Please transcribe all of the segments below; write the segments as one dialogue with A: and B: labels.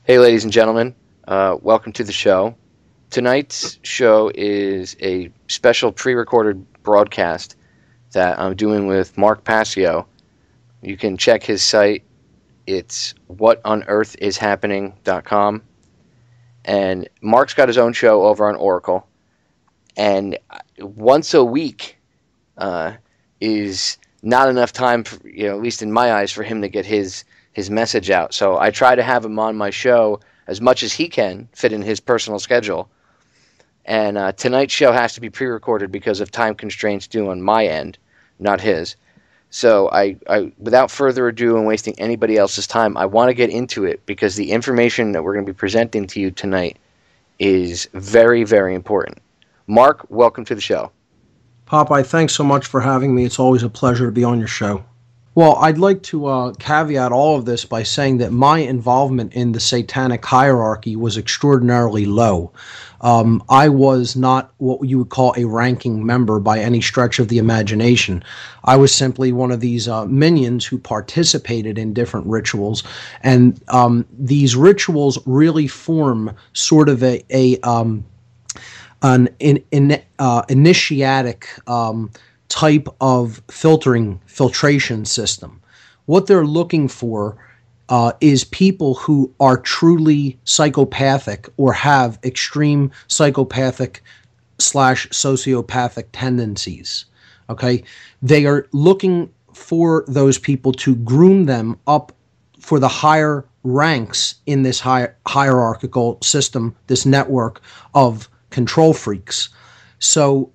A: Hey, ladies and gentlemen, welcome to the show. Tonight's show is a special pre-recorded broadcast that I'm doing with Mark Passio. You can check his site. It's whatonearthishappening.com. And Mark's got his own show over on Oracle. And once a week is not enough time, for, at least in my eyes, for him to get his message out. So I try to have him on my show as much as he can fit in his personal schedule. And tonight's show has to be pre-recorded because of time constraints due on my end, not his. So I without further ado and wasting anybody else's time, I want to get into it because the information that we're going to be presenting to you tonight is very, very important. Mark, welcome to the show.
B: Popeye, thanks so much for having me. It's always a pleasure to be on your show. Well, I'd like to caveat all of this by saying that my involvement in the satanic hierarchy was extraordinarily low. I was not what you would call a ranking member by any stretch of the imagination. I was simply one of these minions who participated in different rituals, and these rituals really form sort of an initiatic type of filtration system. What they're looking for is people who are truly psychopathic or have extreme psychopathic / sociopathic tendencies. Okay, they are looking for those people to groom them up for the higher ranks in this hierarchical system, this network of control freaks. So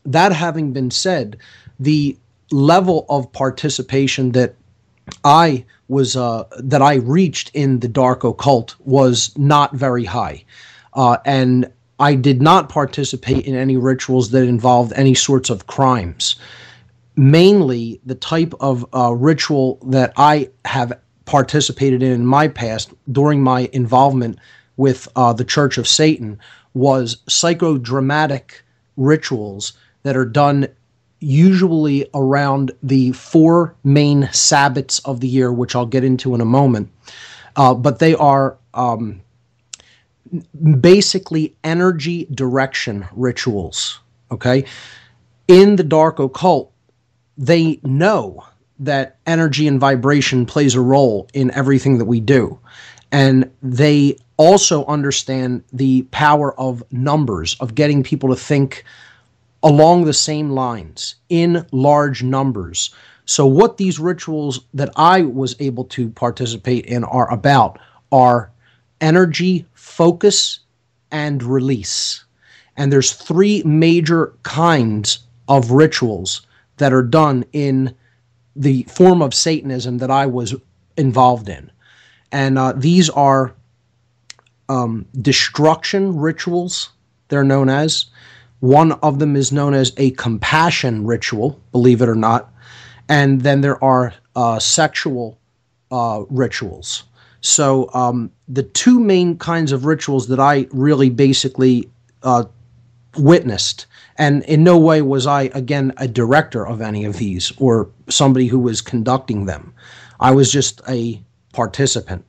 B: that having been said, the level of participation that I reached in the dark occult was not very high, and I did not participate in any rituals that involved any sorts of crimes. Mainly, the type of ritual that I have participated in my past during my involvement with the Church of Satan was psychodramatic rituals that are done usually around the 4 main Sabbats of the year, which I'll get into in a moment. But they are basically energy direction rituals, okay? In the dark occult, they know that energy and vibration plays a role in everything that we do. And they also understand the power of numbers, of getting people to think along the same lines in large numbers. So what these rituals that I was able to participate in are about are energy, focus, and release. And there's 3 major kinds of rituals that are done in the form of Satanism that I was involved in. And these are destruction rituals, they're known as. One of them is known as a compassion ritual, believe it or not. And then there are sexual rituals. So the 2 main kinds of rituals that I really basically witnessed, and in no way was I, again, a director of any of these or somebody who was conducting them. I was just a participant.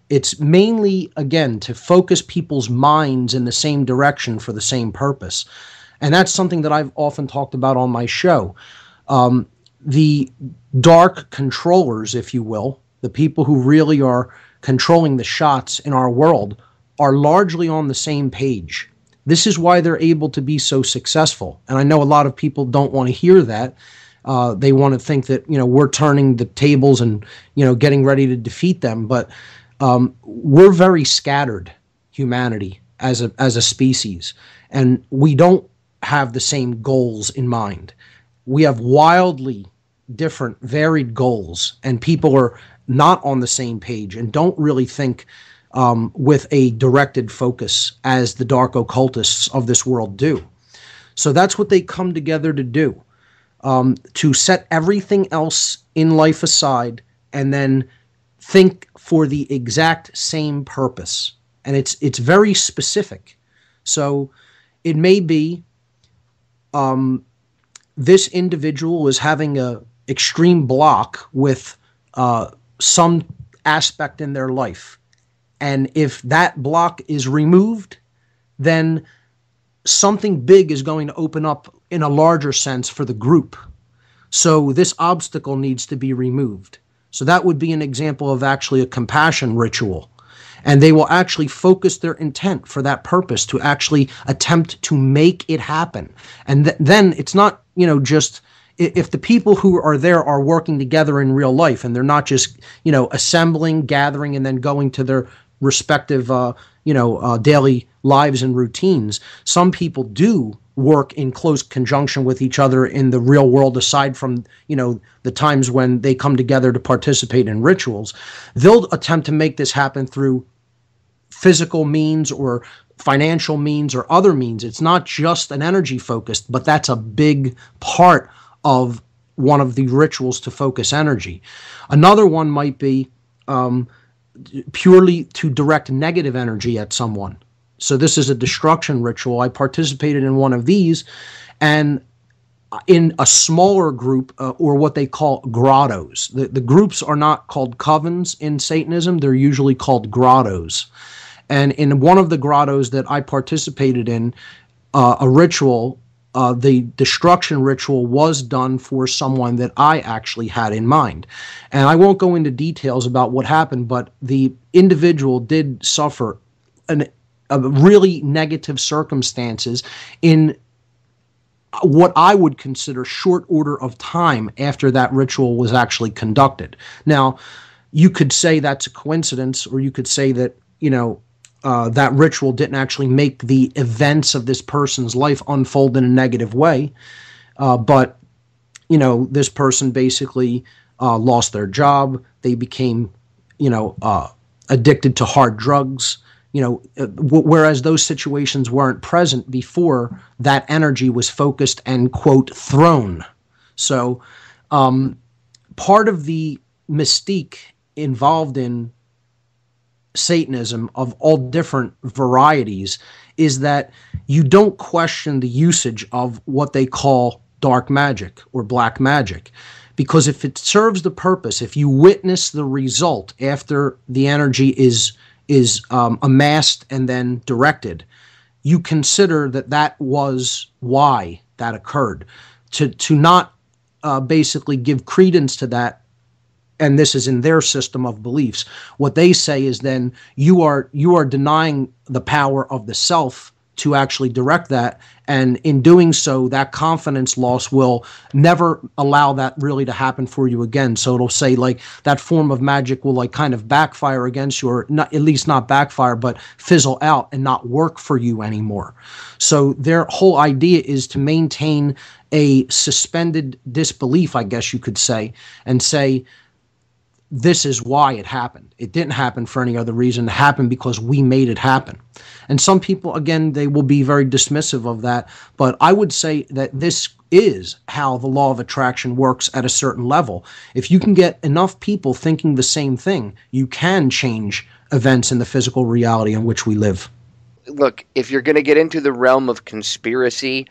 B: It's mainly, again, to focus people's minds in the same direction for the same purpose. And that's something that I've often talked about on my show. The dark controllers, if you will, the people who really are controlling the shots in our world, are largely on the same page. This is why they're able to be so successful. And I know a lot of people don't want to hear that. They want to think that, we're turning the tables and, getting ready to defeat them. But we're very scattered, humanity, as a species, and we don't have the same goals in mind. We have wildly different, varied goals, and people are not on the same page and don't really think with a directed focus as the dark occultists of this world do. So that's what they come together to do, to set everything else in life aside and then think for the exact same purpose. And it's very specific. So it may be this individual is having a extreme block with some aspect in their life, And if that block is removed, then something big is going to open up in a larger sense for the group. So this obstacle needs to be removed. So that would be an example of actually a compassion ritual. And they will actually focus their intent for that purpose to actually attempt to make it happen. And then it's not, just if the people who are there are working together in real life and they're not just, assembling, gathering, and then going to their respective, daily lives and routines. Some people do work in close conjunction with each other in the real world, aside from, the times when they come together to participate in rituals. They'll attempt to make this happen through physical means or financial means or other means. It's not just an energy focused, but that's a big part of one of the rituals to focus energy. Another one might be purely to direct negative energy at someone. So this is a destruction ritual. I participated in one of these, and in a smaller group, or what they call grottos. The groups are not called covens in Satanism. They're usually called grottos. And in one of the grottos that I participated in, a ritual, the destruction ritual was done for someone that I actually had in mind. And I won't go into details about what happened, but the individual did suffer a really negative circumstances in what I would consider short order of time after that ritual was actually conducted. Now, you could say that's a coincidence, or you could say that, that ritual didn't actually make the events of this person's life unfold in a negative way. But, this person basically lost their job. They became, addicted to hard drugs. Whereas those situations weren't present before that energy was focused and, quote, thrown. So part of the mystique involved in Satanism of all different varieties is that you don't question the usage of what they call dark magic or black magic. Because if it serves the purpose, if you witness the result after the energy is amassed and then directed, you consider that was why that occurred. To not basically give credence to that, and this is in their system of beliefs, what they say is then you are denying the power of the self to actually direct that, and in doing so, that confidence loss will never allow that really to happen for you again. So it'll say like that form of magic will like kind of backfire against you, or not, at least not backfire, but fizzle out and not work for you anymore. So their whole idea is to maintain a suspended disbelief, I guess you could say, and say, this is why it happened. It didn't happen for any other reason. It happened because we made it happen. And some people, again, they will be very dismissive of that. But I would say that this is how the law of attraction works at a certain level. If you can get enough people thinking the same thing, you can change events in the physical reality in which we live.
A: Look, if you're going to get into the realm of conspiracy,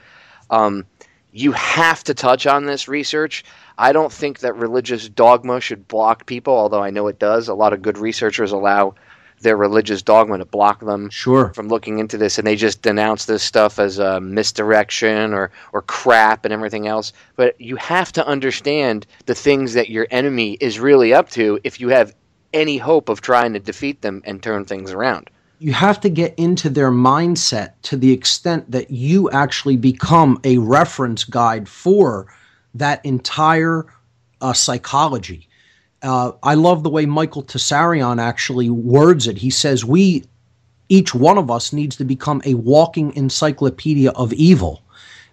A: you have to touch on this research. I don't think that religious dogma should block people, although I know it does. A lot of good researchers allow their religious dogma to block them from looking into this, and they just denounce this stuff as misdirection or crap and everything else. But you have to understand the things that your enemy is really up to if you have any hope of trying to defeat them and turn things around.
B: You have to get into their mindset to the extent that you actually become a reference guide for that entire psychology. I love the way Michael Tessarion actually words it. He says, each one of us needs to become a walking encyclopedia of evil,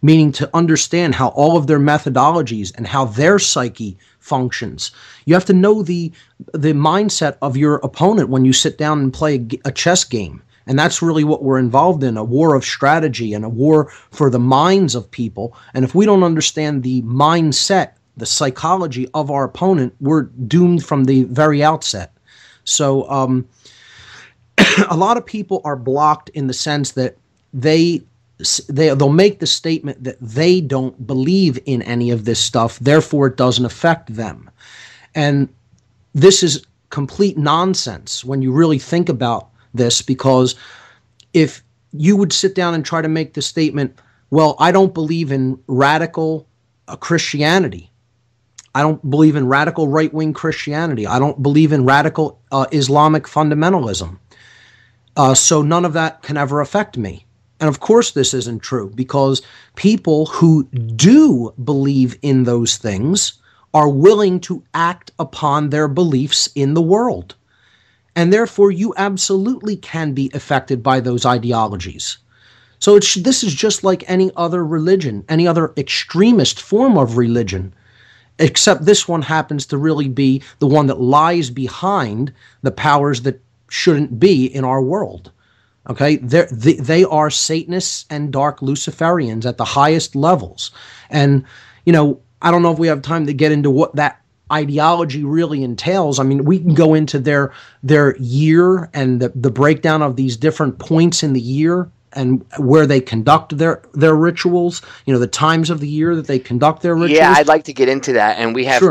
B: meaning to understand how all of their methodologies and how their psyche functions. You have to know the mindset of your opponent when you sit down and play a chess game. And that's really what we're involved in, a war of strategy and a war for the minds of people. And if we don't understand the mindset, the psychology of our opponent, we're doomed from the very outset. So a lot of people are blocked in the sense that they'll make the statement that they don't believe in any of this stuff, therefore it doesn't affect them. And this is complete nonsense when you really think about this, because if you would sit down and try to make the statement, well, I don't believe in radical Christianity. I don't believe in radical right-wing Christianity. I don't believe in radical Islamic fundamentalism. So none of that can ever affect me. And of course this isn't true, because people who do believe in those things are willing to act upon their beliefs in the world. And therefore you absolutely can be affected by those ideologies. So this is just like any other religion, any other extremist form of religion, except this one happens to really be the one that lies behind the powers that shouldn't be in our world. Okay, they are Satanists and dark Luciferians at the highest levels. And, you know, I don't know if we have time to get into what that ideology really entails. I mean, we can go into their year and the breakdown of these different points in the year and where they conduct their rituals, you know, the times of the year that they conduct their rituals.
A: Yeah, I'd like to get into that, and we have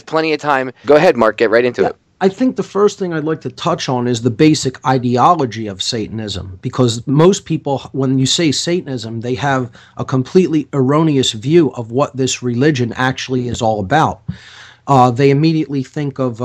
A: plenty of time. Go ahead, Mark, get right into it.
B: I think the first thing I'd like to touch on is the basic ideology of Satanism, because most people, when you say Satanism, they have a completely erroneous view of what this religion actually is all about. They immediately think of,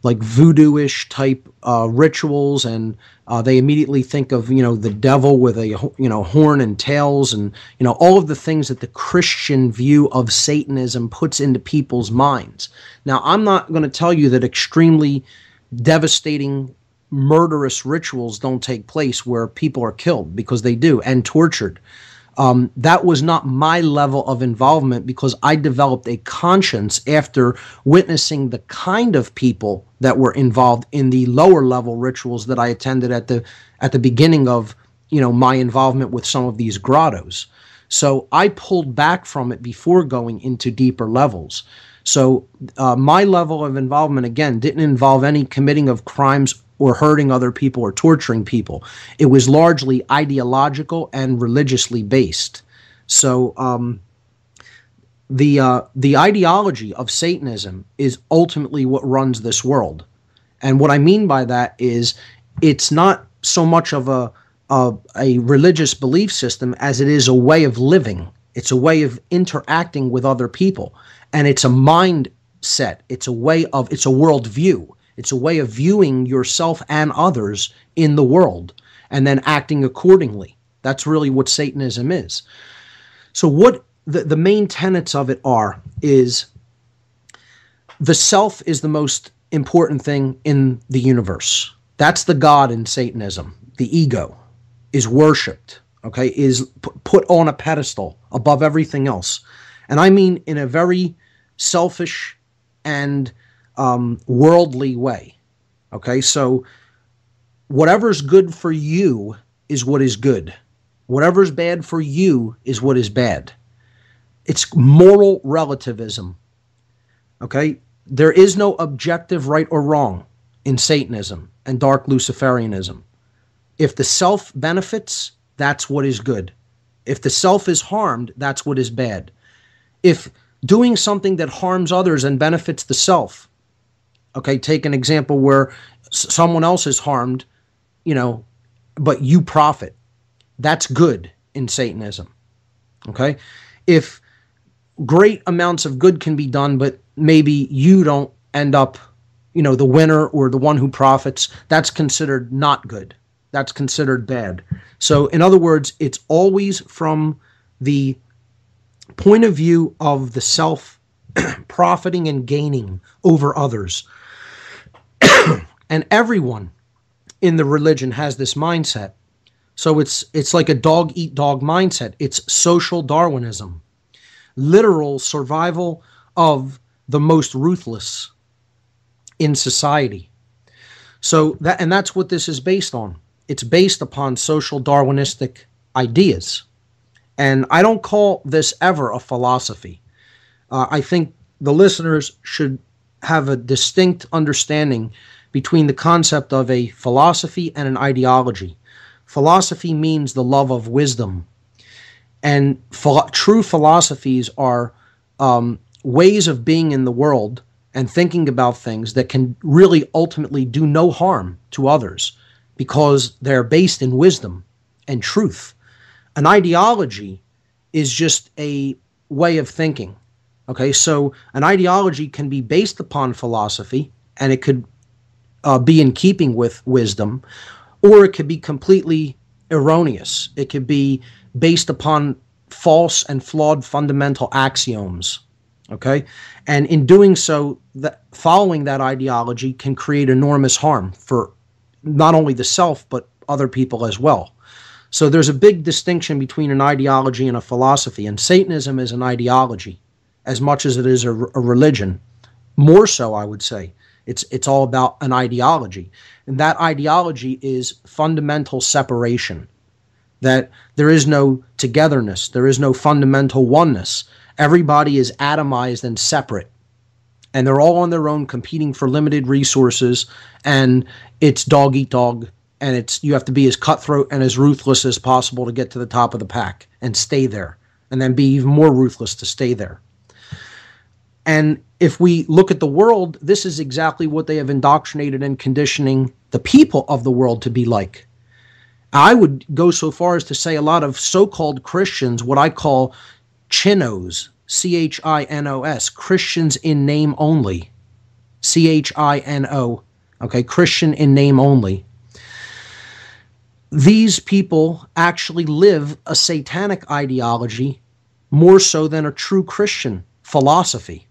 B: like voodoo-ish type rituals, and they immediately think of, the devil with a, horn and tails, and, all of the things that the Christian view of Satanism puts into people's minds. Now, I'm not going to tell you that extremely devastating, murderous rituals don't take place where people are killed, because they do, and tortured. That was not my level of involvement, because I developed a conscience after witnessing the kind of people that were involved in the lower level rituals that I attended at the beginning of, my involvement with some of these grottos. So I pulled back from it before going into deeper levels. So my level of involvement, again, didn't involve any committing of crimes or hurting other people or torturing people. It was largely ideological and religiously based. So the ideology of Satanism is ultimately what runs this world. And what I mean by that is it's not so much of a religious belief system as it is a way of living. It's a way of interacting with other people. And it's a mindset. It's a worldview. It's a way of viewing yourself and others in the world and then acting accordingly. That's really what Satanism is. So what the main tenets of it is the self is the most important thing in the universe. That's the God in Satanism. The ego is worshipped, okay, is put on a pedestal above everything else. And I mean in a very selfish and worldly way. Okay, so whatever's good for you is what is good. Whatever's bad for you is what is bad. It's moral relativism. Okay, there is no objective right or wrong in Satanism and dark Luciferianism. If the self benefits, that's what is good. If the self is harmed, that's what is bad. If doing something that harms others and benefits the self, okay, take an example where someone else is harmed, but you profit. That's good in Satanism, okay? If great amounts of good can be done, but maybe you don't end up, the winner or the one who profits, that's considered not good. That's considered bad. So, in other words, it's always from the point of view of the self profiting and gaining over others. And everyone in the religion has this mindset. So it's like a dog-eat-dog mindset. It's social Darwinism, literal survival of the most ruthless in society. So that's what this is based on. It's based upon social Darwinistic ideas. And I don't call this ever a philosophy. I think the listeners should have a distinct understanding between the concept of a philosophy and an ideology. Philosophy means the love of wisdom. And true philosophies are ways of being in the world and thinking about things that can really ultimately do no harm to others because they're based in wisdom and truth. An ideology is just a way of thinking. Okay, so an ideology can be based upon philosophy, and it could be in keeping with wisdom, or it could be completely erroneous. It could be based upon false and flawed fundamental axioms. Okay, and in doing so, following that ideology can create enormous harm for not only the self but other people as well. So there's a big distinction between an ideology and a philosophy, and Satanism is an ideology as much as it is a religion. More so, I would say. It's all about an ideology. And that ideology is fundamental separation, that there is no togetherness, there is no fundamental oneness. Everybody is atomized and separate, and they're all on their own competing for limited resources, and it's dog eat dog, and you have to be as cutthroat and as ruthless as possible to get to the top of the pack and stay there, and then be even more ruthless to stay there. And if we look at the world, this is exactly what they have indoctrinated and conditioning the people of the world to be like. I would go so far as to say a lot of so-called Christians, what I call chinos, Chinos, Christians in name only, Chino, okay, Christian in name only. These people actually live a satanic ideology more so than a true Christian philosophy.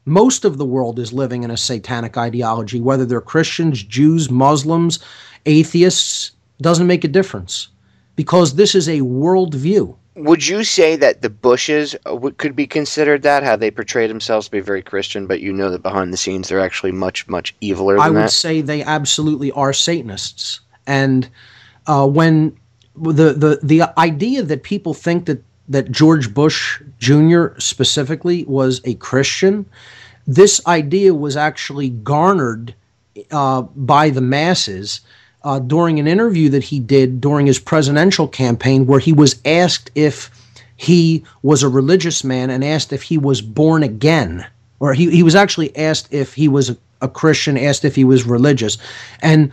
B: Most of the world is living in a satanic ideology, whether they're Christians, Jews, Muslims, atheists, doesn't make a difference, because this is a worldview.
A: Would you say that the Bushes could be considered that, how they portray themselves to be very Christian, but you know that behind the scenes they're actually much, much eviler than that?
B: I would say they absolutely are Satanists. And when the idea that people think that George Bush Jr. specifically was a Christian, this idea was actually garnered by the masses during an interview that he did during his presidential campaign, where he was asked if he was a religious man and asked if he was born again. Or he was actually asked if he was a Christian, asked if he was religious. And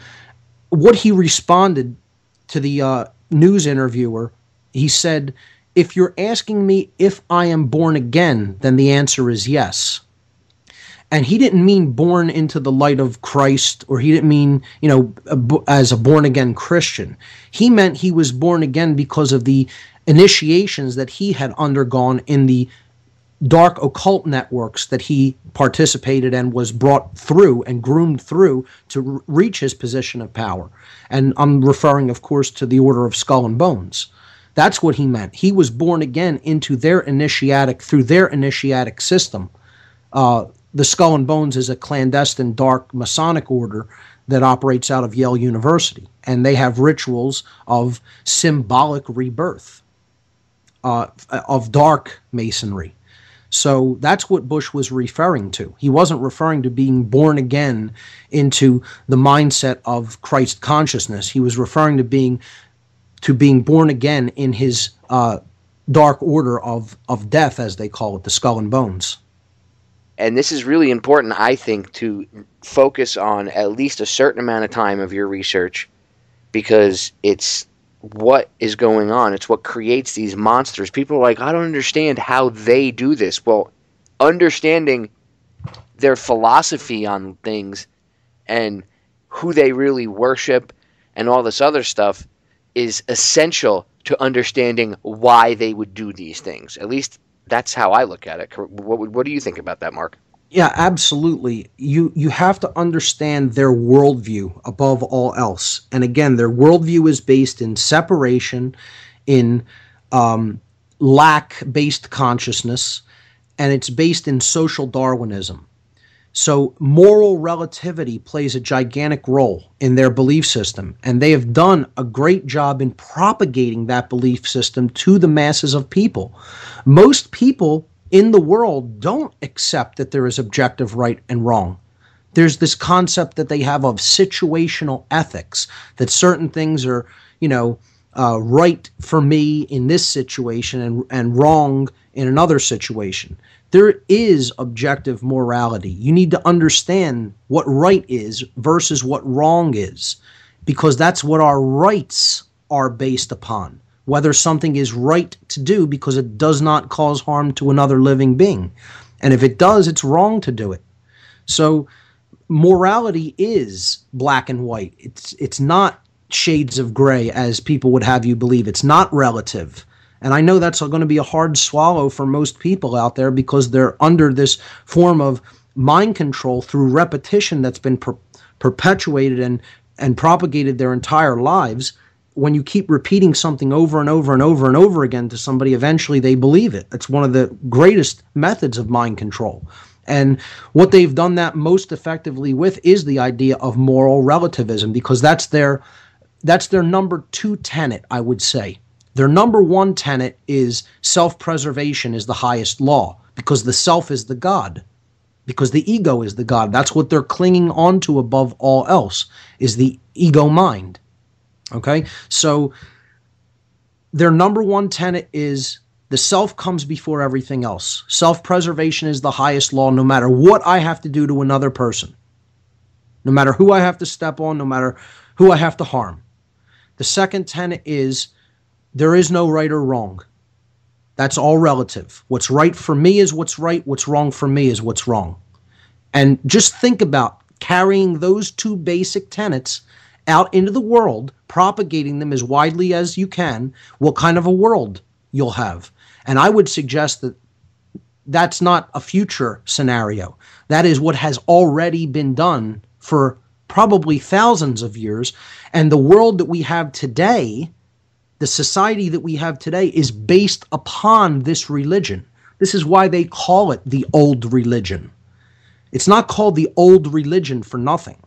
B: what he responded to the news interviewer, he said, "If you're asking me if I am born again, then the answer is yes." And he didn't mean born into the light of Christ, or he didn't mean, as a born-again Christian. He meant he was born again because of the initiations that he had undergone in the dark occult networks that he participated and was brought through and groomed through to reach his position of power. And I'm referring, of course, to the Order of Skull and Bones. That's what he meant. He was born again into through their initiatic system. The Skull and Bones is a clandestine dark Masonic order that operates out of Yale University, and they have rituals of symbolic rebirth, of dark Masonry. So that's what Bush was referring to. He wasn't referring to being born again into the mindset of Christ consciousness. He was referring to being born again in his dark order of death, as they call it, the Skull and Bones.
A: And this is really important, I think, to focus on at least a certain amount of time of your research, because it's what is going on. It's what creates these monsters. People are like, I don't understand how they do this. Well, understanding their philosophy on things and who they really worship and all this other stuff is essential to understanding why they would do these things. At least that's how I look at it. What do you think about that, Mark?
B: Yeah, absolutely. You have to understand their worldview above all else. And again, their worldview is based in separation, in lack-based consciousness, and it's based in social Darwinism. So moral relativity plays a gigantic role in their belief system, and they have done a great job in propagating that belief system to the masses of people. Most people in the world don't accept that there is objective right and wrong. There's this concept that they have of situational ethics, that certain things are, right for me in this situation and wrong in another situation. There is objective morality. You need to understand what right is versus what wrong is, because that's what our rights are based upon. Whether something is right to do because it does not cause harm to another living being. And if it does, it's wrong to do it. So morality is black and white. It's not shades of gray, as people would have you believe. It's not relative. And I know that's going to be a hard swallow for most people out there, because they're under this form of mind control through repetition that's been perpetuated and propagated their entire lives. When you keep repeating something over and over and over and over again to somebody, eventually they believe it. It's one of the greatest methods of mind control. And what they've done that most effectively with is the idea of moral relativism, because that's their number 2 tenet, I would say. Their number 1 tenet is self-preservation is the highest law, because the self is the God, because the ego is the God. That's what they're clinging on to above all else, is the ego mind. Okay? So their number 1 tenet is the self comes before everything else. Self-preservation is the highest law, no matter what I have to do to another person, no matter who I have to step on, no matter who I have to harm. The second tenet is there is no right or wrong. That's all relative. What's right for me is what's right. What's wrong for me is what's wrong. And just think about carrying those 2 basic tenets out into the world, propagating them as widely as you can, what kind of a world you'll have. And I would suggest that that's not a future scenario. That is what has already been done for probably thousands of years. And the world that we have today, the society that we have today, is based upon this religion. This is why they call it the old religion. It's not called the old religion for nothing.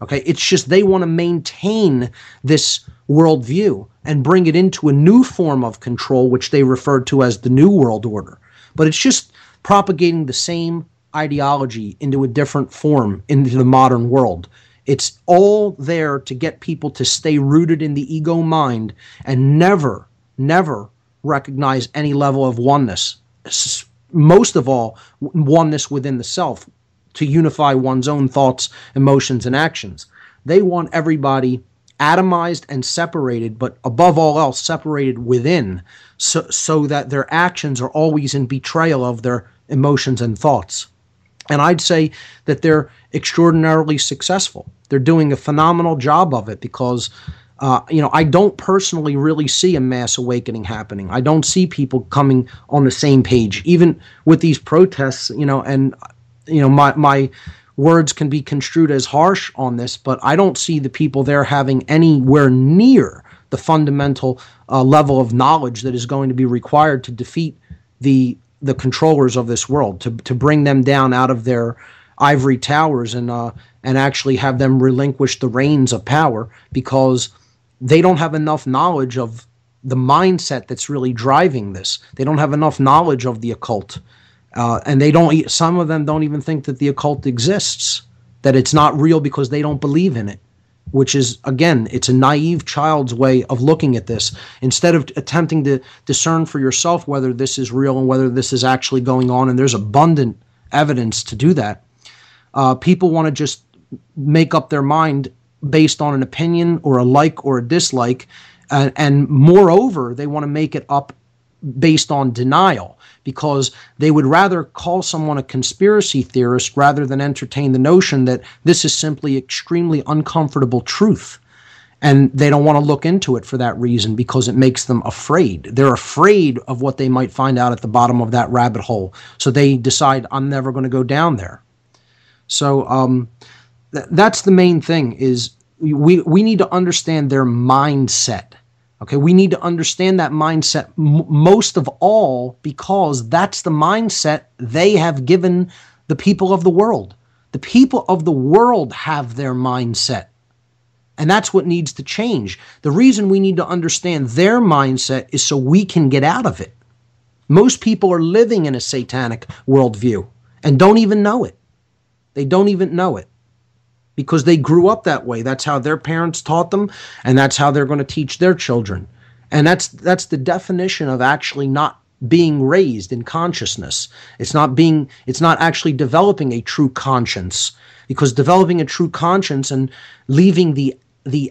B: Okay, it's just they want to maintain this worldview and bring it into a new form of control, which they refer to as the New World Order. But it's just propagating the same ideology into a different form into the modern world. It's all there to get people to stay rooted in the ego mind and never, never recognize any level of oneness. Most of all, oneness within the self, to unify one's own thoughts, emotions, and actions. They want everybody atomized and separated, but above all else, separated within, so that their actions are always in betrayal of their emotions and thoughts. And I'd say that they're extraordinarily successful. They're doing a phenomenal job of it, because I don't personally really see a mass awakening happening. I don't see people coming on the same page, even with these protests, my words can be construed as harsh on this, but I don't see the people there having anywhere near the fundamental level of knowledge that is going to be required to defeat the controllers of this world, to bring them down out of their ivory towers and actually have them relinquish the reins of power, because they don't have enough knowledge of the mindset that's really driving this. They don't have enough knowledge of the occult. And some of them don't even think that the occult exists, that it's not real, because they don't believe in it, which is, again, it's a naive child's way of looking at this. Instead of attempting to discern for yourself whether this is real and whether this is actually going on, and there's abundant evidence to do that, people want to just make up their mind based on an opinion or a like or a dislike, and moreover, they want to make it up based on denial, because they would rather call someone a conspiracy theorist rather than entertain the notion that this is simply extremely uncomfortable truth. And they don't want to look into it for that reason, because it makes them afraid. They're afraid of what they might find out at the bottom of that rabbit hole. So they decide, I'm never going to go down there. So that's the main thing, is we need to understand their mindset. Okay, we need to understand that mindset most of all, because that's the mindset they have given the people of the world. The people of the world have their mindset, and that's what needs to change. The reason we need to understand their mindset is so we can get out of it. Most people are living in a satanic worldview and don't even know it. They don't even know it, because they grew up that way. That's how their parents taught them, and that's how they're going to teach their children. And that's the definition of actually not being raised in consciousness. It's not actually developing a true conscience, because developing a true conscience and leaving the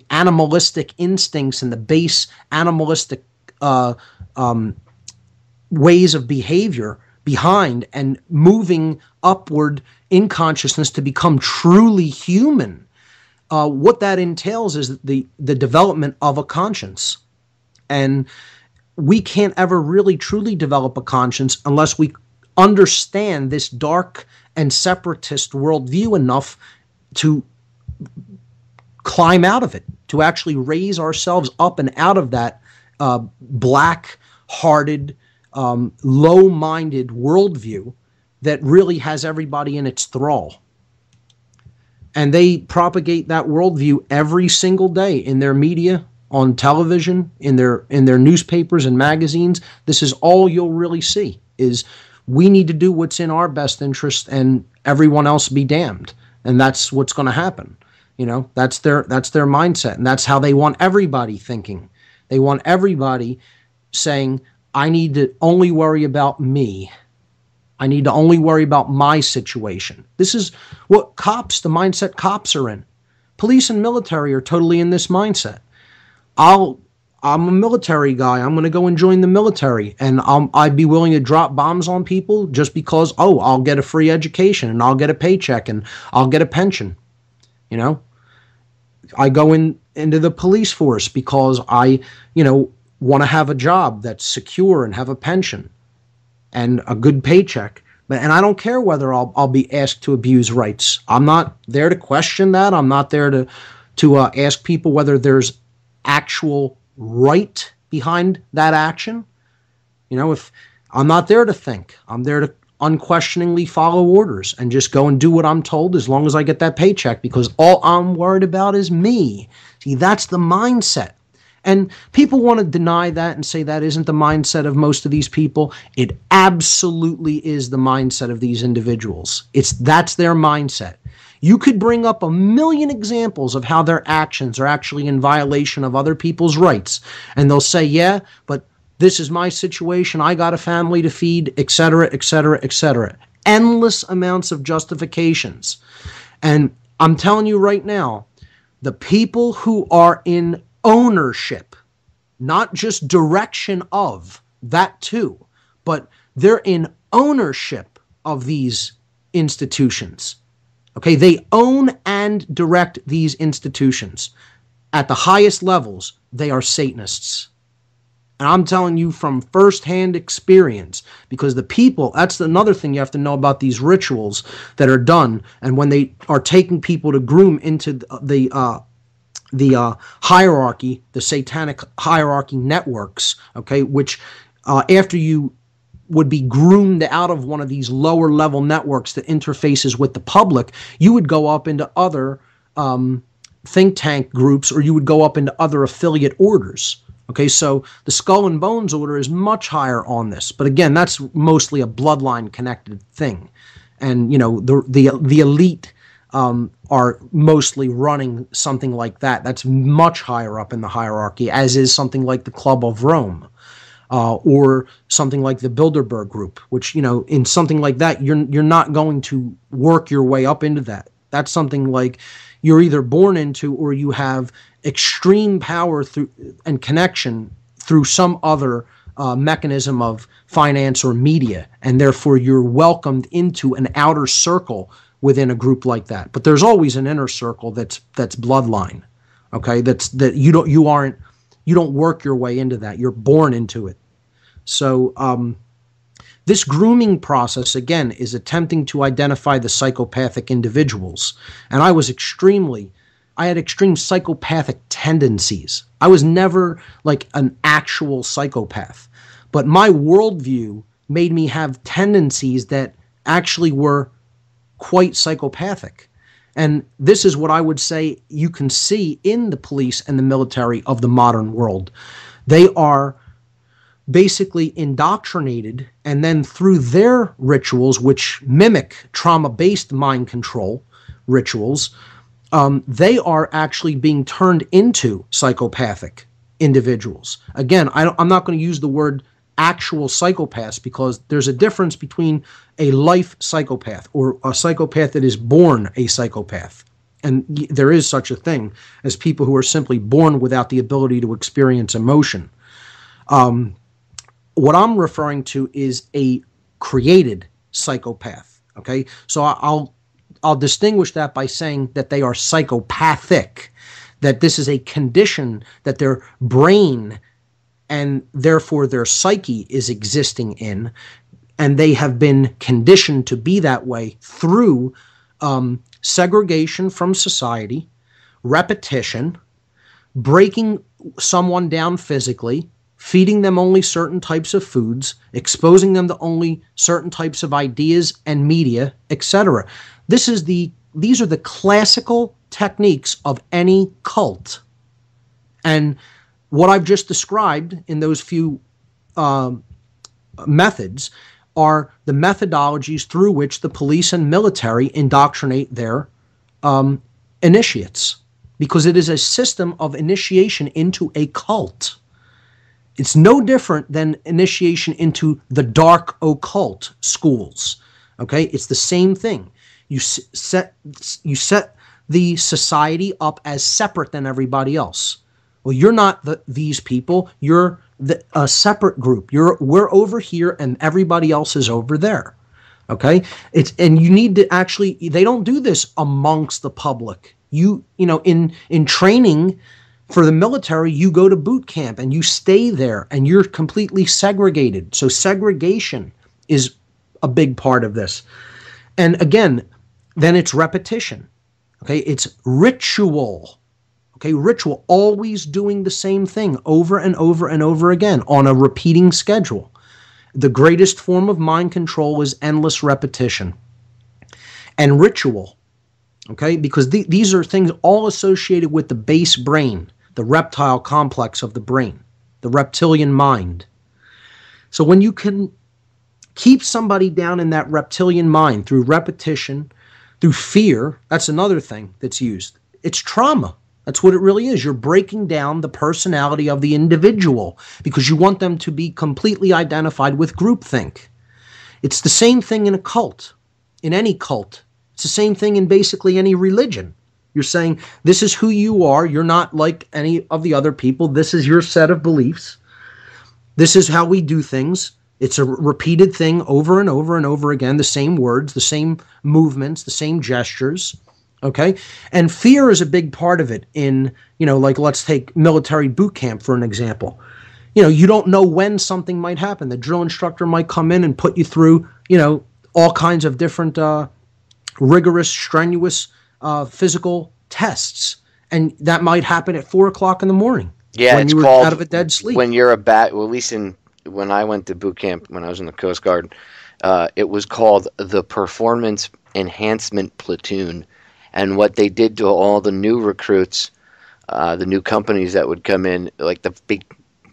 B: animalistic instincts and the base animalistic ways of behavior behind and moving upward in consciousness to become truly human. What that entails is the development of a conscience. And we can't ever really truly develop a conscience unless we understand this dark and separatist worldview enough to climb out of it, to actually raise ourselves up and out of that black-hearted, low-minded worldview that really has everybody in its thrall. And they propagate that worldview every single day in their media, on television, in their newspapers and magazines. This is all you'll really see, is we need to do what's in our best interest and everyone else be damned. And that's what's going to happen. You know, that's their mindset, and that's how they want everybody thinking. They want everybody saying, I need to only worry about me. I need to only worry about my situation. This is what the mindset cops are in. Police and military are totally in this mindset. I'm a military guy. I'm going to go and join the military, and I'd be willing to drop bombs on people just because, I'll get a free education, and I'll get a paycheck, and I'll get a pension. You know, I go into the police force because I, want to have a job that's secure and have a pension and a good paycheck. And I don't care whether I'll be asked to abuse rights. I'm not there to question that. I'm not there to ask people whether there's actual right behind that action. If I'm not there to think, I'm there to unquestioningly follow orders and just go and do what I'm told as long as I get that paycheck, because all I'm worried about is me. See, that's the mindset. And people want to deny that and say that isn't the mindset of most of these people. It absolutely is the mindset of these individuals. That's their mindset. You could bring up a million examples of how their actions are actually in violation of other people's rights, and they'll say, yeah, but this is my situation, I got a family to feed, etc., etc., etc. Endless amounts of justifications. And I'm telling you right now, the people who are in ownership, not just direction of, that too, but they're in ownership of these institutions. Okay, they own and direct these institutions. At the highest levels, they are Satanists. And I'm telling you from firsthand experience, because the people, that's another thing you have to know about these rituals that are done, and when they are taking people to groom into the hierarchy, the satanic hierarchy networks, okay, which after you would be groomed out of one of these lower level networks that interfaces with the public, you would go up into other think tank groups, or you would go up into other affiliate orders. Okay, so the Skull and Bones order is much higher on this, but again, that's mostly a bloodline connected thing, and the elite are mostly running something like that. That's much higher up in the hierarchy, as is something like the Club of Rome, or something like the Bilderberg Group, which, in something like that, you're not going to work your way up into that. That's something like you're either born into, or you have extreme power through and connection through some other mechanism of finance or media, and therefore you're welcomed into an outer circle within a group like that. But there's always an inner circle that's bloodline. Okay, that you don't work your way into that. You're born into it. So this grooming process, again, is attempting to identify the psychopathic individuals. And I had extreme psychopathic tendencies. I was never like an actual psychopath, but my worldview made me have tendencies that actually were quite psychopathic. And this is what I would say you can see in the police and the military of the modern world. They are basically indoctrinated, and then through their rituals, which mimic trauma-based mind control rituals, they are actually being turned into psychopathic individuals. Again, I'm not going to use the word actual psychopaths, because there's a difference between a life psychopath or a psychopath that is born a psychopath. And there is such a thing as people who are simply born without the ability to experience emotion. What I'm referring to is a created psychopath. Okay, so I'll distinguish that by saying that they are psychopathic, that this is a condition that their brain and therefore their psyche is existing in, and they have been conditioned to be that way through segregation from society, repetition, breaking someone down physically, feeding them only certain types of foods, exposing them to only certain types of ideas and media, etc. These are the classical techniques of any cult. And what I've just described in those few methods are the methodologies through which the police and military indoctrinate their initiates, because it is a system of initiation into a cult. It's no different than initiation into the dark occult schools. Okay, it's the same thing. You set the society up as separate than everybody else. Well, you're not these people. You're a separate group. We're over here, and everybody else is over there. Okay, and you need to actually. They don't do this amongst the public. You know, in training for the military, you go to boot camp and you stay there, and you're completely segregated. So segregation is a big part of this. And again, then it's repetition. Okay, it's ritual. Okay, ritual, always doing the same thing over and over and over again on a repeating schedule. The greatest form of mind control is endless repetition. And ritual, okay, because these are things all associated with the base brain, the reptile complex of the brain, the reptilian mind. So when you can keep somebody down in that reptilian mind through repetition, through fear, that's another thing that's used. It's trauma. That's what it really is. You're breaking down the personality of the individual because you want them to be completely identified with groupthink. It's the same thing in a cult, in any cult. It's the same thing in basically any religion. You're saying, this is who you are. You're not like any of the other people. This is your set of beliefs. This is how we do things. It's a repeated thing over and over and over again, the same words, the same movements, the same gestures. Okay? And fear is a big part of it in, like let's take military boot camp for an example. You don't know when something might happen. The drill instructor might come in and put you through, all kinds of different rigorous, strenuous physical tests. And that might happen at 4 o'clock in the morning.
A: Yeah,
B: when you were out of a dead sleep.
A: When you're at least when I went to boot camp, when I was in the Coast Guard, it was called the Performance Enhancement Platoon. And what they did to all the new recruits, the new companies that would come in, like the big,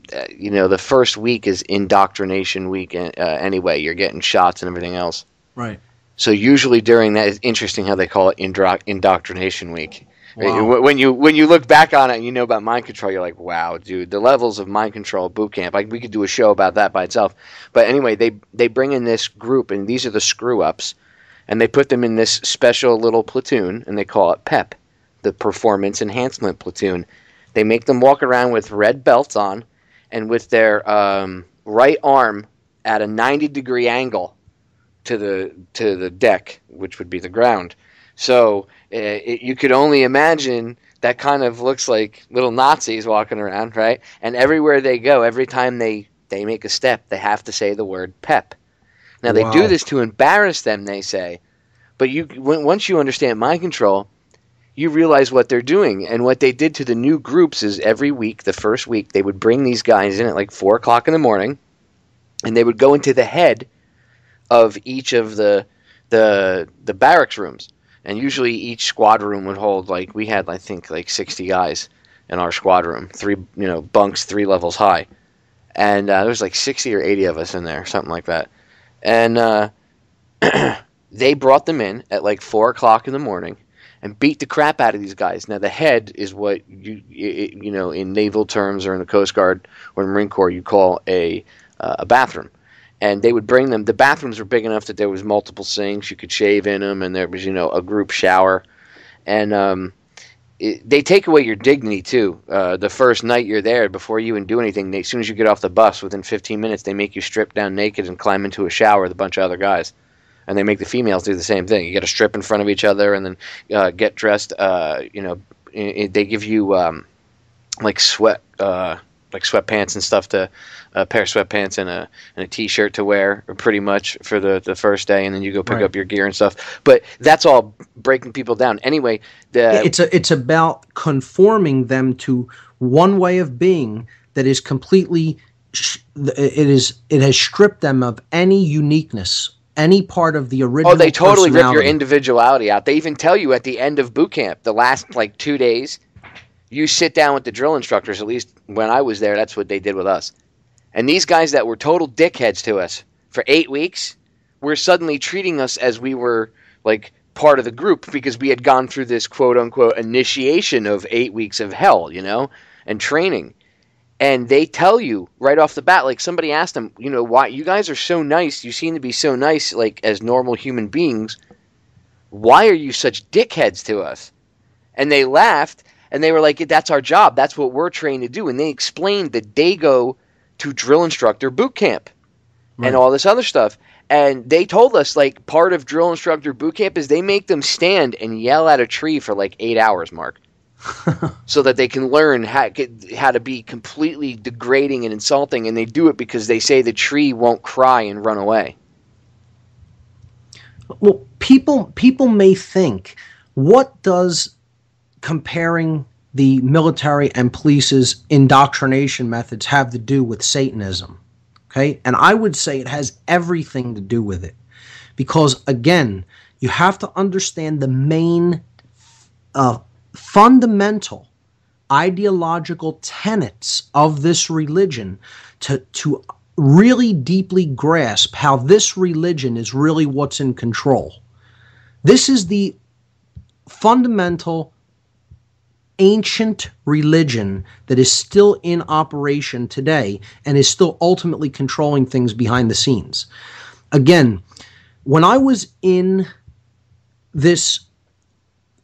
A: the first week is indoctrination week anyway. You're getting shots and everything else.
B: Right.
A: So usually during that, it's interesting how they call it indoctrination week.
B: Wow.
A: Right? When you look back on it and you know about mind control, you're like, wow, dude, the levels of mind control boot camp. We could do a show about that by itself. But anyway, they bring in this group, and these are the screw-ups. And they put them in this special little platoon, and they call it PEP, the Performance Enhancement Platoon. They make them walk around with red belts on and with their right arm at a 90-degree angle to the deck, which would be the ground. So you could only imagine that kind of looks like little Nazis walking around, right? And everywhere they go, every time they make a step, they have to say the word PEP. Now, they do this to embarrass them, they say. But once you understand mind control, you realize what they're doing. And what they did to the new groups is every week, the first week, they would bring these guys in at like 4 o'clock in the morning, and they would go into the head of each of the barracks rooms. And usually each squad room would hold, we had, I think, 60 guys in our squad room. 3, bunks 3 levels high. And there was 60 or 80 of us in there, something like that. And they brought them in at 4 o'clock in the morning and beat the crap out of these guys. Now, the head is what in naval terms or in the Coast Guard or the Marine Corps you call a a bathroom. And they would bring them. The bathrooms were big enough that there was multiple sinks. You could shave in them, and there was, a group shower. And they take away your dignity, too. The first night you're there, before you even do anything, as soon as you get off the bus, within 15 minutes, they make you strip down naked and climb into a shower with a bunch of other guys. And they make the females do the same thing. You got to strip in front of each other and then get dressed. They give you like sweatpants and stuff, to a pair of sweatpants and a t-shirt to wear pretty much for the first day, and then you go pick up your gear and stuff. But that's all breaking people down. Anyway,
B: it's about conforming them to one way of being that is completely it has stripped them of any uniqueness, any part of the original.
A: Oh, they totally rip your individuality out. They even tell you at the end of boot camp, the last 2 days, you sit down with the drill instructors. At least when I was there, that's what they did with us. And these guys that were total dickheads to us for 8 weeks were suddenly treating us as we were part of the group, because we had gone through this quote unquote initiation of 8 weeks of hell, and training. And they tell you right off the bat, somebody asked them, why you guys are so nice. You seem to be so nice, as normal human beings. Why are you such dickheads to us? And they laughed. And they were like, that's our job. That's what we're trained to do. And they explained that they go to drill instructor boot camp and all this other stuff. And they told us, part of drill instructor boot camp is they make them stand and yell at a tree for 8 hours, Mark, so that they can learn how to be completely degrading and insulting. And they do it because they say the tree won't cry and run away.
B: Well, people may think, what does comparing the military and police's indoctrination methods have to do with Satanism? Okay? And I would say it has everything to do with it. Because, again, you have to understand the main fundamental ideological tenets of this religion to really deeply grasp how this religion is really what's in control. This is the fundamental ancient religion that is still in operation today and is still ultimately controlling things behind the scenes. Again, when I was in this,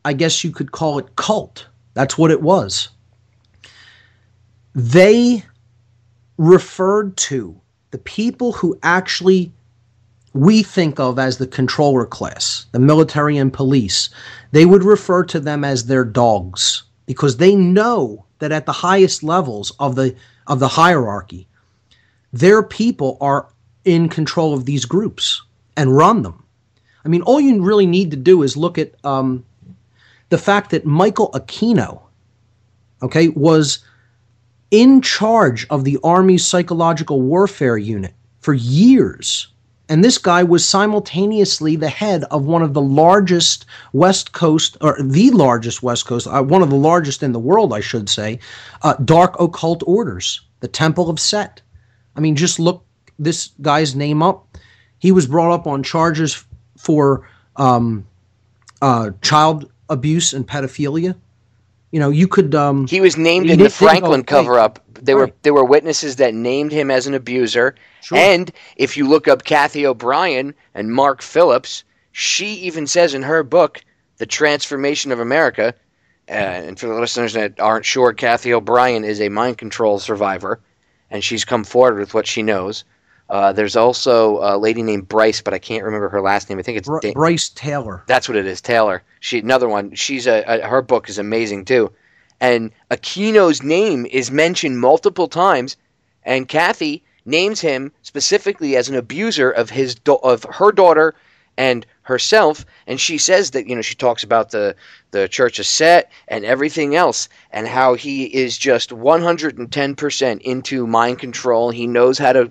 B: I guess you could call it cult, that's what it was, they referred to the people who actually we think of as the controller class, the military and police. They would refer to them as their dogs, because they know that at the highest levels of the hierarchy, their people are in control of these groups and run them. I mean, all you really need to do is look at the fact that Michael Aquino, was in charge of the Army's psychological warfare unit for years. And this guy was simultaneously the head of one of the largest West Coast, or the largest West Coast, one of the largest in the world, I should say, dark occult orders, the Temple of Set. I mean, just look this guy's name up. He was brought up on charges for child abuse and pedophilia. You could.
A: He was named in the Franklin cover-up. There were witnesses that named him as an abuser. Sure. And if you look up Kathy O'Brien and Mark Phillips, she even says in her book, The Transformation of America, and for the listeners that aren't sure, Kathy O'Brien is a mind control survivor, and she's come forward with what she knows. There's also a lady named Bryce, but I can't remember her last name. I think it's
B: Bryce Taylor.
A: That's what it is, Taylor. Another one. She's her book is amazing too. And Aquino's name is mentioned multiple times, and Kathy names him specifically as an abuser of her daughter and herself. And she says that she talks about the Church of Set and everything else, and how he is just 110% into mind control. He knows how to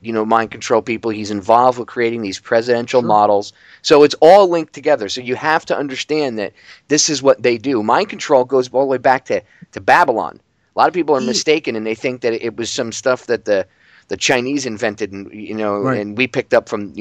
A: mind control people. He's involved with creating these presidential models. So it's all linked together. So you have to understand that this is what they do. Mind control goes all the way back to Babylon. A lot of people are mistaken, and they think that it was some stuff that the Chinese invented, and and we picked up from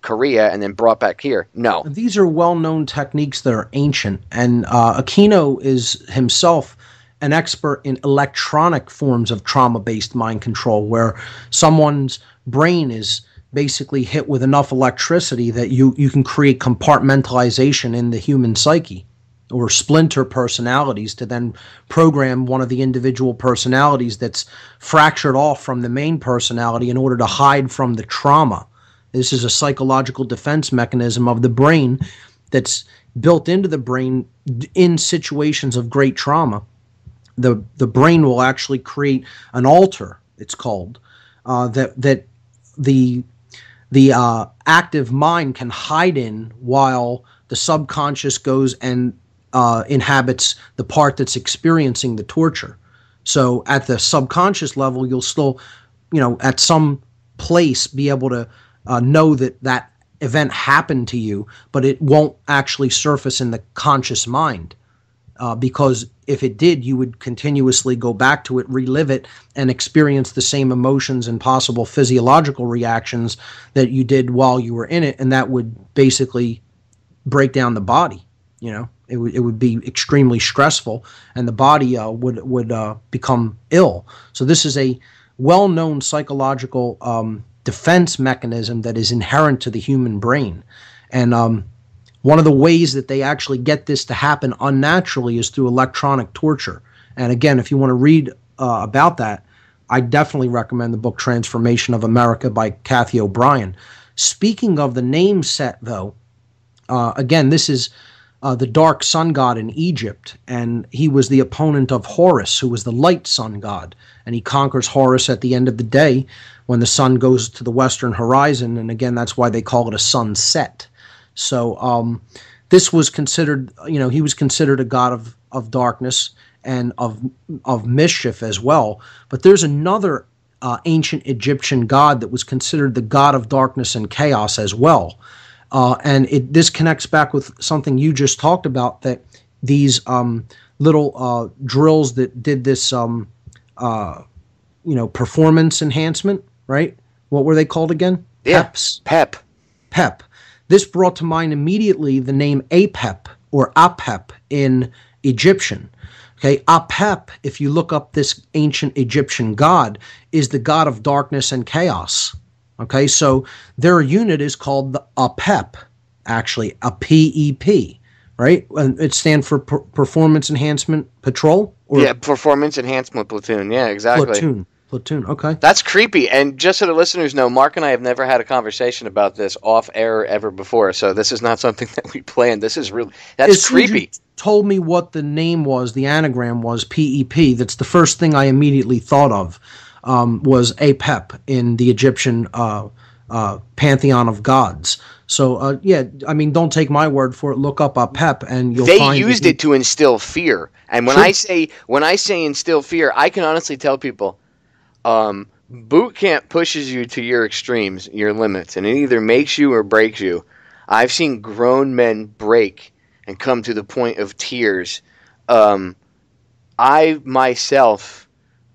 A: Korea and then brought back here. No,
B: these are well-known techniques that are ancient, and Aquino is himself an expert in electronic forms of trauma-based mind control, where someone's brain is basically hit with enough electricity that you can create compartmentalization in the human psyche, or splinter personalities, to then program one of the individual personalities that's fractured off from the main personality in order to hide from the trauma. This is a psychological defense mechanism of the brain that's built into the brain in situations of great trauma. The brain will actually create an altar, it's called, that the active mind can hide in, while the subconscious goes and inhabits the part that's experiencing the torture. So at the subconscious level, you'll still, at some place be able to know that event happened to you, but it won't actually surface in the conscious mind. Because if it did, you would continuously go back to it, relive it, and experience the same emotions and possible physiological reactions that you did while you were in it, and that would basically break down the body. It would be extremely stressful, and the body would become ill. So this is a well-known psychological defense mechanism that is inherent to the human brain, and one of the ways that they actually get this to happen unnaturally is through electronic torture. And again, if you want to read about that, I definitely recommend the book Transformation of America by Kathy O'Brien. Speaking of the name set, though, again, this is the dark sun god in Egypt, and he was the opponent of Horus, who was the light sun god. And he conquers Horus at the end of the day when the sun goes to the western horizon, and again, that's why they call it a sunset. So this was considered, he was considered a god of darkness and of mischief as well. But there's another ancient Egyptian god that was considered the god of darkness and chaos as well. And this connects back with something you just talked about, that these little drills that did this, performance enhancement, right? What were they called again?
A: Yeah,
B: Peps.
A: Pep.
B: This brought to mind immediately the name Apep or Apep in Egyptian. Okay, Apep, if you look up this ancient Egyptian god, is the god of darkness and chaos. Okay, so their unit is called the Apep, actually, a PEP, right? And it stands for Performance Enhancement Patrol?
A: Or Performance Enhancement Platoon. Yeah, exactly.
B: Platoon, okay.
A: That's creepy. And just so the listeners know, Mark and I have never had a conversation about this off air ever before, so this is not something that we planned. This is really, that's creepy.
B: You told me what the name was, the anagram was, PEP. That's the first thing I immediately thought of, was Apep in the Egyptian pantheon of gods. So, don't take my word for it. Look up Apep and you'll find...
A: They used it to instill fear. And when I say instill fear, I can honestly tell people, boot camp pushes you to your extremes, your limits, and it either makes you or breaks you. I've seen grown men break and come to the point of tears. I myself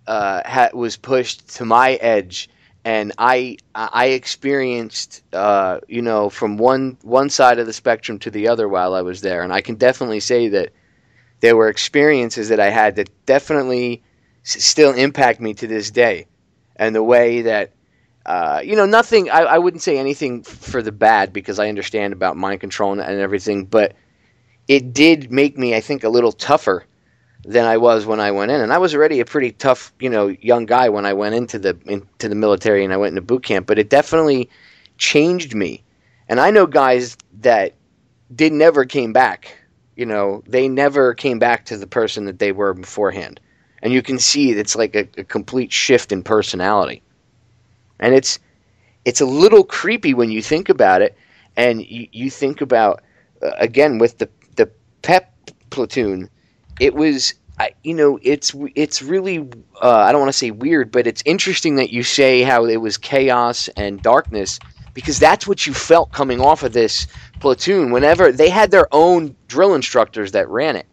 A: was pushed to my edge, and I experienced from one side of the spectrum to the other while I was there, and I can definitely say that there were experiences that I had that definitely still impact me to this day. And the way that, nothing, I wouldn't say anything for the bad, because I understand about mind control and everything, but it did make me, I think, a little tougher than I was when I went in. And I was already a pretty tough, young guy when I went into the military and I went into boot camp, but it definitely changed me. And I know guys that never came back. They never came back to the person that they were beforehand. And you can see it's like a complete shift in personality. And it's a little creepy when you think about it. And you think about, again, with the PEP platoon, it was, it's really, I don't want to say weird, but it's interesting that you say how it was chaos and darkness, because that's what you felt coming off of this platoon. Whenever they had their own drill instructors that ran it.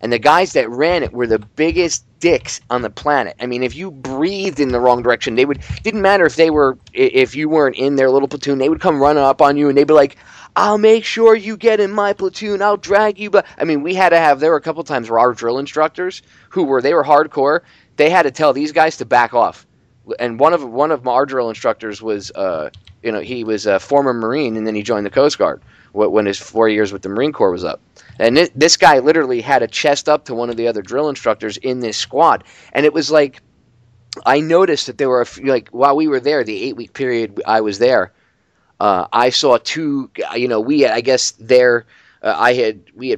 A: And the guys that ran it were the biggest dicks on the planet. I mean, if you breathed in the wrong direction, didn't matter if you weren't in their little platoon, they would come running up on you and they'd be like, I'll make sure you get in my platoon. I'll drag you. But I mean, we had to have. There were a couple times where our drill instructors, they were hardcore, they had to tell these guys to back off. And one of our drill instructors was, he was a former Marine, and then he joined the Coast Guard when his 4 years with the Marine Corps was up. And this guy literally had a chest up to one of the other drill instructors in this squad, and it was like, I noticed that there were while we were there, the 8-week period I was there. I saw two. We had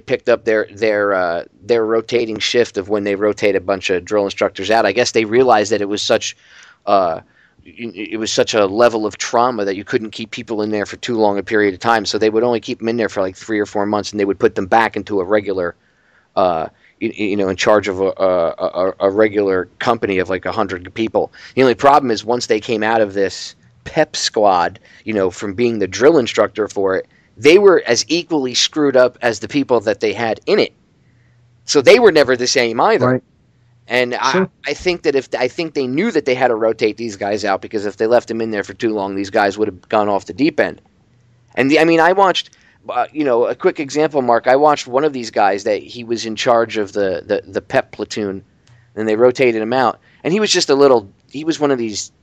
A: picked up their rotating shift of when they rotate a bunch of drill instructors out. I guess they realized that it was such a level of trauma that you couldn't keep people in there for too long a period of time. So they would only keep them in there for like 3 or 4 months, and they would put them back into a regular, in charge of a regular company of like 100 people. The only problem is once they came out of this pep squad, from being the drill instructor for it, they were as equally screwed up as the people that they had in it. So they were never the same either. Right. And sure. I think they knew that they had to rotate these guys out, because if they left them in there for too long, these guys would have gone off the deep end. And I watched, a quick example, Mark. I watched one of these guys that he was in charge of the pep platoon, and they rotated him out, and he was just he was one of these.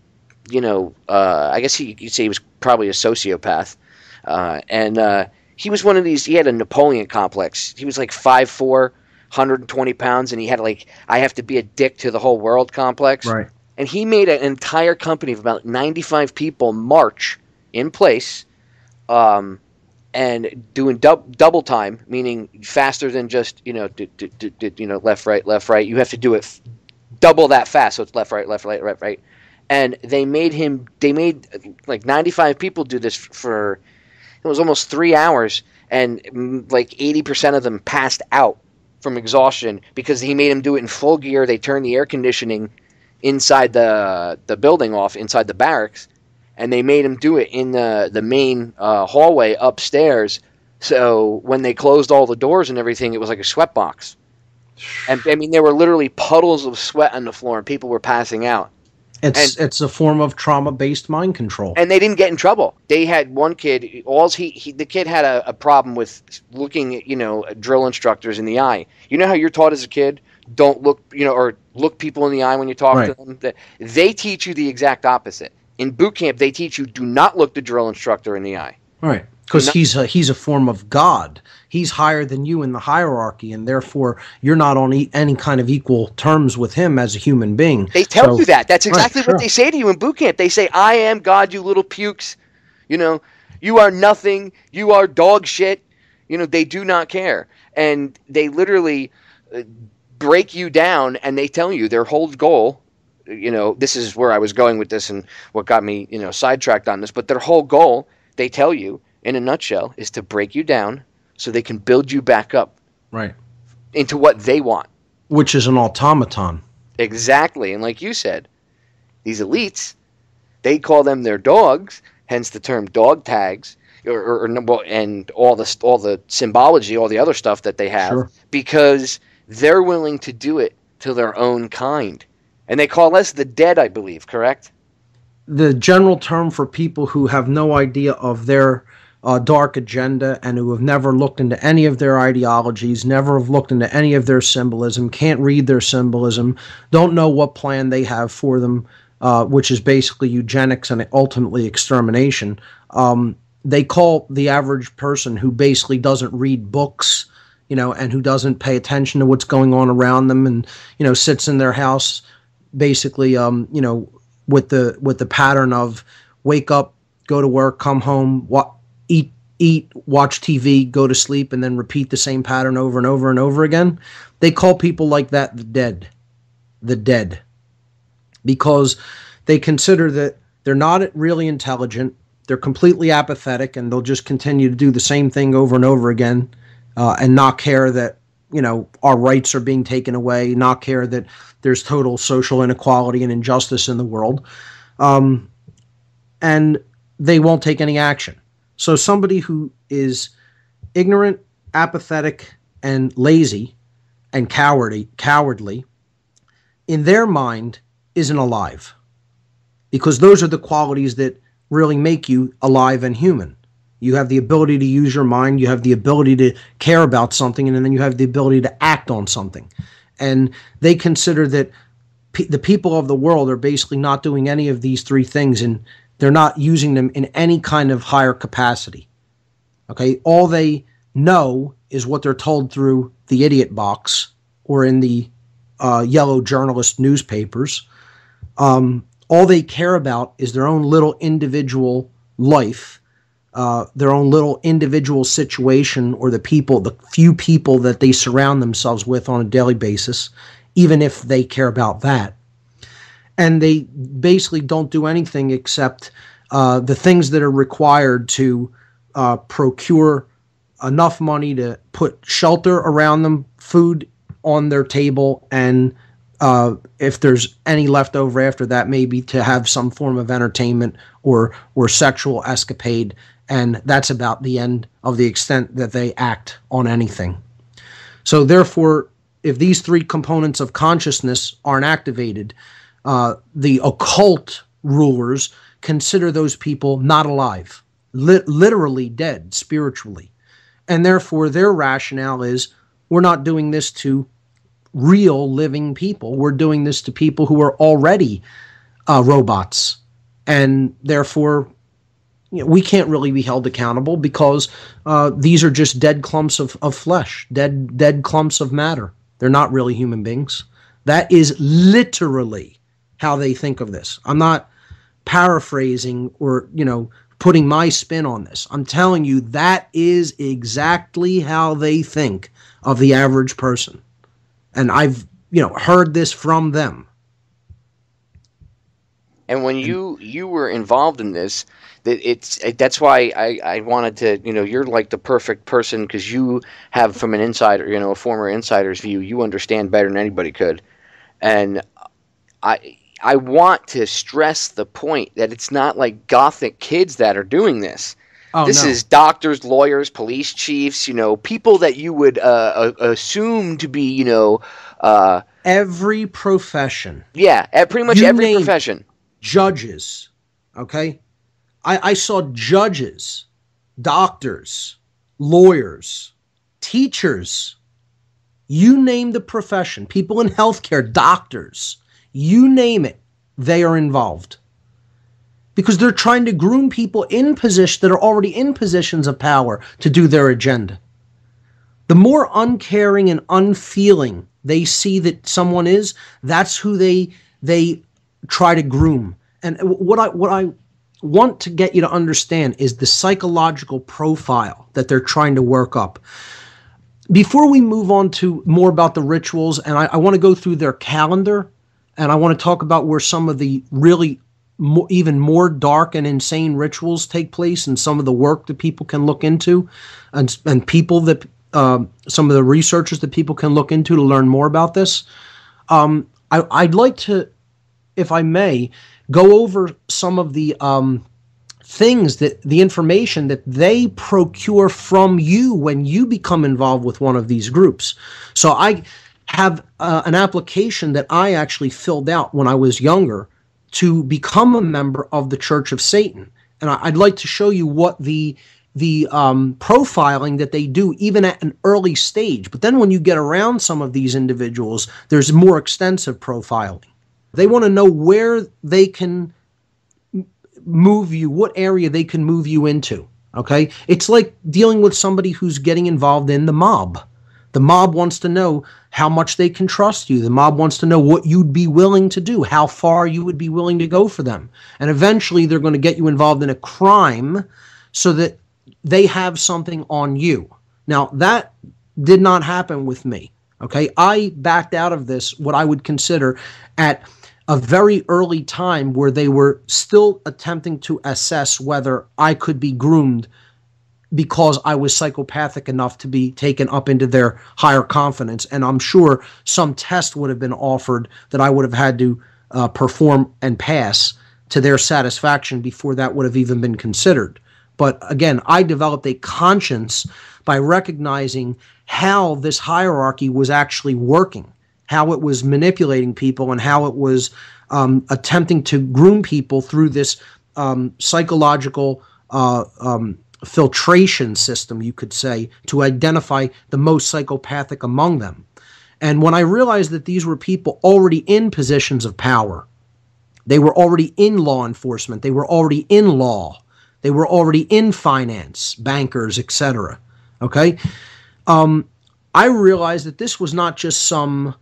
A: I guess you'd say he was probably a sociopath. And he was one of these, he had a Napoleon complex. He was like 5'4", 120 pounds, and he had I have to be a dick to the whole world complex.
B: Right.
A: And he made an entire company of about 95 people march in place, and doing double time, meaning faster than just, left, right. You have to do it double that fast. So it's left, right, right. And they made like 95 people do this for, it was almost 3 hours, and like 80% of them passed out from exhaustion because he made them do it in full gear. They turned the air conditioning inside the building off, inside the barracks, and they made them do it in the main hallway upstairs. So when they closed all the doors and everything, it was like a sweat box. And I mean, there were literally puddles of sweat on the floor, and people were passing out.
B: It's a form of trauma-based mind control.
A: And they didn't get in trouble. They had one kid, the kid had a problem with looking at, drill instructors in the eye. You know how you're taught as a kid, don't look, or look people in the eye when you talk to them? They teach you the exact opposite. In boot camp, they teach you, do not look the drill instructor in the eye.
B: Right. Because he's a form of God. He's higher than you in the hierarchy, and therefore you're not on any kind of equal terms with him as a human being.
A: They tell you that. That's exactly what they say to you in boot camp. They say, I am God, you little pukes. You are nothing. You are dog shit. They do not care. And they literally break you down, and they tell you their whole goal, this is where I was going with this and what got me, sidetracked on this, but their whole goal, they tell you, in a nutshell, is to break you down so they can build you back up,
B: right,
A: into what they want,
B: which is an automaton.
A: Exactly. And like you said, these elites, they call them their dogs, hence the term dog tags, and all the symbology, all the other stuff that they have, because they're willing to do it to their own kind. And they call us the dead, I believe, correct?
B: The general term for people who have no idea of their dark agenda, and who have never looked into any of their ideologies, never have looked into any of their symbolism, can't read their symbolism, don't know what plan they have for them, which is basically eugenics and ultimately extermination. They call the average person who basically doesn't read books, and who doesn't pay attention to what's going on around them, and sits in their house basically with the pattern of wake up, go to work, come home, eat, watch TV, go to sleep, and then repeat the same pattern over and over and over again. They call people like that the dead, because they consider that they're not really intelligent, they're completely apathetic, and they'll just continue to do the same thing over and over again, and not care that our rights are being taken away, not care that there's total social inequality and injustice in the world, and they won't take any action. So somebody who is ignorant, apathetic, and lazy, and cowardly, in their mind, isn't alive. Because those are the qualities that really make you alive and human. You have the ability to use your mind. You have the ability to care about something, and then you have the ability to act on something. And they consider that the people of the world are basically not doing any of these three things, and they're not using them in any kind of higher capacity. Okay, all they know is what they're told through the idiot box or in the yellow journalist newspapers. All they care about is their own little individual life, their own little individual situation, or the few people that they surround themselves with on a daily basis, even if they care about that. And they basically don't do anything except the things that are required to procure enough money to put shelter around them, food on their table, and if there's any left over after that, maybe to have some form of entertainment or sexual escapade. And that's about the end of the extent that they act on anything. So therefore, if these three components of consciousness aren't activated, the occult rulers consider those people not alive, literally dead spiritually. And therefore, their rationale is, we're not doing this to real living people. We're doing this to people who are already robots. And therefore, we can't really be held accountable because these are just dead clumps of flesh, dead clumps of matter. They're not really human beings. That is literally how they think of this. I'm not paraphrasing or, putting my spin on this. I'm telling you, that is exactly how they think of the average person. And I've, heard this from them.
A: And when you were involved in this, that's why I wanted to, you're like the perfect person because you have, from an insider, a former insider's view, you understand better than anybody could. And I want to stress the point that it's not like gothic kids that are doing this.
B: Oh,
A: this is doctors, lawyers, police chiefs, people that you would assume to be,
B: every profession.
A: Yeah, pretty much every profession.
B: Judges, okay? I saw judges, doctors, lawyers, teachers, you name the profession, people in healthcare, doctors, you name it, they are involved. Because they're trying to groom people in position that are already in positions of power to do their agenda. The more uncaring and unfeeling they see that someone is, that's who they try to groom. And what I want to get you to understand is the psychological profile that they're trying to work up. Before we move on to more about the rituals, and I want to go through their calendar, and I want to talk about where some of the really even more dark and insane rituals take place, and some of the work that people can look into, and people that some of the researchers that people can look into to learn more about this. I'd like to, if I may, go over some of the things that the information that they procure from you when you become involved with one of these groups. So I have an application that I actually filled out when I was younger to become a member of the Church of Satan. And I'd like to show you what the profiling that they do even at an early stage. But then when you get around some of these individuals, there's more extensive profiling. They want to know where they can move you, what area they can move you into. Okay? It's like dealing with somebody who's getting involved in the mob. The mob wants to know how much they can trust you. The mob wants to know what you'd be willing to do, how far you would be willing to go for them. And eventually they're going to get you involved in a crime so that they have something on you. Now, that did not happen with me. Okay? I backed out of this, what I would consider, at a very early time where they were still attempting to assess whether I could be groomed because I was psychopathic enough to be taken up into their higher confidence. And I'm sure some test would have been offered that I would have had to perform and pass to their satisfaction before that would have even been considered. But again, I developed a conscience by recognizing how this hierarchy was actually working, how it was manipulating people, and how it was attempting to groom people through this psychological filtration system, you could say, to identify the most psychopathic among them. And when I realized that these were people already in positions of power, they were already in law enforcement, they were already in law, they were already in finance, bankers, etc. Okay? I realized that this was not just some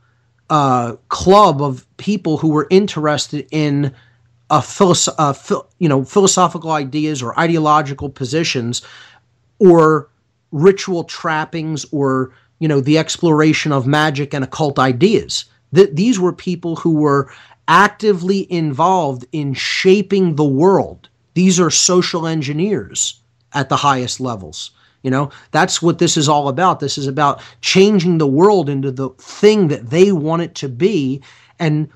B: club of people who were interested in philosophical ideas or ideological positions or ritual trappings or the exploration of magic and occult ideas. These were people who were actively involved in shaping the world. These are social engineers at the highest levels. That's what this is all about. This is about changing the world into the thing that they want it to be and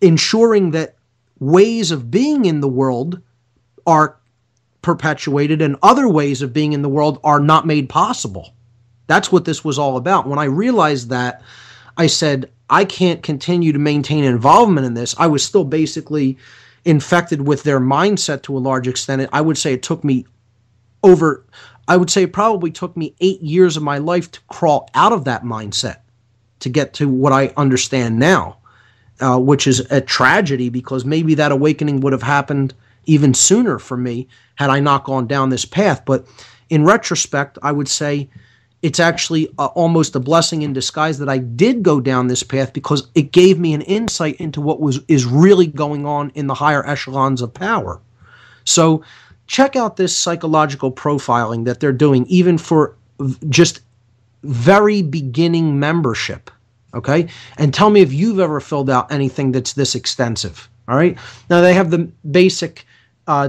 B: ensuring that ways of being in the world are perpetuated and other ways of being in the world are not made possible. That's what this was all about. When I realized that, I said, I can't continue to maintain involvement in this. I was still basically infected with their mindset to a large extent. I would say it probably took me 8 years of my life to crawl out of that mindset to get to what I understand now, which is a tragedy because maybe that awakening would have happened even sooner for me had I not gone down this path. But in retrospect, I would say it's actually almost a blessing in disguise that I did go down this path because it gave me an insight into what is really going on in the higher echelons of power. So check out this psychological profiling that they're doing, even for just very beginning membership, okay? And tell me if you've ever filled out anything that's this extensive, all right? Now, they have the basic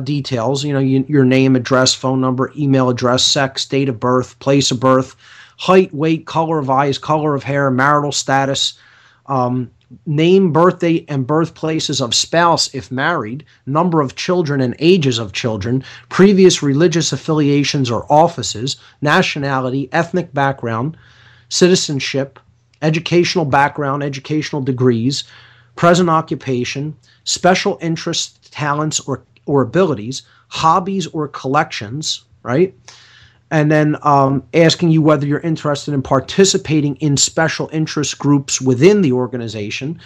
B: details, your name, address, phone number, email address, sex, date of birth, place of birth, height, weight, color of eyes, color of hair, marital status, name, birthday, and birthplaces of spouse if married, number of children and ages of children, previous religious affiliations or offices, nationality, ethnic background, citizenship, educational background, educational degrees, present occupation, special interests, talents, or abilities, hobbies or collections, right? And then asking you whether you're interested in participating in special interest groups within the organization,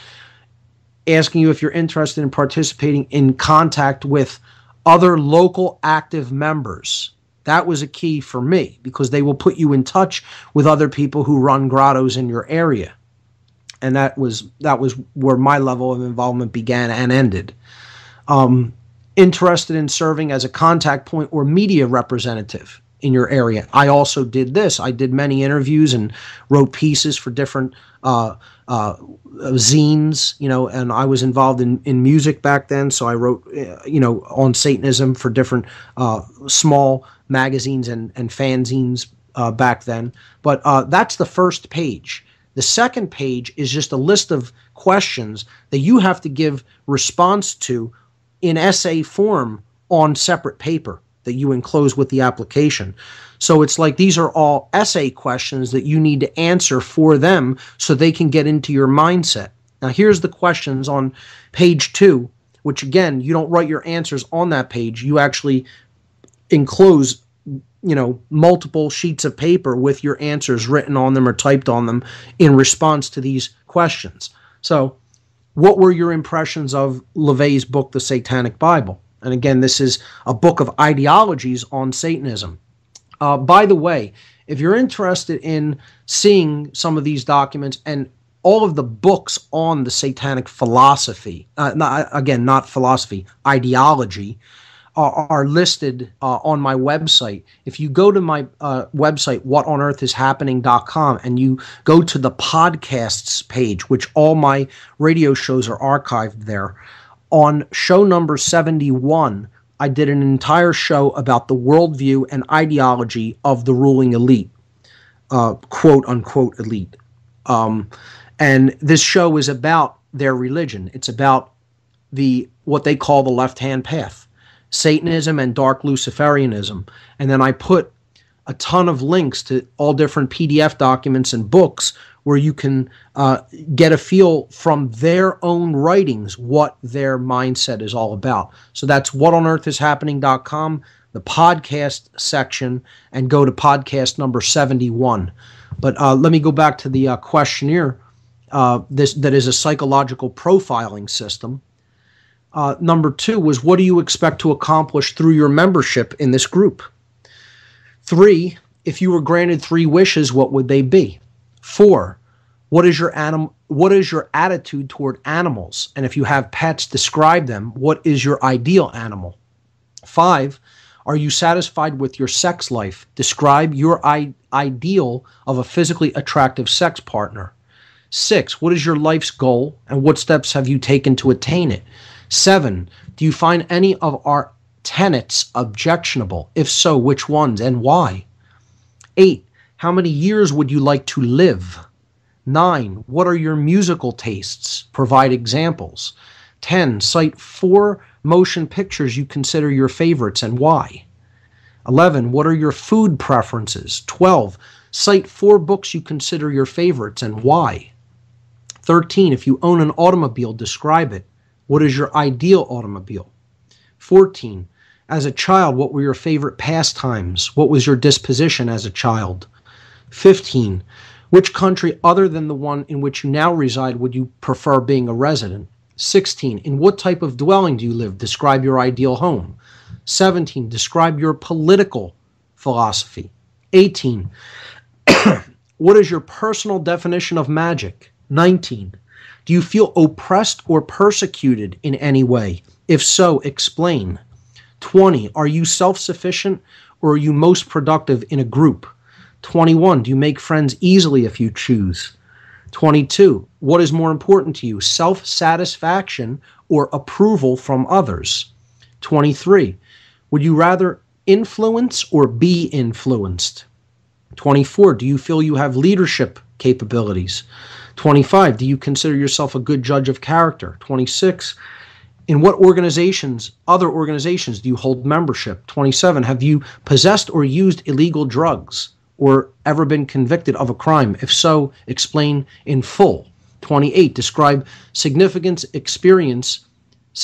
B: asking you if you're interested in participating in contact with other local active members. That was a key for me because they will put you in touch with other people who run grottos in your area. And that was where my level of involvement began and ended. Interested in serving as a contact point or media representative in your area. I also did this. I did many interviews and wrote pieces for different zines, and I was involved in music back then. So I wrote, on Satanism for different small magazines and fanzines back then. But that's the first page. The second page is just a list of questions that you have to give response to in essay form on separate paper that you enclose with the application. So it's like these are all essay questions that you need to answer for them so they can get into your mindset. Now here's the questions on page 2, which again, you don't write your answers on that page. You actually enclose, multiple sheets of paper with your answers written on them or typed on them in response to these questions. So what were your impressions of LaVey's book, The Satanic Bible? And again, this is a book of ideologies on Satanism. By the way, if you're interested in seeing some of these documents and all of the books on the satanic philosophy, not philosophy, ideology, are listed on my website. If you go to my website, whatonearthishappening.com, and you go to the podcasts page, which all my radio shows are archived there, on show number 71, I did an entire show about the worldview and ideology of the ruling elite, quote unquote elite. And this show is about their religion. It's about what they call the left-hand path, Satanism and dark Luciferianism. And then I put a ton of links to all different PDF documents and books where you can get a feel from their own writings what their mindset is all about. So that's whatonearthishappening.com, the podcast section and go to podcast number 71. But let me go back to the questionnaire. That is a psychological profiling system. Number 2 was, what do you expect to accomplish through your membership in this group? 3, if you were granted 3 wishes, what would they be? 4, what is your attitude toward animals? And if you have pets, describe them. What is your ideal animal? 5, are you satisfied with your sex life? Describe your ideal of a physically attractive sex partner. 6, what is your life's goal and what steps have you taken to attain it? 7, do you find any of our tenets objectionable? If so, which ones and why? 8, how many years would you like to live? 9, what are your musical tastes? Provide examples. 10, cite 4 motion pictures you consider your favorites and why. 11, what are your food preferences? 12, cite 4 books you consider your favorites and why. 13, if you own an automobile, describe it. What is your ideal automobile? 14, as a child, what were your favorite pastimes? What was your disposition as a child? 15, which country other than the one in which you now reside would you prefer being a resident? 16, in what type of dwelling do you live? Describe your ideal home. 17, describe your political philosophy. 18, what is your personal definition of magic? 19, do you feel oppressed or persecuted in any way? If so, explain. 20, are you self-sufficient or are you most productive in a group? 21, do you make friends easily if you choose? 22, what is more important to you, self-satisfaction or approval from others? 23, would you rather influence or be influenced? 24, do you feel you have leadership capabilities? 25, do you consider yourself a good judge of character? 26, in what other organizations do you hold membership? 27, have you possessed or used illegal drugs or ever been convicted of a crime? If so, explain in full. 28, describe significant experience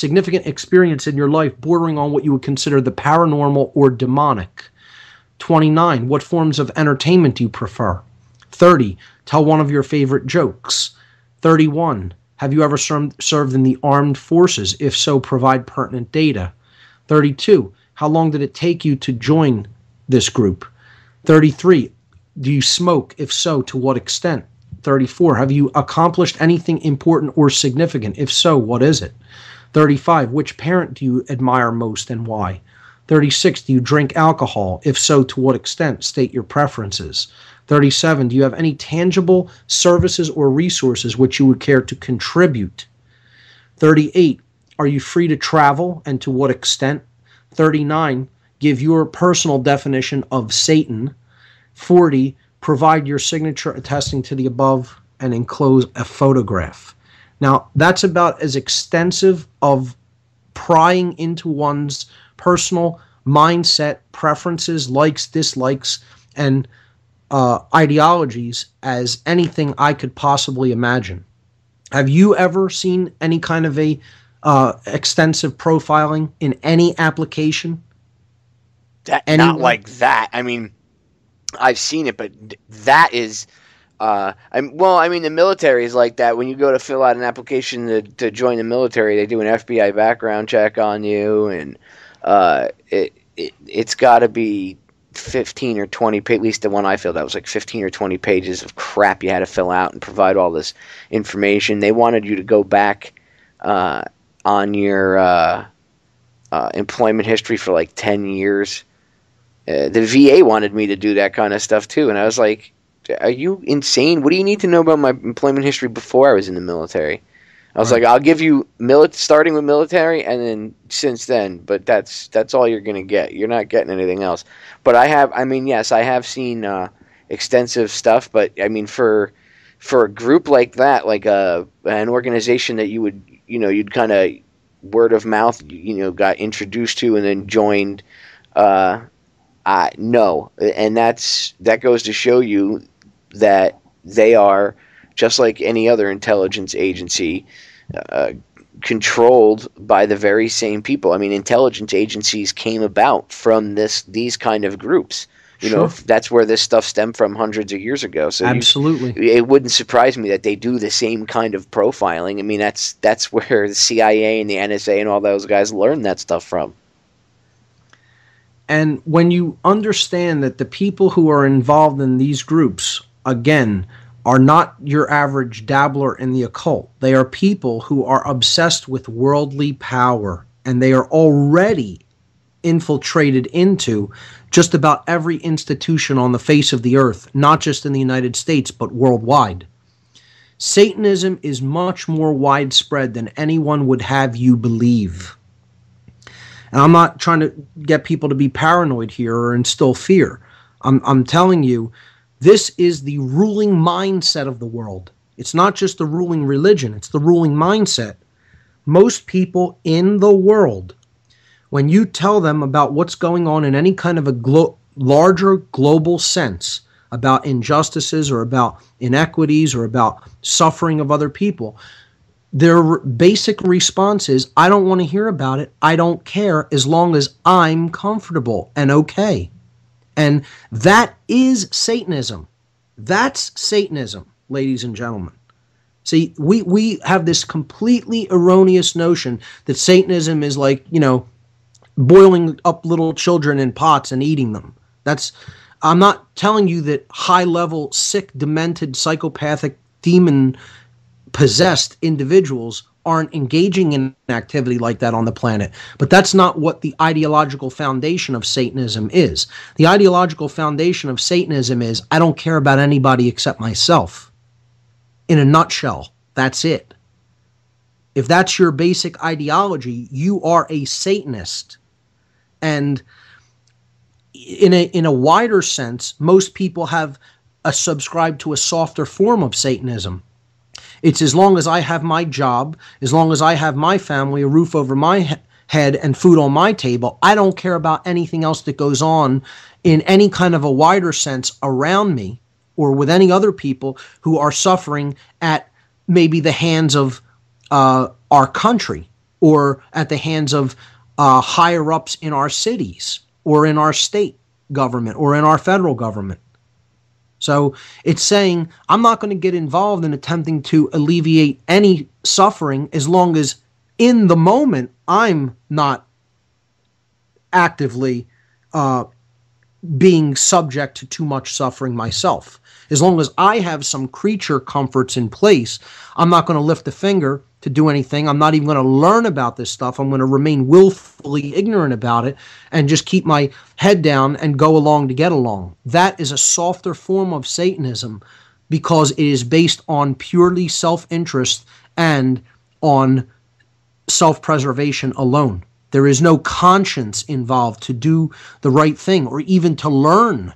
B: in your life bordering on what you would consider the paranormal or demonic. 29, what forms of entertainment do you prefer? 30, tell one of your favorite jokes. 31, have you ever served in the armed forces? If so, provide pertinent data. 32, how long did it take you to join this group? 33, do you smoke? If so, to what extent? 34, have you accomplished anything important or significant? If so, what is it? 35, which parent do you admire most and why? 36, do you drink alcohol? If so, to what extent? State your preferences. 37, do you have any tangible services or resources which you would care to contribute? 38, are you free to travel and to what extent? 39, give your personal definition of Satan. 40, provide your signature attesting to the above and enclose a photograph. Now, that's about as extensive of prying into one's personal mindset, preferences, likes, dislikes, and ideologies as anything I could possibly imagine. Have you ever seen any kind of a extensive profiling in any application?
A: Not like that. I mean, I've seen it, but that is... the military is like that. When you go to fill out an application to join the military, they do an FBI background check on you, and it's got to be 15 or 20, at least the one I filled out was like 15 or 20 pages of crap you had to fill out and provide all this information. They wanted you to go back on your employment history for like 10 years. The VA wanted me to do that kind of stuff too, and I was like, are you insane? What do you need to know about my employment history before I was in the military? I was like, I'll give you starting with military and then since then, but that's all you're going to get. You're not getting anything else. But I have seen extensive stuff, but I mean, for a group like that, like an organization that you'd kind of word of mouth, got introduced to and then joined, no. And that goes to show you that they are just like any other intelligence agency, controlled by the very same people. I mean, intelligence agencies came about from these kind of groups.
B: Sure.
A: That's where this stuff stemmed from hundreds of years ago. So
B: Absolutely.
A: it wouldn't surprise me that they do the same kind of profiling. I mean, that's where the CIA and the NSA and all those guys learned that stuff from.
B: And when you understand that the people who are involved in these groups, again, are not your average dabbler in the occult. They are people who are obsessed with worldly power, and they are already infiltrated into just about every institution on the face of the earth, not just in the United States, but worldwide. Satanism is much more widespread than anyone would have you believe. And I'm not trying to get people to be paranoid here or instill fear. I'm telling you, this is the ruling mindset of the world. It's not just the ruling religion, it's the ruling mindset. Most people in the world, when you tell them about what's going on in any kind of a larger global sense, about injustices or about inequities or about suffering of other people, their basic response is, I don't want to hear about it. I don't care as long as I'm comfortable and okay. And that is Satanism. That's Satanism, ladies and gentlemen. See, we have this completely erroneous notion that Satanism is like, boiling up little children in pots and eating them. I'm not telling you that high-level, sick, demented, psychopathic, demon-possessed individuals aren't engaging in activity like that on the planet. But that's not what the ideological foundation of Satanism is. The ideological foundation of Satanism is, I don't care about anybody except myself. In a nutshell, that's it. If that's your basic ideology, you are a Satanist. And in a wider sense, most people have subscribed to a softer form of Satanism. It's as long as I have my job, as long as I have my family, a roof over my head, and food on my table, I don't care about anything else that goes on in any kind of a wider sense around me or with any other people who are suffering at maybe the hands of our country or at the hands of higher-ups in our cities or in our state government or in our federal government. So it's saying, I'm not going to get involved in attempting to alleviate any suffering as long as in the moment I'm not actively being subject to too much suffering myself. As long as I have some creature comforts in place, I'm not going to lift a finger to do anything. I'm not even going to learn about this stuff. I'm going to remain willfully ignorant about it and just keep my head down and go along to get along. That is a softer form of Satanism because it is based on purely self-interest and on self-preservation alone. There is no conscience involved to do the right thing or even to learn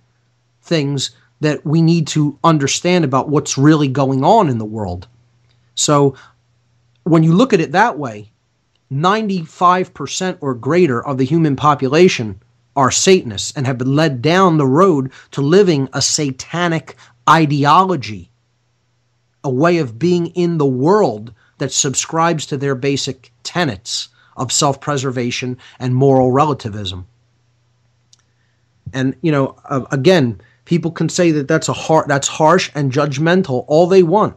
B: things that we need to understand about what's really going on in the world. So when you look at it that way, 95% or greater of the human population are Satanists and have been led down the road to living a satanic ideology, a way of being in the world that subscribes to their basic tenets of self-preservation and moral relativism. And, again, people can say that that's harsh and judgmental all they want,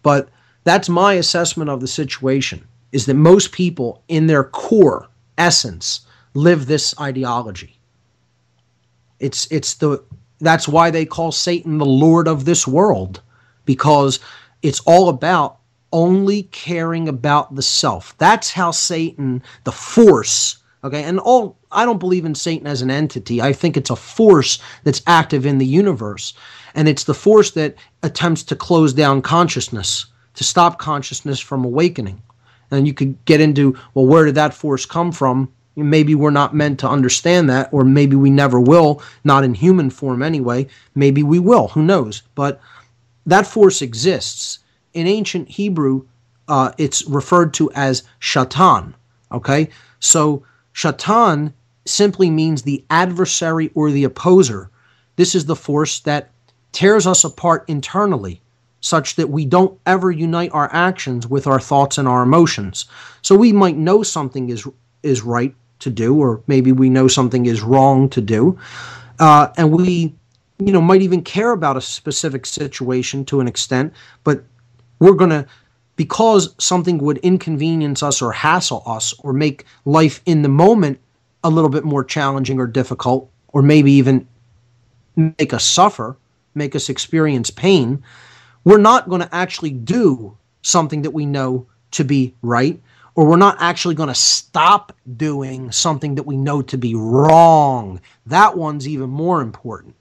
B: but that's my assessment of the situation, is that most people in their core essence live this ideology. That's why they call Satan the Lord of this world, because it's all about only caring about the self. That's how Satan, the force, okay, I don't believe in Satan as an entity. I think it's a force that's active in the universe, and it's the force that attempts to close down consciousness, to stop consciousness from awakening. And you could get into, well, where did that force come from? Maybe we're not meant to understand that, or maybe we never will, not in human form anyway. Maybe we will, who knows? But that force exists. In ancient Hebrew, it's referred to as Shatan, okay? So Shatan simply means the adversary or the opposer. This is the force that tears us apart internally. such that we don't ever unite our actions with our thoughts and our emotions. So we might know something is right to do, or maybe we know something is wrong to do, and we, might even care about a specific situation to an extent, but we're going to, because something would inconvenience us or hassle us or make life in the moment a little bit more challenging or difficult, or maybe even make us suffer, make us experience pain, we're not going to actually do something that we know to be right, or we're not actually going to stop doing something that we know to be wrong. That one's even more important.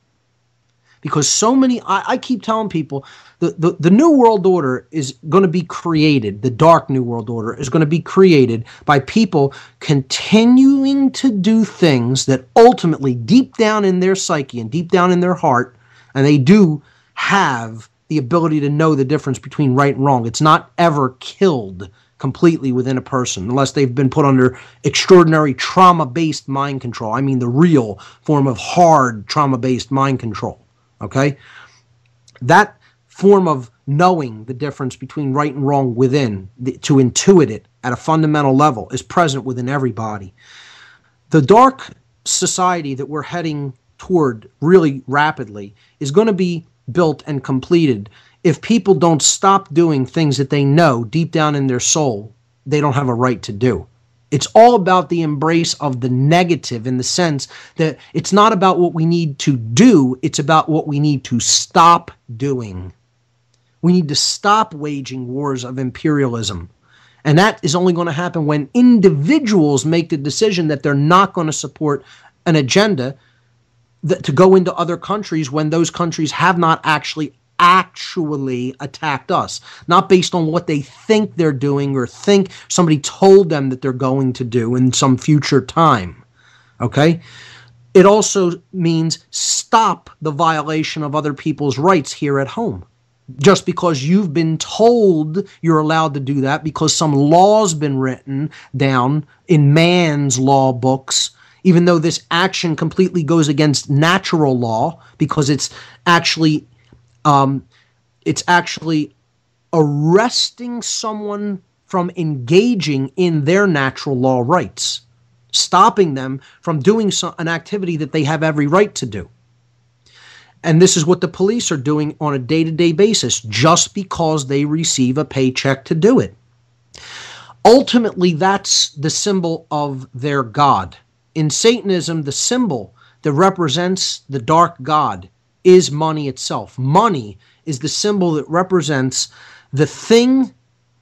B: Because so many, I keep telling people, the New World Order is going to be created, the Dark New World Order is going to be created by people continuing to do things that ultimately, deep down in their psyche and deep down in their heart, and they do have the ability to know the difference between right and wrong. It's not ever killed completely within a person unless they've been put under extraordinary trauma-based mind control. I mean the real form of hard trauma-based mind control. Okay? That form of knowing the difference between right and wrong within, to intuit it at a fundamental level, is present within everybody. The dark society that we're heading toward really rapidly is going to be built and completed if people don't stop doing things that they know deep down in their soul they don't have a right to do. It's all about the embrace of the negative, in the sense that it's not about what we need to do, it's about what we need to stop doing. We need to stop waging wars of imperialism. And that is only going to happen when individuals make the decision that they're not going to support an agenda to go into other countries when those countries have not actually attacked us, not based on what they think they're doing or think somebody told them that they're going to do in some future time. Okay? It also means stop the violation of other people's rights here at home. Just because you've been told you're allowed to do that, because some law's been written down in man's law books, even though this action completely goes against natural law, because it's actually arresting someone from engaging in their natural law rights, stopping them from doing an activity that they have every right to do. And this is what the police are doing on a day-to-day basis, just because they receive a paycheck to do it. Ultimately, that's the symbol of their God. In Satanism, the symbol that represents the dark god is money itself. Money is the symbol that represents the thing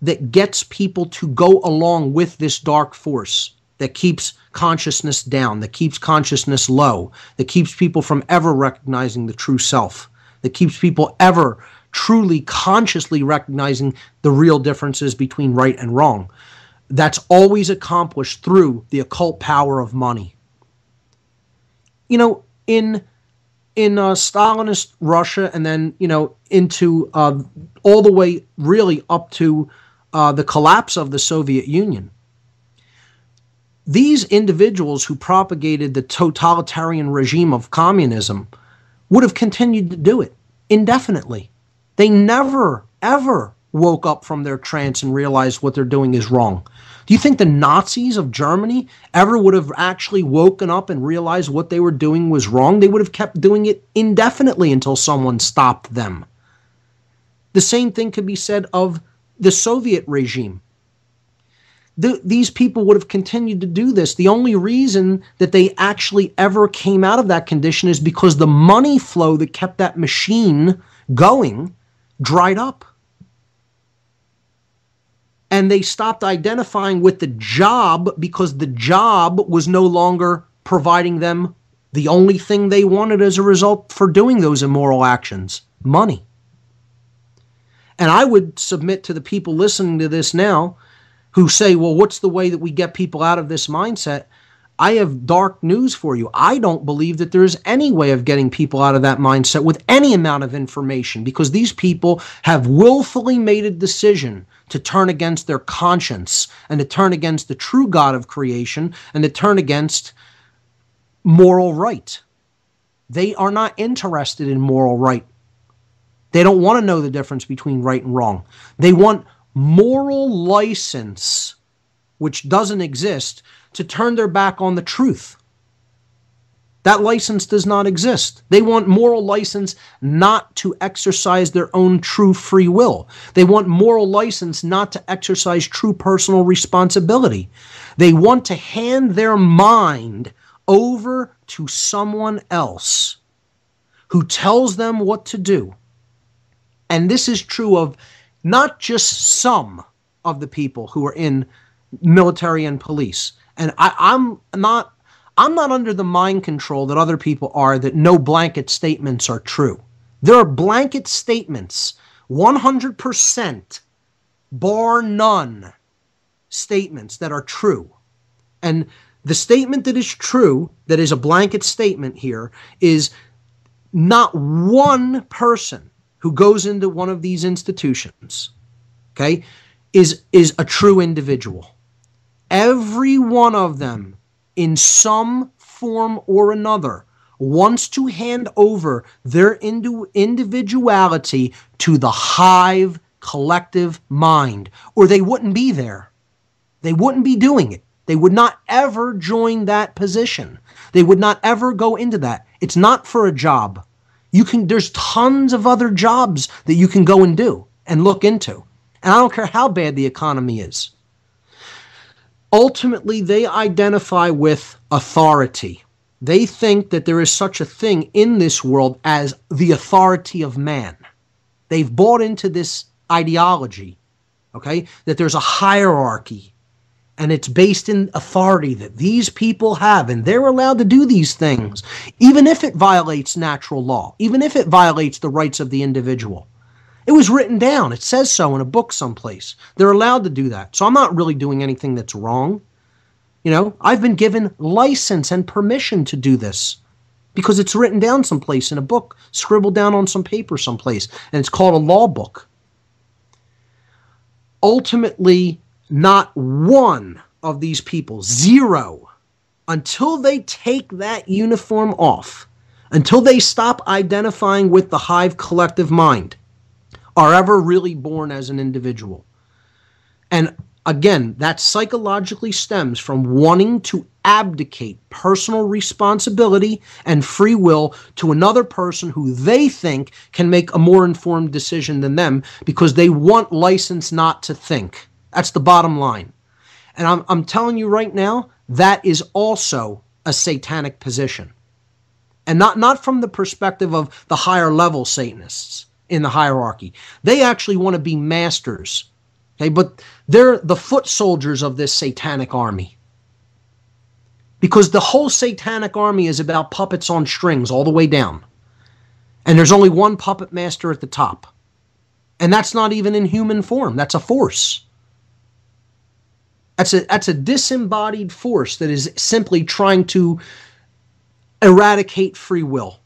B: that gets people to go along with this dark force, that keeps consciousness down, that keeps consciousness low, that keeps people from ever recognizing the true self, that keeps people ever truly consciously recognizing the real differences between right and wrong. That's always accomplished through the occult power of money. In Stalinist Russia, and then, into all the way really up to the collapse of the Soviet Union, these individuals who propagated the totalitarian regime of communism would have continued to do it indefinitely. They never, ever woke up from their trance and realized what they're doing is wrong. Do you think the Nazis of Germany ever would have actually woken up and realized what they were doing was wrong? They would have kept doing it indefinitely until someone stopped them. The same thing could be said of the Soviet regime. These people would have continued to do this. The only reason that they actually ever came out of that condition is because the money flow that kept that machine going dried up. And they stopped identifying with the job because the job was no longer providing them the only thing they wanted as a result for doing those immoral actions: money. And I would submit to the people listening to this now who say, well, what's the way that we get people out of this mindset? I have dark news for you. I don't believe that there's any way of getting people out of that mindset with any amount of information, because these people have willfully made a decision to turn against their conscience and to turn against the true God of creation and to turn against moral right. They are not interested in moral right. They don't want to know the difference between right and wrong. They want moral license, which doesn't exist, to turn their back on the truth. That license does not exist. They want moral license not to exercise their own true free will. They want moral license not to exercise true personal responsibility. They want to hand their mind over to someone else who tells them what to do. And this is true of not just some of the people who are in military and police. And I'm not under the mind control that other people are, that no blanket statements are true. There are blanket statements, 100%, bar none, statements that are true. And the statement that is true, that is a blanket statement here, is not one person who goes into one of these institutions, okay, is a true individual. Every one of them, in some form or another, wants to hand over their individuality to the hive collective mind, or they wouldn't be there. They wouldn't be doing it. They would not ever join that position. They would not ever go into that. It's not for a job. There's tons of other jobs that you can go and do and look into. And I don't care how bad the economy is. Ultimately, they identify with authority. They think that there is such a thing in this world as the authority of man. They've bought into this ideology, okay, that there's a hierarchy, and it's based in authority that these people have, and they're allowed to do these things, even if it violates natural law, even if it violates the rights of the individual. It was written down. It says so in a book someplace. They're allowed to do that. So I'm not really doing anything that's wrong. You know, I've been given license and permission to do this because it's written down someplace in a book, scribbled down on some paper someplace, and it's called a law book. Ultimately, not one of these people, zero, until they take that uniform off, until they stop identifying with the hive collective mind, are ever really born as an individual. And again, that psychologically stems from wanting to abdicate personal responsibility and free will to another person who they think can make a more informed decision than them because they want license not to think. That's the bottom line. And I'm telling you right now, that is also a satanic position. And not from the perspective of the higher level Satanists in the hierarchy. They actually want to be masters. Okay, but they're the foot soldiers of this satanic army. Because the whole satanic army is about puppets on strings all the way down. And there's only one puppet master at the top. And that's not even in human form. That's a force. That's a disembodied force that is simply trying to eradicate free will.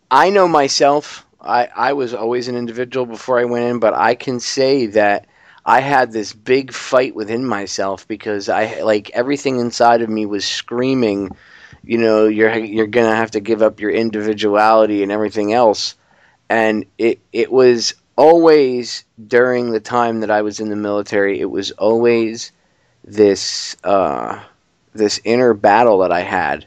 A: I know myself. I was always an individual before I went in, but I can say that I had this big fight within myself because everything inside of me was screaming, you know, you're gonna have to give up your individuality and everything else. And it was always during the time that I was in the military, it was always this inner battle that I had,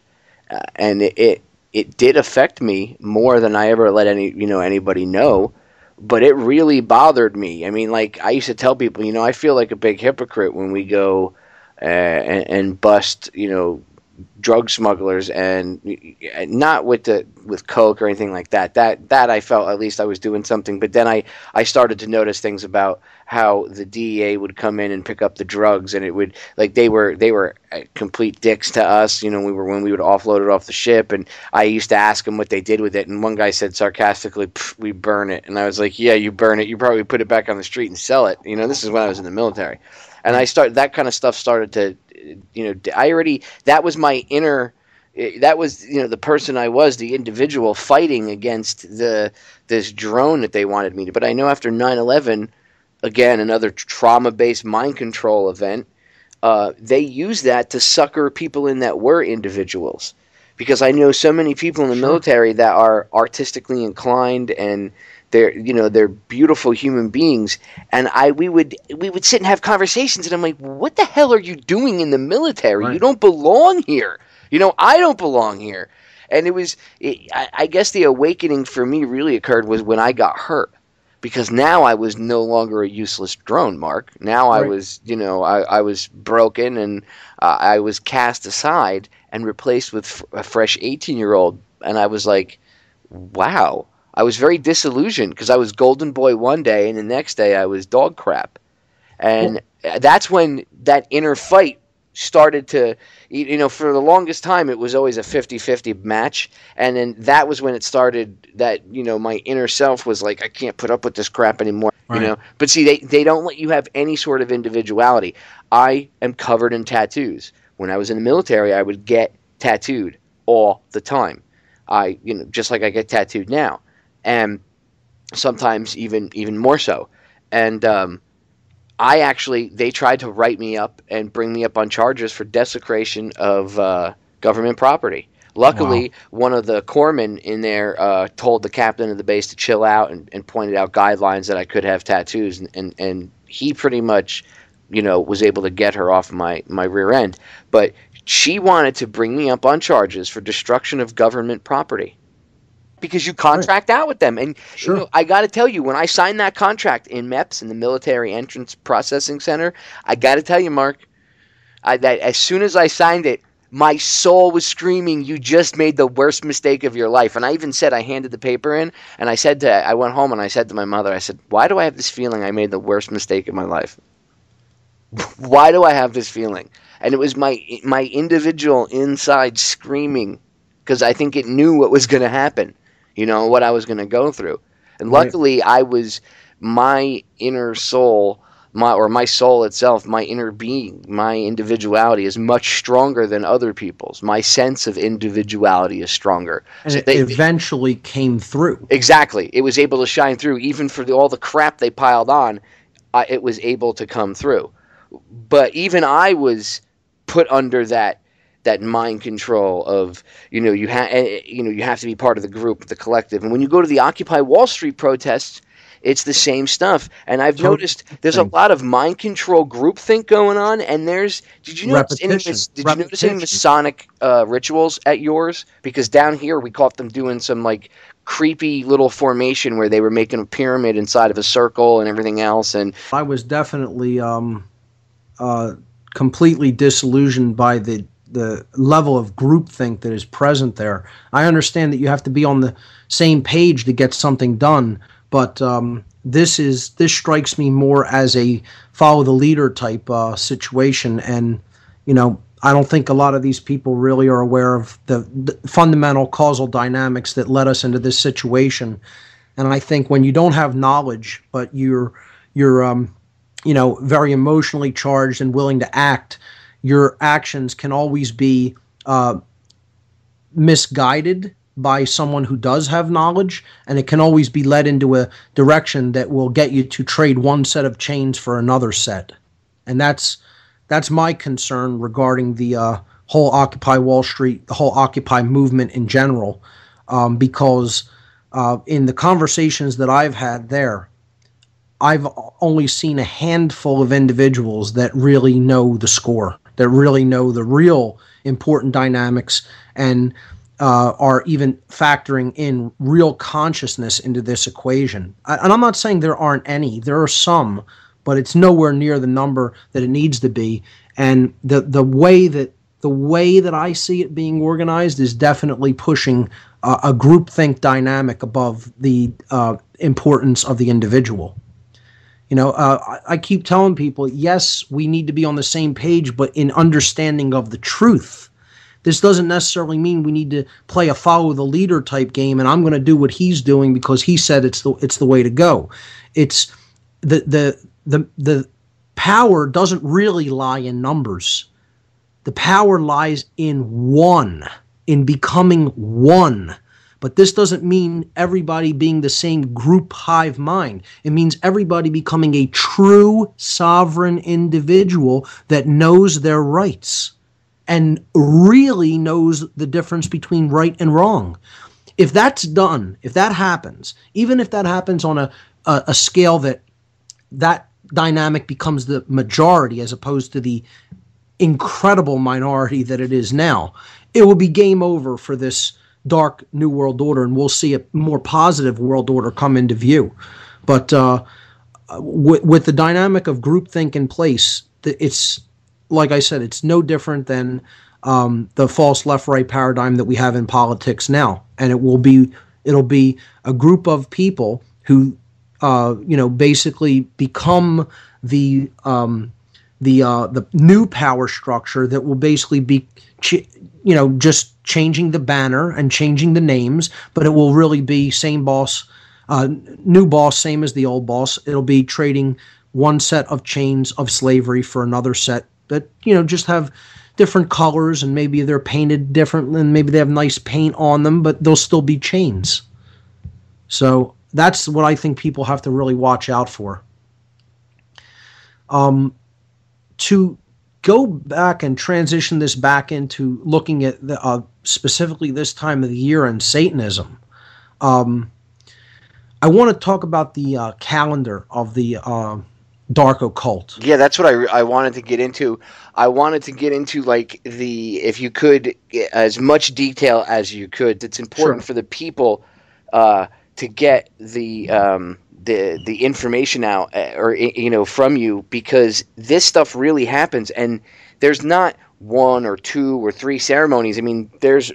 A: and it did affect me more than I ever let anybody know, but it really bothered me. I mean, like, I used to tell people, you know, I feel like a big hypocrite when we go and bust, you know, drug smugglers, and not with coke or anything like that. That I felt at least I was doing something. But then I started to notice things about how the DEA would come in and pick up the drugs, and it would, like, they were complete dicks to us, you know, when we would offload it off the ship. And I used to ask them what they did with it, and one guy said sarcastically, "We burn it." And I was like, "Yeah, you burn it. You probably put it back on the street and sell it." You know, this is when I was in the military. And that kind of stuff started to, you know, that was my inner, that was, you know, the person I was, the individual fighting against this drone that they wanted me to. But I know after 9/11, again, another trauma-based mind control event, they used that to sucker people in that were individuals. Because I know so many people in the military that are artistically inclined, and they're beautiful human beings, and we would sit and have conversations, and I'm like, what the hell are you doing in the military?
B: Right.
A: You don't belong here. I don't belong here. And I guess the awakening for me really occurred was when I got hurt, because now I was no longer a useless drone, Mark. Now I
B: Right.
A: was, I was broken, and I was cast aside and replaced with a fresh 18-year-old, and I was like, wow. I was very disillusioned because I was golden boy one day, and the next day I was dog crap. And that's when that inner fight started to, for the longest time it was always a 50-50 match, and then that was when it started that, my inner self was like, I can't put up with this crap anymore.
B: Right.
A: But see, they don't let you have any sort of individuality. I am covered in tattoos. When I was in the military, I would get tattooed all the time. Just like I get tattooed now, and sometimes even more so. And they tried to write me up and bring me up on charges for desecration of government property. Luckily, one of the corpsmen in there told the captain of the base to chill out and pointed out guidelines that I could have tattoos, and he pretty much, was able to get her off my rear end. But she wanted to bring me up on charges for destruction of government property, because you contract out with them. And
B: Sure.
A: I got to tell you, when I signed that contract in MEPS, in the Military Entrance Processing Center, I got to tell you, Mark, that as soon as I signed it, my soul was screaming, you just made the worst mistake of your life. And I even said, I handed the paper in, and I went home and I said to my mother, I said, why do I have this feeling I made the worst mistake of my life? Why do I have this feeling? And it was my individual inside screaming, because I think it knew what was going to happen, what I was going to go through. And luckily, my inner soul, my soul itself, my inner being, my individuality is much stronger than other people's. My sense of individuality is stronger.
B: And
A: So
B: it eventually came through.
A: Exactly. It was able to shine through. Even for all the crap they piled on, it was able to come through. But even I was put under that mind control of, you have to be part of the group, the collective. And when you go to the Occupy Wall Street protests, it's the same stuff. And I've noticed there's a lot of mind control groupthink going on. And did you notice any Masonic rituals at yours? Because down here we caught them doing some like creepy little formation where they were making a pyramid inside of a circle and everything else. And
B: I was definitely completely disillusioned by the level of groupthink that is present there. I understand that you have to be on the same page to get something done, but this strikes me more as a follow the leader type situation, and I don't think a lot of these people really are aware of the fundamental causal dynamics that led us into this situation. And I think when you don't have knowledge, but you're very emotionally charged and willing to act, your actions can always be misguided by someone who does have knowledge, and it can always be led into a direction that will get you to trade one set of chains for another set. And that's my concern regarding the whole Occupy Wall Street, the whole Occupy movement in general, because in the conversations that I've had there, I've only seen a handful of individuals that really know the score, that really know the real important dynamics, and are even factoring in real consciousness into this equation. And I'm not saying there aren't any. There are some, but it's nowhere near the number that it needs to be. And the way that I see it being organized is definitely pushing a groupthink dynamic above the importance of the individual. I keep telling people, yes, we need to be on the same page, but in understanding of the truth. This doesn't necessarily mean we need to play a follow the leader type game, and I'm going to do what he's doing because he said it's the way to go. It's the power doesn't really lie in numbers. The power lies in becoming one. But this doesn't mean everybody being the same group hive mind. It means everybody becoming a true sovereign individual that knows their rights and really knows the difference between right and wrong. if that's done, if that happens, even if that happens on a scale that dynamic becomes the majority as opposed to the incredible minority that it is now, it will be game over for this dark new world order, and we'll see a more positive world order come into view. But with the dynamic of groupthink in place, it's, like I said, it's no different than the false left-right paradigm that we have in politics now, and it'll be a group of people who basically become the new power structure that will basically be just changing the banner and changing the names, but it will really be same boss, new boss, same as the old boss. It'll be trading one set of chains of slavery for another set that just have different colors, and maybe they're painted different, and maybe they have nice paint on them, but they'll still be chains. So that's what I think people have to really watch out for. To go back and transition this back into looking at specifically this time of the year and Satanism, I want to talk about the calendar of the dark occult.
A: Yeah, that's what I wanted to get into. I wanted to get into, like, if you could, as much detail as you could. It's important for the people to get the information out, or from you, because this stuff really happens, and there's not one or two or three ceremonies. I mean, there's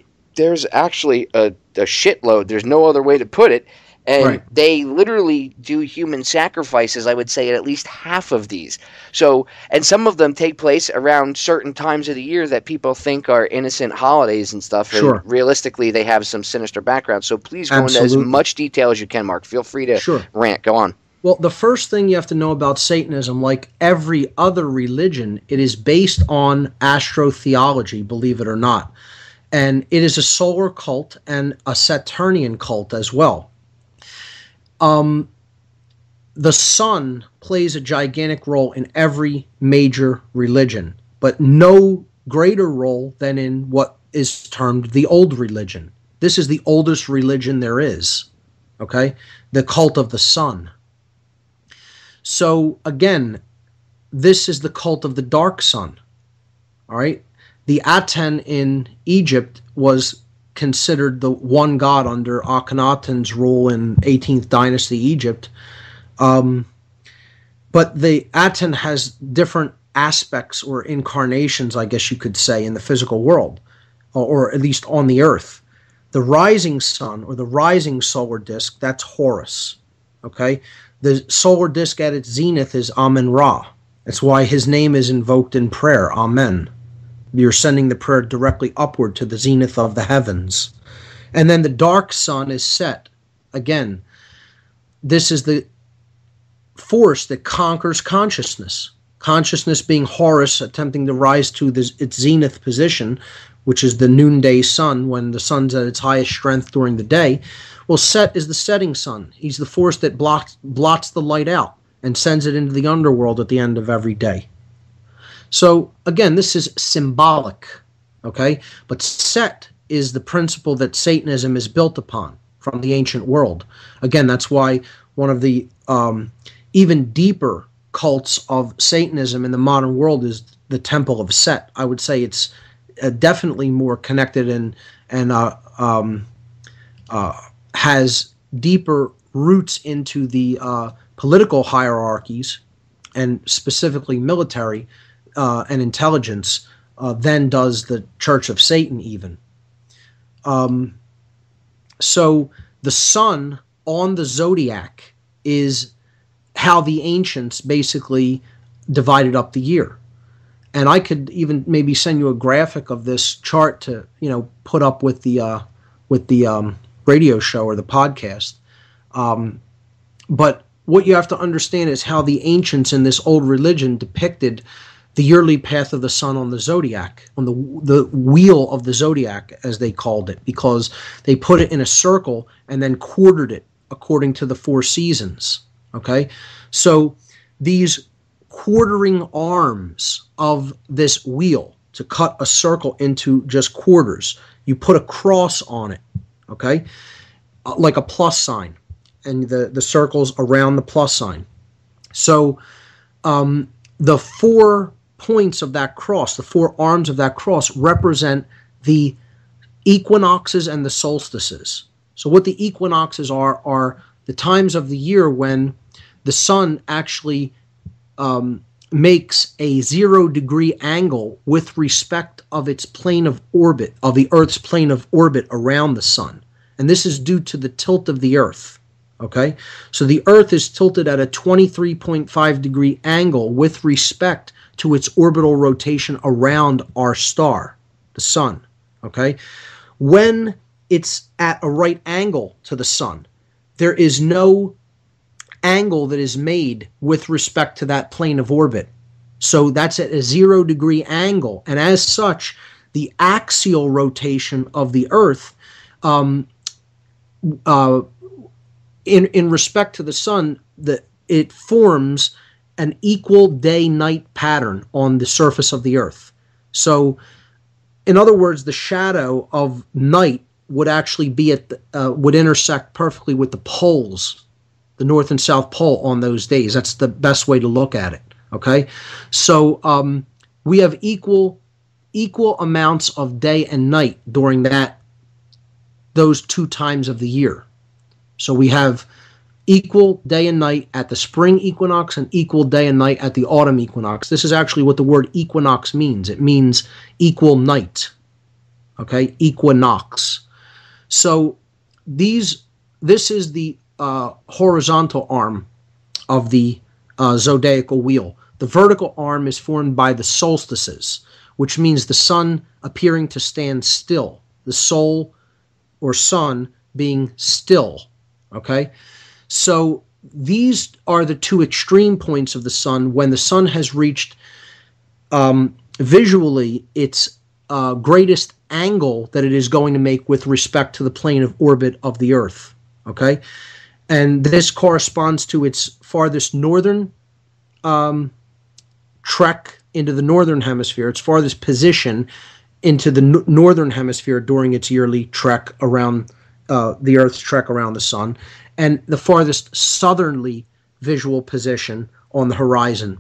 A: actually a shitload. There's no other way to put it. And they literally do human sacrifices, I would say, at least half of these. So, and some of them take place around certain times of the year that people think are innocent holidays and stuff. And realistically, they have some sinister background. So please go into as much detail as you can, Mark. Feel free to rant. Go on.
B: Well, the first thing you have to know about Satanism, like every other religion, it is based on astrotheology, believe it or not. And it is a solar cult and a Saturnian cult as well. The sun plays a gigantic role in every major religion, but no greater role than in what is termed the old religion. This is the oldest religion there is, okay? The cult of the sun. So, again, this is the cult of the dark sun, all right? The Aten in Egypt was considered the one god under Akhenaten's rule in 18th dynasty Egypt. But the Aten has different aspects or incarnations, I guess you could say, in the physical world, or at least on the earth. The rising sun, or the rising solar disk, that's Horus. Okay? The solar disk at its zenith is Amen-Ra. That's why his name is invoked in prayer, Amen. You're sending the prayer directly upward to the zenith of the heavens. And then the dark sun is Set. Again, this is the force that conquers consciousness. Consciousness being Horus attempting to rise to its zenith position, which is the noonday sun, when the sun's at its highest strength during the day. Well, Set is the setting sun. He's the force that blots the light out and sends it into the underworld at the end of every day. So, again, this is symbolic, okay? But Set is the principle that Satanism is built upon from the ancient world. Again, that's why one of the even deeper cults of Satanism in the modern world is the Temple of Set. I would say it's definitely more connected and has deeper roots into the political hierarchies, and specifically military and intelligence, than does the Church of Satan even. So the sun on the zodiac is how the ancients basically divided up the year. And I could even maybe send you a graphic of this chart to, put up with the radio show or the podcast. But what you have to understand is how the ancients in this old religion depicted the yearly path of the sun on the zodiac, on the wheel of the zodiac, as they called it, because they put it in a circle and then quartered it according to the 4 seasons. Okay? So these quartering arms of this wheel to cut a circle into just quarters, you put a cross on it. Okay? like a plus sign, and the circles around the plus sign. So the 4 points of that cross, the 4 arms of that cross, represent the equinoxes and the solstices. So what the equinoxes are the times of the year when the sun actually makes a 0-degree angle with respect of its plane of orbit, of the Earth's plane of orbit around the sun. And this is due to the tilt of the Earth. Okay? So the Earth is tilted at a 23.5-degree angle with respect to its orbital rotation around our star, the sun. Okay? When it's at a right angle to the sun, there is no angle that is made with respect to that plane of orbit. So that's at a 0-degree angle. And as such, the axial rotation of the Earth in respect to the sun, it forms an equal day-night pattern on the surface of the Earth. So, in other words, the shadow of night would actually be would intersect perfectly with the poles, the North and South Pole on those days. That's the best way to look at it. Okay, so we have equal amounts of day and night during those 2 times of the year. So we have equal day and night at the spring equinox and equal day and night at the autumn equinox. This is actually what the word equinox means. It means equal night. Okay, equinox. So this is the horizontal arm of the zodiacal wheel. The vertical arm is formed by the solstices, which means the sun appearing to stand still, the sol or sun being still. Okay, so these are the 2 extreme points of the sun when the sun has reached visually its greatest angle that it is going to make with respect to the plane of orbit of the Earth. Okay, and this corresponds to its farthest northern trek into the northern hemisphere, its farthest position into the northern hemisphere during its yearly trek around the Earth's trek around the sun, and the farthest southerly visual position on the horizon.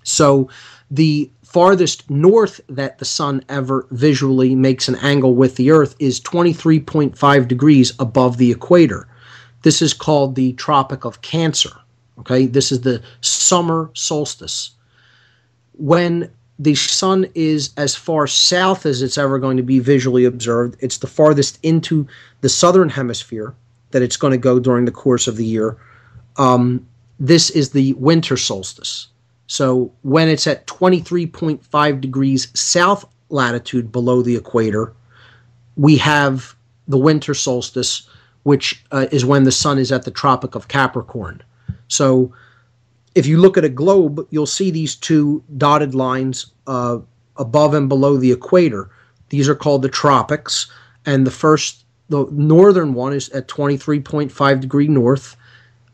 B: So the farthest north that the sun ever visually makes an angle with the Earth is 23.5 degrees above the equator. This is called the Tropic of Cancer. Okay, this is the summer solstice. When the sun is as far south as it's ever going to be visually observed, it's the farthest into the southern hemisphere that it's going to go during the course of the year. This is the winter solstice. So when it's at 23.5 degrees south latitude below the equator, we have the winter solstice, which is when the sun is at the Tropic of Capricorn. So if you look at a globe, you'll see these 2 dotted lines above and below the equator. These are called the tropics, and the northern one is at 23.5 degree north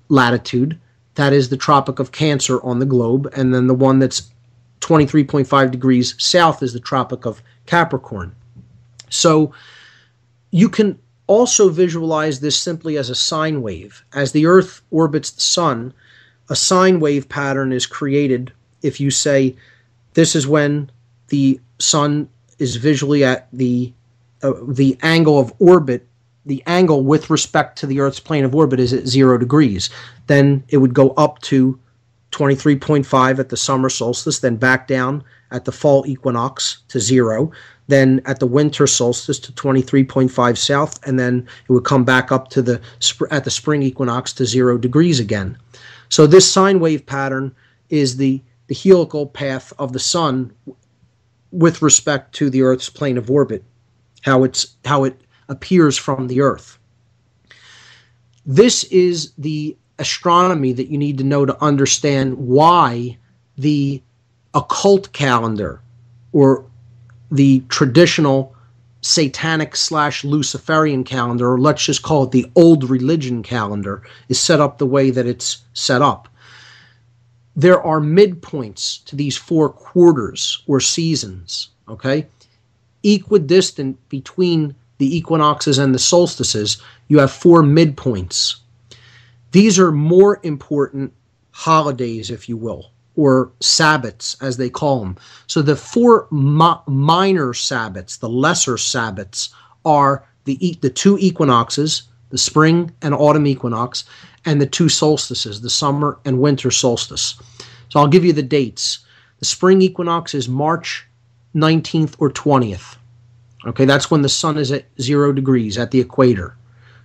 B: latitude. That is the Tropic of Cancer on the globe, and then the one that's 23.5 degrees south is the Tropic of Capricorn. So you can also visualize this simply as a sine wave. As the Earth orbits the sun, a sine wave pattern is created if you say this is when the sun is visually at the angle of orbit. The angle with respect to the Earth's plane of orbit is at 0 degrees. Then it would go up to 23.5 at the summer solstice, then back down at the fall equinox to 0, then at the winter solstice to 23.5 south, and then it would come back up to at the spring equinox to 0 degrees again. So this sine wave pattern is the helical path of the sun with respect to the Earth's plane of orbit, how it appears from the Earth. This is the astronomy that you need to know to understand why the occult calendar, or the traditional satanic / Luciferian calendar, or let's just call it the old religion calendar, is set up the way that it's set up. There are midpoints to these 4 quarters or seasons, okay, equidistant between the equinoxes, and the solstices, you have 4 midpoints. These are more important holidays, if you will, or Sabbats, as they call them. So the 4 minor Sabbats, the lesser Sabbats, are the 2 equinoxes, the spring and autumn equinox, and the 2 solstices, the summer and winter solstice. So I'll give you the dates. The spring equinox is March 19th or 20th. Okay, that's when the sun is at 0 degrees at the equator.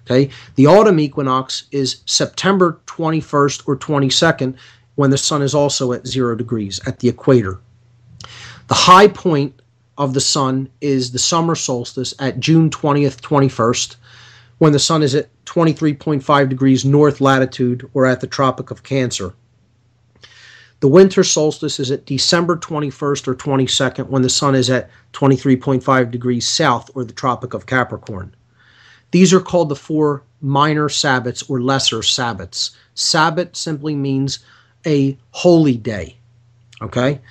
B: Okay, the autumn equinox is September 21st or 22nd, when the sun is also at 0 degrees at the equator. The high point of the sun is the summer solstice at June 20th, 21st, when the sun is at 23.5 degrees north latitude or at the Tropic of Cancer. The winter solstice is at December 21st or 22nd, when the sun is at 23.5 degrees south or the Tropic of Capricorn. These are called the 4 minor Sabbats or lesser Sabbats. Sabbat simply means a holy day. Okay?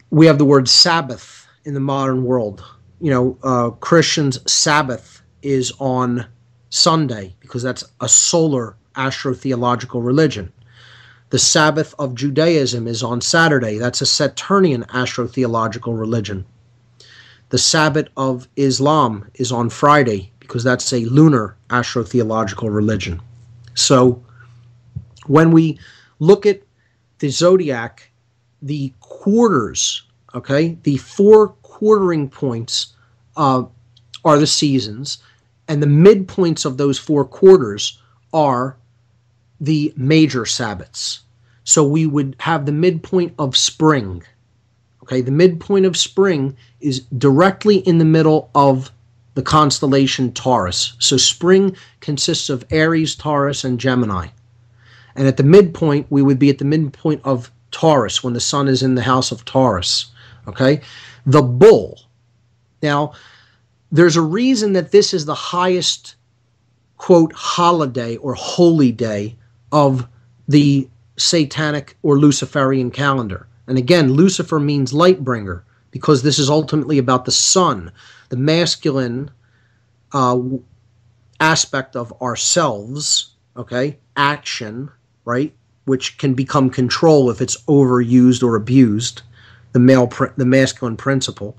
B: We have the word Sabbath in the modern world. Christians' Sabbath is on Sunday because that's a solar astrotheological religion. The Sabbath of Judaism is on Saturday. That's a Saturnian astrotheological religion. The Sabbath of Islam is on Friday because that's a lunar astrotheological religion. So when we look at the zodiac, the quarters, okay, the 4 quartering points are the seasons, and the midpoints of those 4 quarters are the major Sabbats. So we would have the midpoint of spring. Okay, the midpoint of spring is directly in the middle of the constellation Taurus. So spring consists of Aries, Taurus, and Gemini. And at the midpoint, we would be at the midpoint of Taurus when the sun is in the house of Taurus. Okay, the bull. Now, there's a reason that this is the highest, quote, holiday or holy day of the Satanic or Luciferian calendar. And again, Lucifer means light bringer because this is ultimately about the sun, the masculine aspect of ourselves, okay, action, right, which can become control if it's overused or abused, the masculine principle.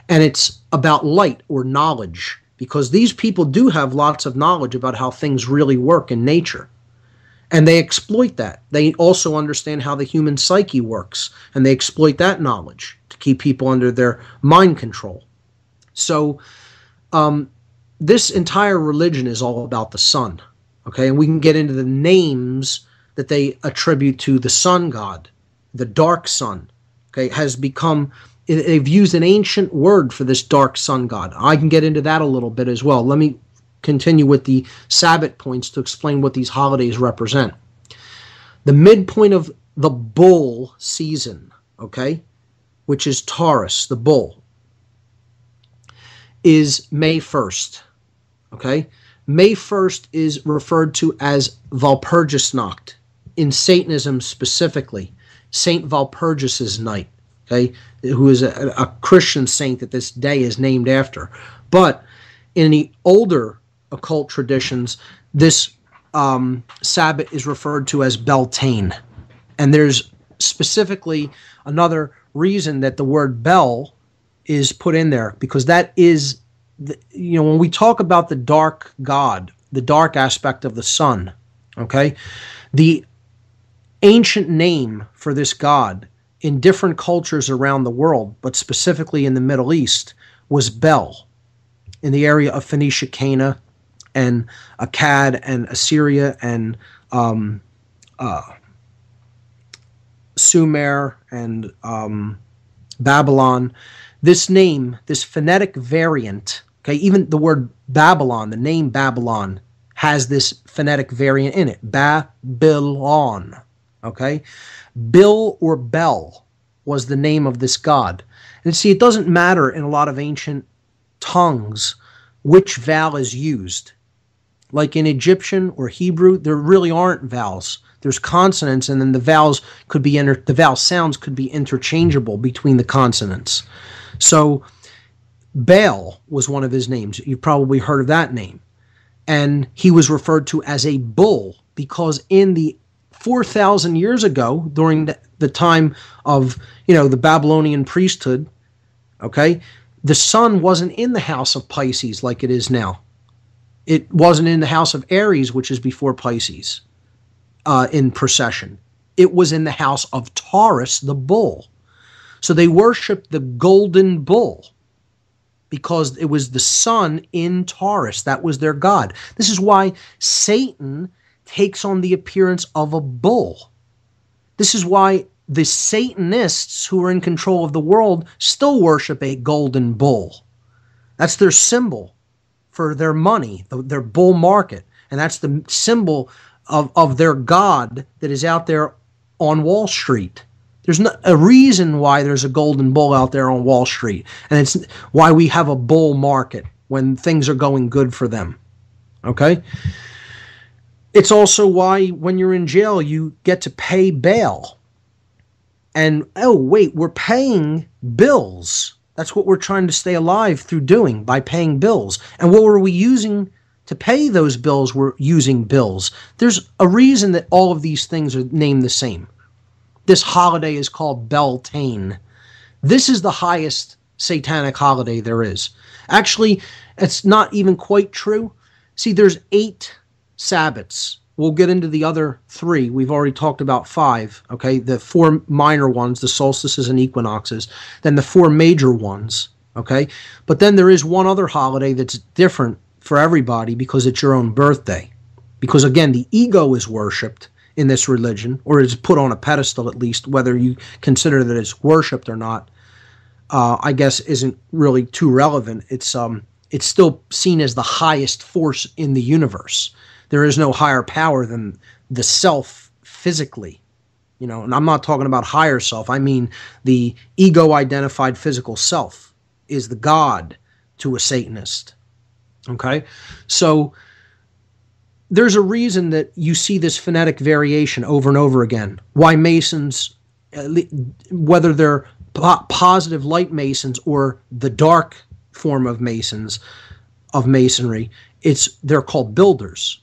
B: And it's about light or knowledge because these people do have lots of knowledge about how things really work in nature. And they exploit that. They also understand how the human psyche works, and they exploit that knowledge to keep people under their mind control. So this entire religion is all about the sun, okay? And we can get into the names that they attribute to the sun god, the dark sun, okay? Has become, they've used an ancient word for this dark sun god. I can get into that a little bit as well. Let me continue with the Sabbath points to explain what these holidays represent. The midpoint of the bull season, okay, which is Taurus, the bull, is May 1st, okay? May 1st is referred to as Walpurgisnacht, in Satanism specifically, Saint Walpurgis's night, okay, who is a Christian saint that this day is named after. But in the older occult traditions, this Sabbath is referred to as Beltane. And there's specifically another reason that the word Bel is put in there, because that is, when we talk about the dark god, the dark aspect of the sun, okay, the ancient name for this god in different cultures around the world, but specifically in the Middle East, was Bel, in the area of Phoenicia, Cana, and Akkad, and Assyria, and Sumer, and Babylon. This name, this phonetic variant, okay, even the word Babylon, the name Babylon, has this phonetic variant in it, Babylon, okay? Bil or Bel was the name of this god. And see, it doesn't matter in a lot of ancient tongues which vowel is used. Like in Egyptian or Hebrew, there really aren't vowels. There's consonants, and then the vowels could be the vowel sounds could be interchangeable between the consonants. So Baal was one of his names. You've probably heard of that name. And he was referred to as a bull because in the 4,000 years ago, during the time of, the Babylonian priesthood, okay, the sun wasn't in the house of Pisces like it is now. It wasn't in the house of Aries, which is before Pisces, in precession. It was in the house of Taurus, the bull. So they worshiped the golden bull because it was the sun in Taurus. That was their god. This is why Satan takes on the appearance of a bull. This is why the Satanists who are in control of the world still worship a golden bull. That's their symbol for their money, their bull market. And that's the symbol of their god that is out there on Wall Street. There's a reason why there's a golden bull out there on Wall Street. And it's why we have a bull market when things are going good for them. Okay? It's also why when you're in jail, you get to pay bail. And, oh, wait, we're paying bills. That's what we're trying to stay alive through doing, by paying bills. And what were we using to pay those bills? We're using bills. There's a reason that all of these things are named the same. This holiday is called Beltane. This is the highest satanic holiday there is. Actually, it's not even quite true. See, there's 8 Sabbats. We'll get into the other 3. We've already talked about 5, okay? The 4 minor ones, the solstices and equinoxes. Then the 4 major ones, okay? But then there is one other holiday that's different for everybody because it's your own birthday. Because, again, the ego is worshipped in this religion, or is put on a pedestal at least, whether you consider that it's worshipped or not, I guess isn't really too relevant. It's still seen as the highest force in the universe. There is no higher power than the self physically, and I'm not talking about higher self. I mean the ego-identified physical self is the God to a Satanist. Okay? So there's a reason that you see this phonetic variation over and over again. Why Masons, whether they're positive light Masons or the dark form of Masonry, they're called builders.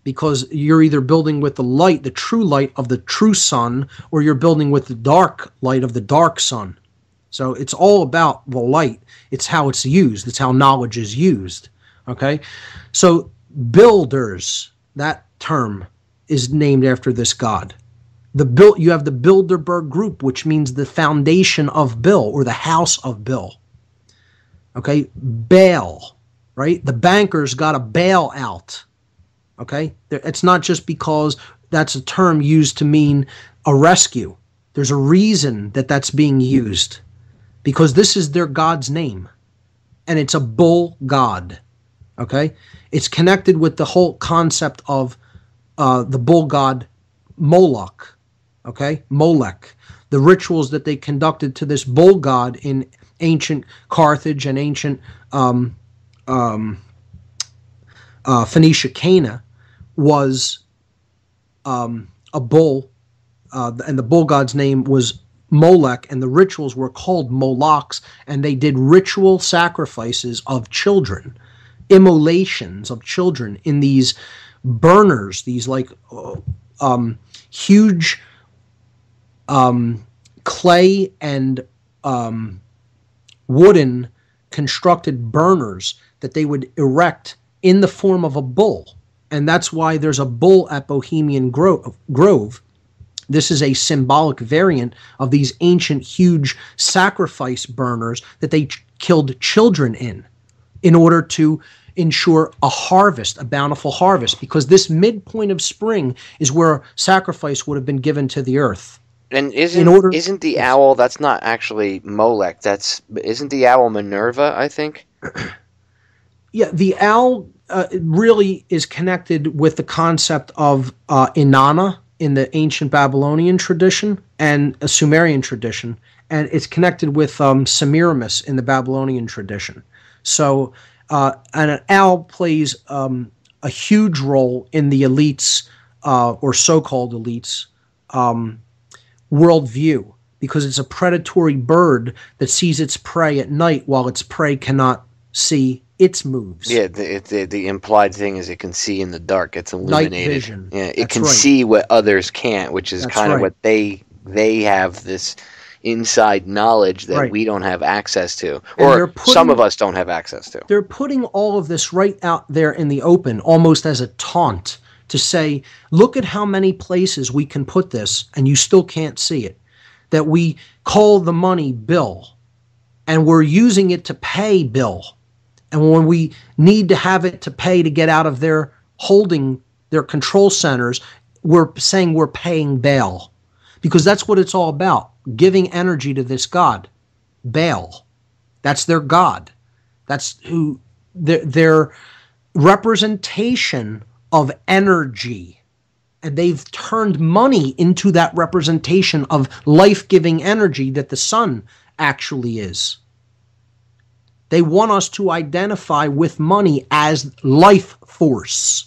B: Because you're either building with the light, the true light of the true sun, or you're building with the dark light of the dark sun. So it's all about the light. It's how it's used. It's how knowledge is used. Okay? So builders, that term is named after this god. You have the Bilderberg group, which means the foundation of Bill, or the house of Bill. Okay? Bail, right? The bankers got a bailout. Okay? It's not just because that's a term used to mean a rescue. There's a reason that that's being used. Because this is their god's name. And it's a bull god. Okay? It's connected with the whole concept of the bull god Moloch. Okay? Molech. The rituals that they conducted to this bull god in ancient Carthage and ancient Phoenicia Cana was a bull, and the bull god's name was Molech, and the rituals were called Molochs, and they did ritual sacrifices of children, immolations of children in these burners, these huge clay and wooden constructed burners that they would erect in the form of a bull. And that's why there's a bull at Bohemian Grove. This is a symbolic variant of these ancient, huge sacrifice burners that they killed children in order to ensure a harvest, a bountiful harvest, because this midpoint of spring is where sacrifice would have been given to the earth.
A: And isn't the owl, that's not actually Molech, isn't the owl Minerva, I think?
B: Yeah, the owl really is connected with the concept of Inanna in the ancient Babylonian tradition and a Sumerian tradition, and it's connected with Semiramis in the Babylonian tradition. So, and an owl plays a huge role in the elites, or so-called elites, worldview, because it's a predatory bird that sees its prey at night while its prey cannot see its moves.
A: Yeah, the implied thing is it can see in the dark. It's illuminated.
B: Night vision.
A: Yeah, it
B: That's
A: can
B: right.
A: see what others can't, which is
B: That's
A: kind of
B: right.
A: what they have this inside knowledge that
B: Right.
A: we don't have access to,
B: And
A: or some of us don't have access to.
B: They're putting all of this right out there in the open, almost as a taunt, to say, look at how many places we can put this, and you still can't see it. That we call the money Bill, and we're using it to pay Bill. And when we need to have it to pay to get out of their holding, their control centers, we're saying we're paying Baal. Because that's what it's all about, giving energy to this god, Baal. That's their god. That's who their representation of energy. And they've turned money into that representation of life-giving energy that the sun actually is. They want us to identify with money as life force.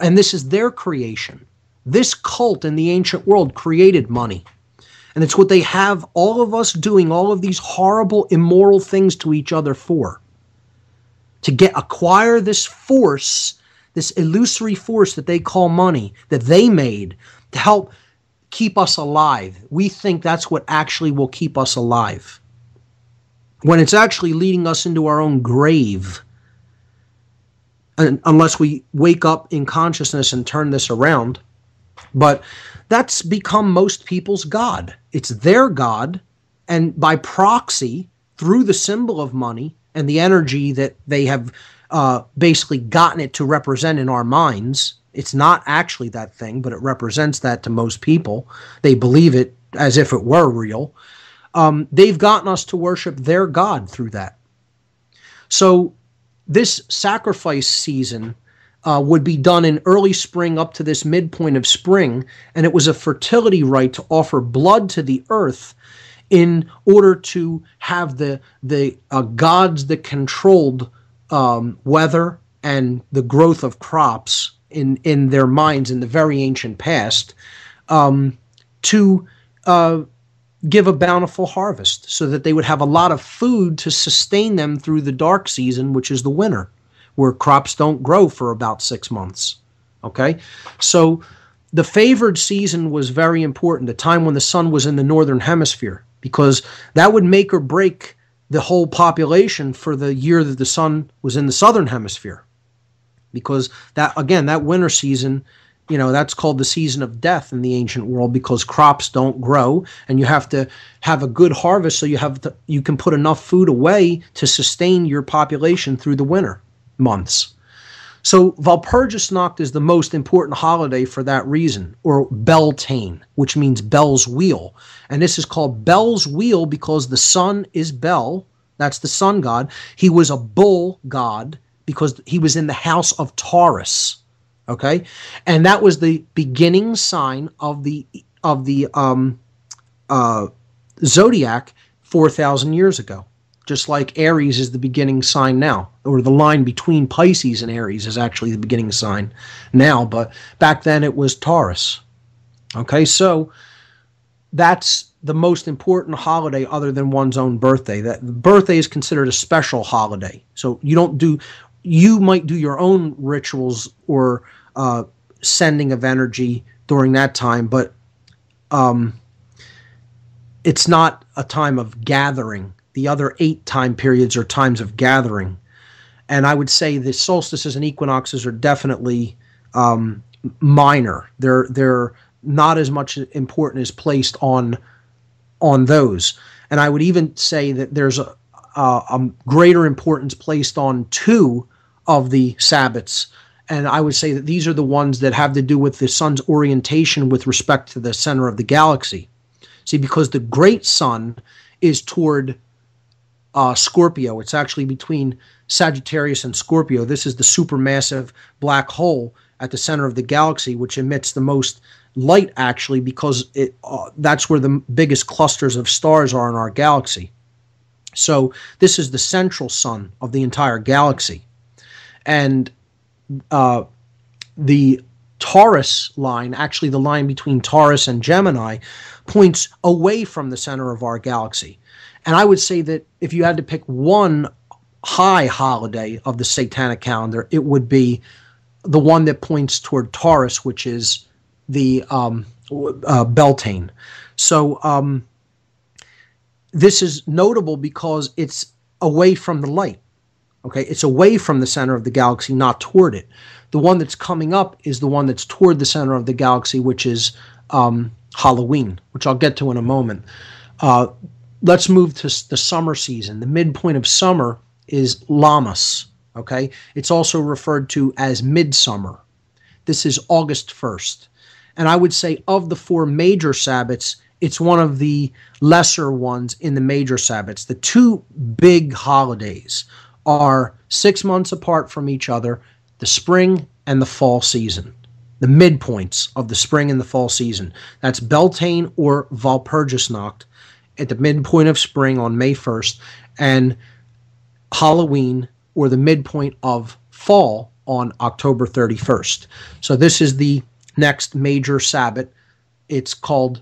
B: And this is their creation. This cult in the ancient world created money. And it's what they have all of us doing all of these horrible, immoral things to each other for. To acquire this force, this illusory force that they call money, that they made to help keep us alive. We think that's what actually will keep us alive, when it's actually leading us into our own grave, unless we wake up in consciousness and turn this around. But that's become most people's God. It's their God, and by proxy, through the symbol of money and the energy that they have basically gotten it to represent in our minds, it's not actually that thing, but it represents that to most people. They believe it as if it were real. They've gotten us to worship their God through that. So this sacrifice season would be done in early spring up to this midpoint of spring, and it was a fertility rite to offer blood to the earth in order to have the gods that controlled weather and the growth of crops in their minds in the very ancient past, to give a bountiful harvest so that they would have a lot of food to sustain them through the dark season, which is the winter, where crops don't grow for about 6 months. Okay? So the favored season was very important, the time when the sun was in the northern hemisphere, because that would make or break the whole population for the year that the sun was in the southern hemisphere. Because that, again, that winter season, you know, that's called the season of death in the ancient world, because crops don't grow and you have to have a good harvest so you can put enough food away to sustain your population through the winter months. So Walpurgisnacht is the most important holiday for that reason, or Beltane, which means Bel's wheel. And this is called Bel's wheel because the sun is Bel, that's the sun god. He was a bull god because he was in the house of Taurus. Okay, and that was the beginning sign of the zodiac 4,000 years ago. Just like Aries is the beginning sign now, or the line between Pisces and Aries is actually the beginning sign now, but back then it was Taurus. Okay, so that's the most important holiday other than one's own birthday. That birthday is considered a special holiday. So you might do your own rituals or sending of energy during that time, but it's not a time of gathering. The other 8 time periods are times of gathering. And I would say the solstices and equinoxes are definitely minor. They're not as much important as placed on those. And I would even say that there's a greater importance placed on 2 of the Sabbats. And I would say that these are the ones that have to do with the sun's orientation with respect to the center of the galaxy. See, because the great sun is toward Scorpio. It's actually between Sagittarius and Scorpio. This is the supermassive black hole at the center of the galaxy, which emits the most light, actually, because that's where the biggest clusters of stars are in our galaxy. So this is the central sun of the entire galaxy. And the Taurus line, actually the line between Taurus and Gemini, points away from the center of our galaxy. And I would say that if you had to pick one high holiday of the satanic calendar, it would be the one that points toward Taurus, which is the Beltane. So this is notable because it's away from the light. Okay, it's away from the center of the galaxy, not toward it. The one that's coming up is the one that's toward the center of the galaxy, which is Halloween, which I'll get to in a moment. Let's move to the summer season. The midpoint of summer is Lammas. Okay, it's also referred to as midsummer. This is August 1st. And I would say of the four major Sabbats, it's one of the lesser ones in the major Sabbats. The two big holidays are 6 months apart from each other, the spring and the fall season, the midpoints of the spring and the fall season. That's Beltane or Walpurgisnacht at the midpoint of spring on May 1st, and Halloween or the midpoint of fall on October 31st. So this is the next major Sabbat. It's called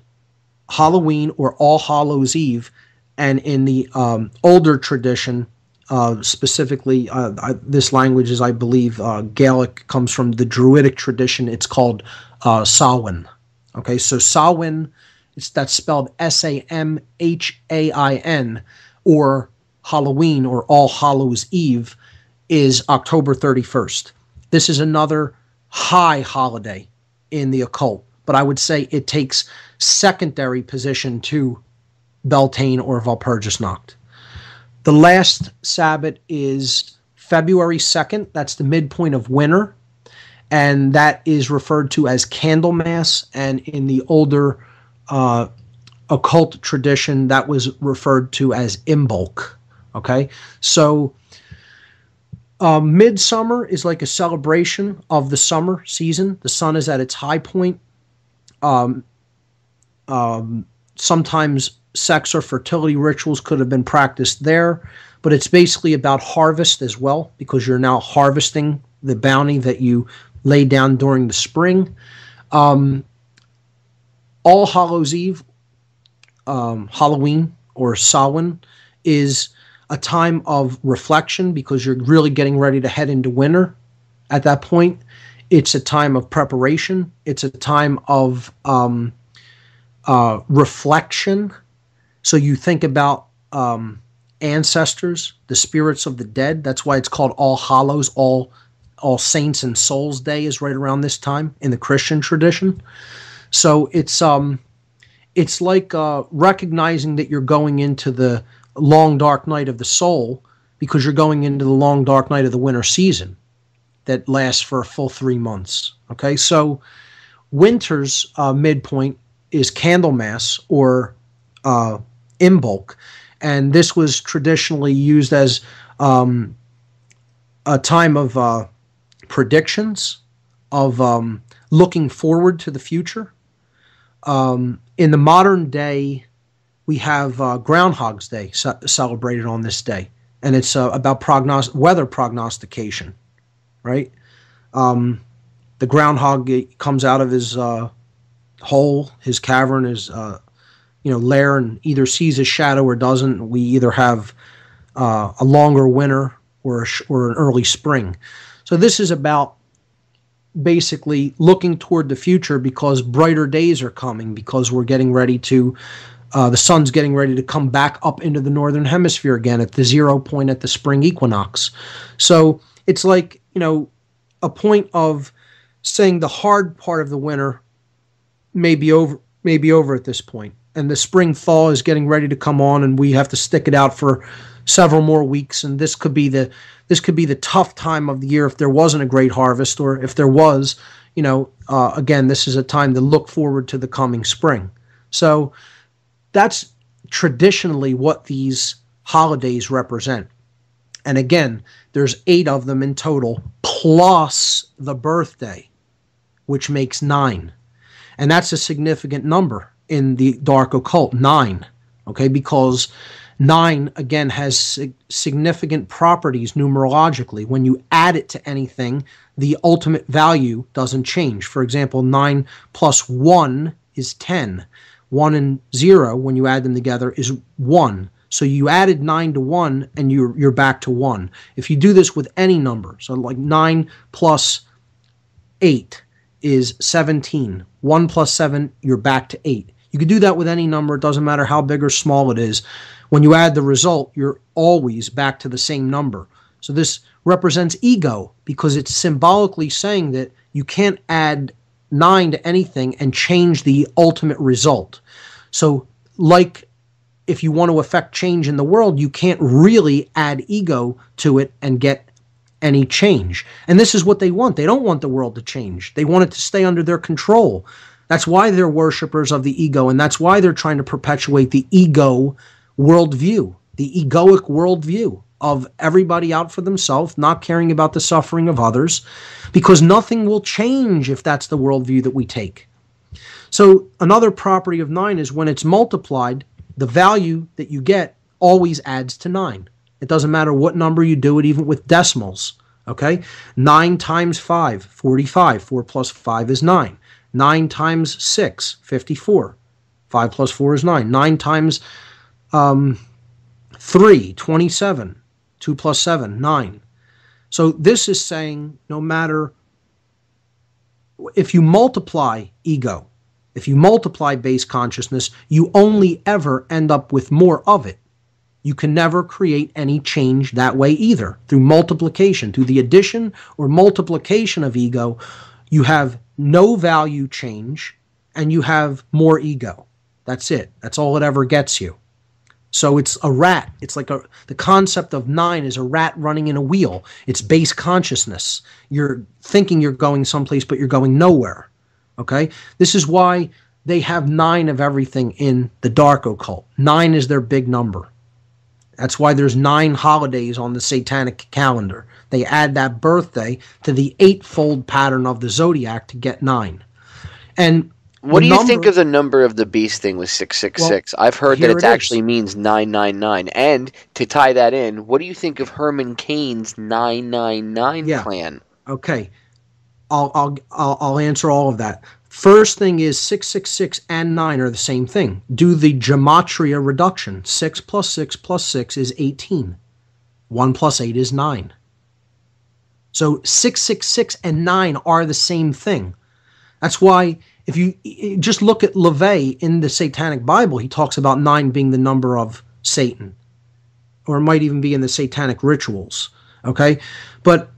B: Halloween or All Hallows Eve, and in the older tradition, specifically, this language is, I believe, Gaelic, comes from the Druidic tradition. It's called Samhain. Okay, so Samhain, that's spelled Samhain, or Halloween or All Hallows Eve is October 31st. This is another high holiday in the occult, but I would say it takes secondary position to Beltane or Walpurgisnacht. The last Sabbat is February 2nd. That's the midpoint of winter, and that is referred to as Candlemas, and in the older occult tradition, that was referred to as Imbolc. Okay, so midsummer is like a celebration of the summer season. The sun is at its high point. Sometimes sex or fertility rituals could have been practiced there, but it's basically about harvest as well, because you're now harvesting the bounty that you laid down during the spring. All Hallows Eve, Halloween or Samhain, is a time of reflection because you're really getting ready to head into winter at that point. It's a time of preparation. It's a time of reflection. So you think about ancestors, the spirits of the dead. That's why it's called All Hallows. All Saints and Souls Day is right around this time in the Christian tradition. So it's like recognizing that you're going into the long dark night of the soul, because you're going into the long dark night of the winter season that lasts for a full 3 months. Okay, so winter's midpoint is Candlemas or Imbolc, and this was traditionally used as a time of predictions, of looking forward to the future. In the modern day, we have Groundhog's Day celebrated on this day, and it's about weather prognostication, right? The groundhog comes out of his hole, his cavern, his lair, and either sees a shadow or doesn't. We either have a longer winter or an early spring. So this is about basically looking toward the future, because brighter days are coming, because we're getting ready to the sun's getting ready to come back up into the northern hemisphere again at the 0 point at the spring equinox. So it's like, a point of saying the hard part of the winter may be over at this point, and the spring thaw is getting ready to come on, and we have to stick it out for several more weeks. And this could be the tough time of the year if there wasn't a great harvest, or if there was, again, this is a time to look forward to the coming spring. So that's traditionally what these holidays represent. And again, there's 8 of them in total, plus the birthday, which makes 9. And that's a significant number in the dark occult, 9. Okay, because 9, again, has significant properties numerologically. When you add it to anything, the ultimate value doesn't change. For example, 9 plus 1 is 10. 1 and 0, when you add them together, is 1. So you added 9 to 1, and you're back to 1. If you do this with any number, so like 9 plus 8 is 17. 1 plus 7, you're back to 8. You could do that with any number. It doesn't matter how big or small it is. When you add the result, you're always back to the same number. So this represents ego, because it's symbolically saying that you can't add 9 to anything and change the ultimate result. So like if you want to affect change in the world, you can't really add ego to it and get any change. And this is what they want. They don't want the world to change. They want it to stay under their control. That's why they're worshipers of the ego, and that's why they're trying to perpetuate the ego worldview, the egoic worldview of everybody out for themselves, not caring about the suffering of others, because nothing will change if that's the worldview that we take. So another property of 9 is when it's multiplied, the value that you get always adds to 9. It doesn't matter what number you do it, even with decimals. Okay? 9 times 5, 45. 4 plus 5 is 9. 9 times 6, 54. 5 plus 4 is 9. 9 times 3, 27. 2 plus 7, 9. So this is saying no matter, if you multiply ego, if you multiply base consciousness, you only ever end up with more of it. You can never create any change that way either. Through multiplication, through the addition or multiplication of ego, you have no value change and you have more ego. That's it. That's all it ever gets you. So it's a rat. It's like the concept of 9 is a rat running in a wheel. It's base consciousness. You're thinking you're going someplace, but you're going nowhere. Okay? This is why they have 9 of everything in the dark occult. 9 is their big number. That's why there's 9 holidays on the satanic calendar. They add that birthday to the 8-fold pattern of the zodiac to get 9. And
A: what do you think of the number of the beast thing with 666? Well, I've heard that it actually means 999. And to tie that in, what do you think of Herman Cain's 999 plan?
B: Okay, I'll answer all of that. First thing is 666 and 9 are the same thing. Do the gematria reduction. 6 plus 6 plus 6 is 18. 1 plus 8 is 9. So 666 and 9 are the same thing. That's why if you just look at LaVey in the Satanic Bible, he talks about 9 being the number of Satan. Or it might even be in the Satanic rituals. Okay? But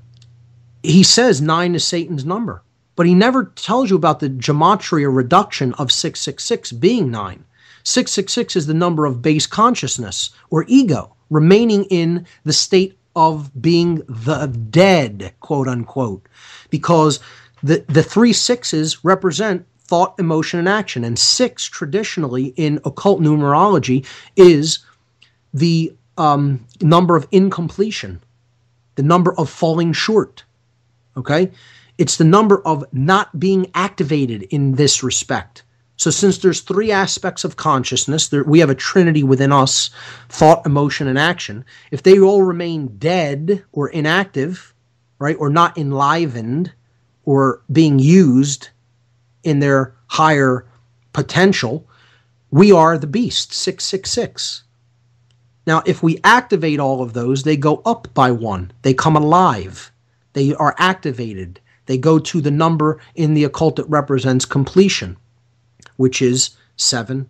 B: he says 9 is Satan's number. But he never tells you about the gematria reduction of 666 being 9. 666 is the number of base consciousness, or ego, remaining in the state of being the dead, quote unquote. Because the 3 6s represent thought, emotion, and action. And 6 traditionally in occult numerology is the number of incompletion, the number of falling short. Okay? It's the number of not being activated in this respect. So since there's 3 aspects of consciousness, we have a trinity within us, thought, emotion, and action. If they all remain dead or inactive, right, or not enlivened or being used in their higher potential, we are the beast, 666. Now, if we activate all of those, they go up by 1. They come alive. They are activated. They go to the number in the occult that represents completion, which is 7.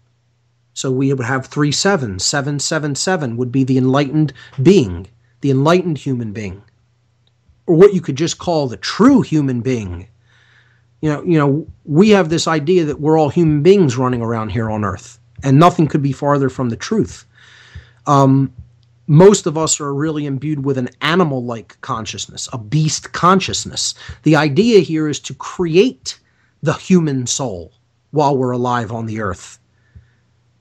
B: So we would have 3 7s. 777 would be the enlightened being, the enlightened human being, or what you could just call the true human being. You know, we have this idea that we're all human beings running around here on Earth, and nothing could be farther from the truth. Most of us are really imbued with an animal-like consciousness, a beast consciousness. The idea here is to create the human soul while we're alive on the earth.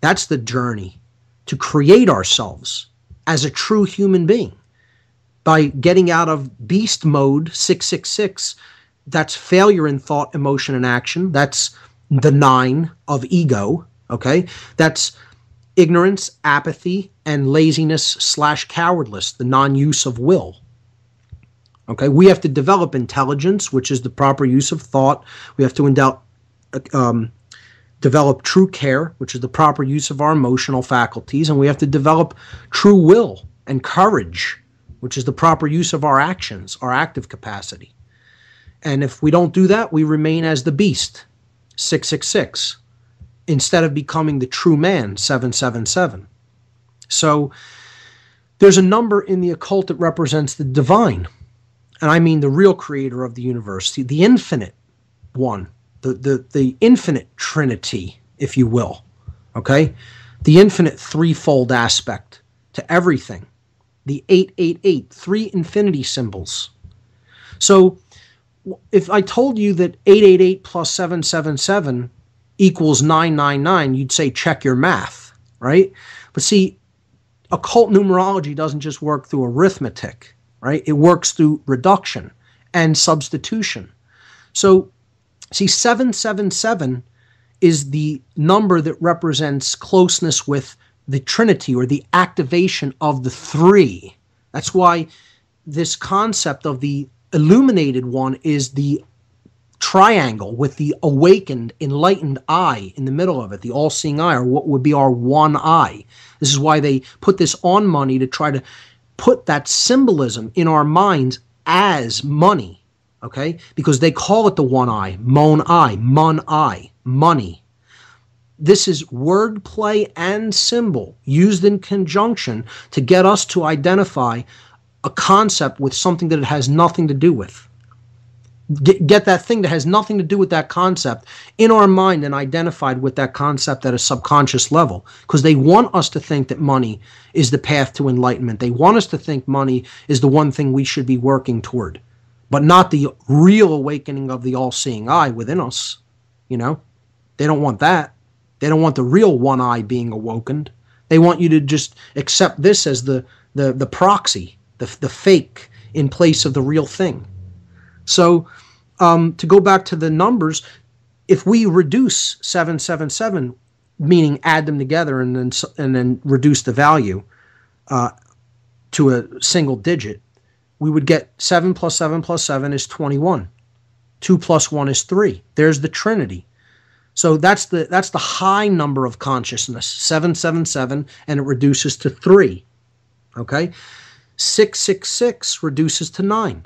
B: That's the journey, to create ourselves as a true human being. By getting out of beast mode, 666, that's failure in thought, emotion, and action. That's the 9 of ego, okay? That's ignorance, apathy, and laziness/cowardice, the non-use of will. Okay, we have to develop intelligence, which is the proper use of thought. We have to develop true care, which is the proper use of our emotional faculties, and we have to develop true will and courage, which is the proper use of our actions, our active capacity. And if we don't do that, we remain as the beast, 666, instead of becoming the true man, 777. So there's a number in the occult that represents the divine, and I mean the real creator of the universe, the infinite one, the infinite trinity, if you will, okay? The infinite threefold aspect to everything. The 888, three infinity symbols. So if I told you that 888 plus 777 equals 999, you'd say check your math, right? But see, occult numerology doesn't just work through arithmetic, right? It works through reduction and substitution. So, see, 777 is the number that represents closeness with the Trinity, or the activation of the three. That's why this concept of the illuminated one is the triangle with the awakened, enlightened eye in the middle of it, the all-seeing eye, or what would be our one eye. This is why they put this on money, to try to put that symbolism in our minds as money, okay? Because they call it the one eye, mon eye, money. This is wordplay and symbol used in conjunction to get us to identify a concept with something that it has nothing to do with. Get that thing that has nothing to do with that concept in our mind and identified with that concept at a subconscious level, because they want us to think that money is the path to enlightenment. They want us to think money is the one thing we should be working toward, but not the real awakening of the all-seeing eye within us. You know, they don't want that. They don't want the real one eye being awakened. They want you to just accept this as the proxy, the fake in place of the real thing. So to go back to the numbers, if we reduce 777, meaning add them together and then reduce the value to a single digit, we would get 7 plus 7 plus 7 is 21. 2 plus 1 is 3. There's the Trinity. So that's the high number of consciousness, 777, and it reduces to 3. Okay? 666 reduces to 9.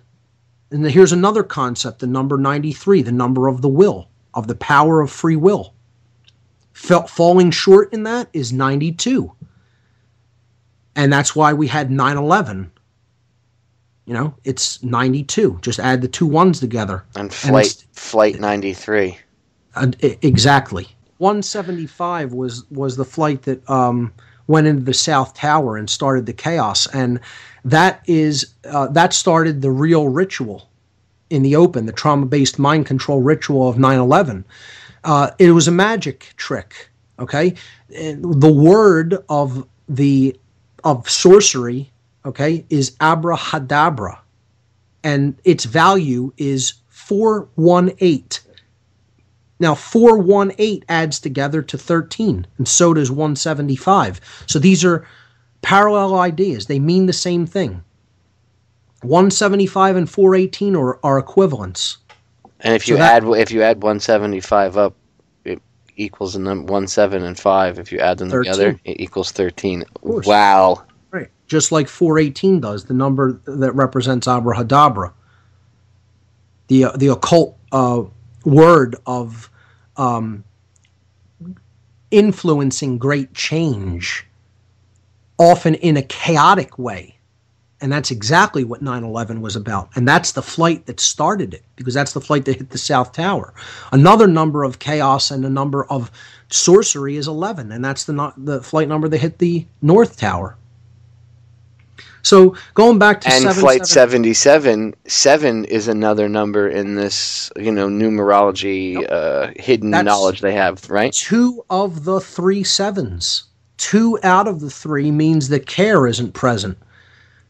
B: And here's another concept, the number 93, the number of the will, of the power of free will. Falling short in that is 92. And that's why we had 9/11. You know, it's 92. Just add the two ones together.
A: And flight 93.
B: Exactly. 175 was the flight that went into the South Tower and started the chaos, and that started the real ritual in the open, the trauma-based mind control ritual of 9/11. It was a magic trick. Okay, the word of sorcery, okay, is abrahadabra, and its value is 418. Now, 418 adds together to 13, and so does 175. So these are parallel ideas. They mean the same thing. 175 and 418 are equivalents.
A: And if you add 175 up, it equals the number 17 and 5. If you add them 13. Together, it equals 13. Wow.
B: Right. Just like 418 does, the number that represents abrahadabra. The occult word of influencing great change, often in a chaotic way. And that's exactly what 9/11 was about. And that's the flight that started it, because that's the flight that hit the South Tower. Another number of chaos and a number of sorcery is 11, and that's the flight number that hit the North Tower. So going back to
A: Flight 77, 7 is another number in this, numerology, hidden knowledge they have, right?
B: 2 of the 3 sevens. 2 out of the 3 means that care isn't present.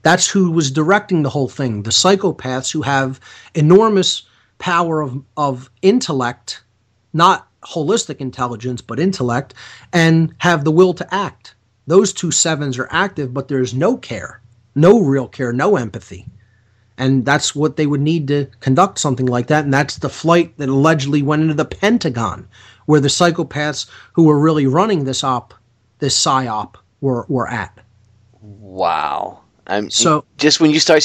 B: That's who was directing the whole thing. The psychopaths who have enormous power of intellect, not holistic intelligence, but intellect, and have the will to act. Those two sevens are active, but there's no care, no real care, no empathy. And that's what they would need to conduct something like that. And that's the flight that allegedly went into the Pentagon, where the psychopaths who were really running this psyop were at.
A: Wow.
B: So
A: just when you start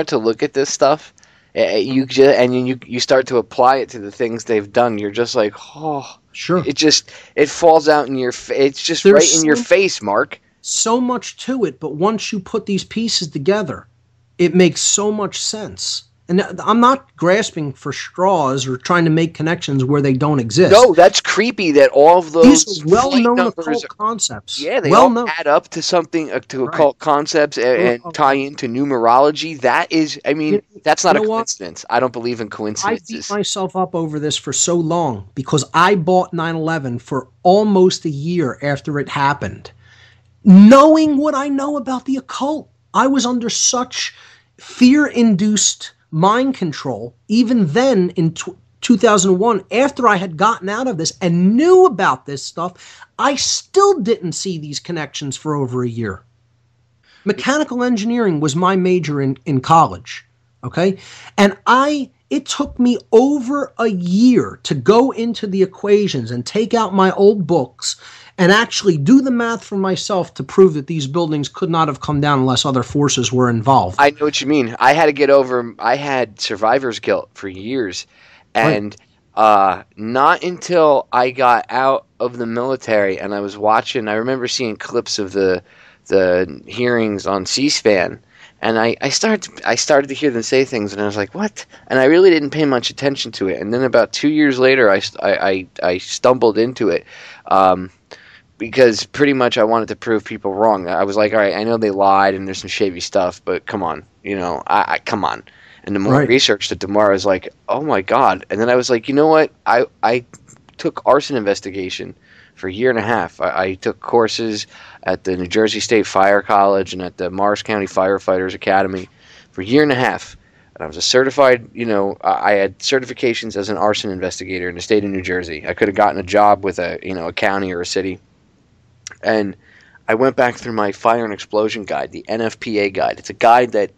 A: to look at this stuff, you start to apply it to the things they've done, you're just like, oh,
B: sure.
A: It falls out in your it's just
B: There's
A: right in your face, Mark.
B: So much to it, but once you put these pieces together, it makes so much sense. And I'm not grasping for straws or trying to make connections where they don't exist.
A: No, that's creepy that all of those
B: these are well-known occult concepts.
A: Yeah, they all add up to something, to occult concepts and tie into numerology. That is, I mean, that's not a coincidence. I don't believe in coincidences.
B: I beat myself up over this for so long because I bought 9/11 for almost a year after it happened. Knowing what I know about the occult, I was under such fear-induced mind control, even then in 2001, after I had gotten out of this and knew about this stuff, I still didn't see these connections for over a year. Mechanical engineering was my major in college, okay? And it took me over a year to go into the equations and take out my old books and actually do the math for myself to prove that these buildings could not have come down unless other forces were involved.
A: I know what you mean. I had survivor's guilt for years. And not until I got out of the military and I was watching, I remember seeing clips of the hearings on C-SPAN. And I started to hear them say things, and I was like, "What?" And I really didn't pay much attention to it. And then about 2 years later, I stumbled into it, because pretty much I wanted to prove people wrong. I was like, "All right, I know they lied, and there's some shady stuff, but come on, come on." And the more I researched it, the more I was like, "Oh my God!" And then I was like, "You know what? I took arson investigation for a year and a half. I took courses at the New Jersey State Fire College and at the Morris County Firefighters Academy for a year and a half. And I was a certified, I had certifications as an arson investigator in the state of New Jersey. I could have gotten a job with a county or a city. And I went back through my fire and explosion guide, the NFPA guide. It's a guide that,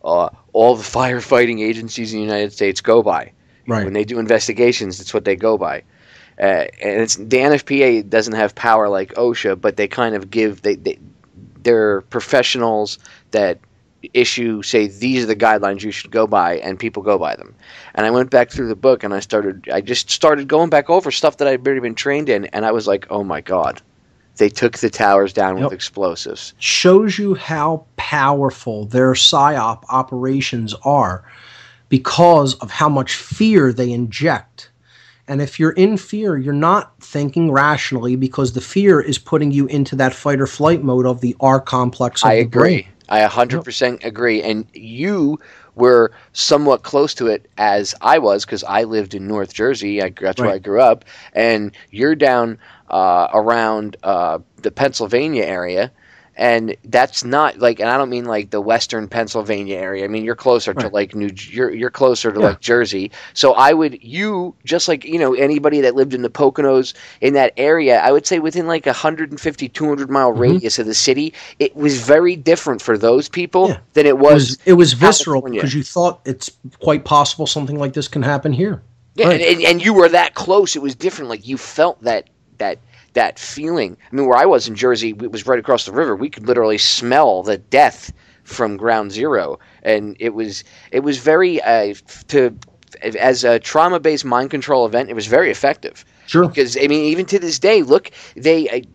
A: all the firefighting agencies in the United States go by.
B: Right.
A: When they do investigations, it's what they go by. And the NFPA doesn't have power like OSHA, but they kind of they're professionals that issue, say, these are the guidelines you should go by, and people go by them. And I went back through the book, and I just started going back over stuff that I'd already been trained in, and I was like, oh my God, they took the towers down with explosives.
B: Shows you how powerful their PSYOP operations are because of how much fear they inject. And if you're in fear, you're not thinking rationally because the fear is putting you into that fight or flight mode of the R complex of the brain.
A: I 100% agree. And you were somewhat close to it as I was, because I lived in North Jersey. That's where I grew up. And you're down around the Pennsylvania area. And that's not like, and I don't mean like the Western Pennsylvania area. I mean, you're closer to like you're closer to like Jersey. So just like, anybody that lived in the Poconos in that area, I would say within like 150, 200 mile radius of the city, it was very different for those people than it was.
B: It was visceral because you thought it's quite possible something like this can happen here.
A: Yeah. And you were that close. It was different. Like you felt that feeling. I mean, where I was in Jersey, it was right across the river. We could literally smell the death from ground zero, and it was very as a trauma-based mind control event, it was very effective.
B: Sure.
A: Because I mean, even to this day, look,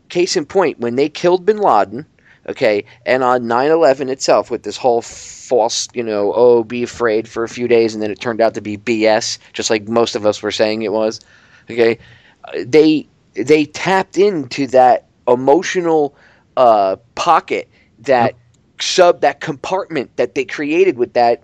A: case in point, when they killed Bin Laden, okay, and on 9/11 itself, with this whole false, be afraid for a few days, and then it turned out to be BS, just like most of us were saying it was. Okay, they tapped into that emotional pocket, that compartment that they created with that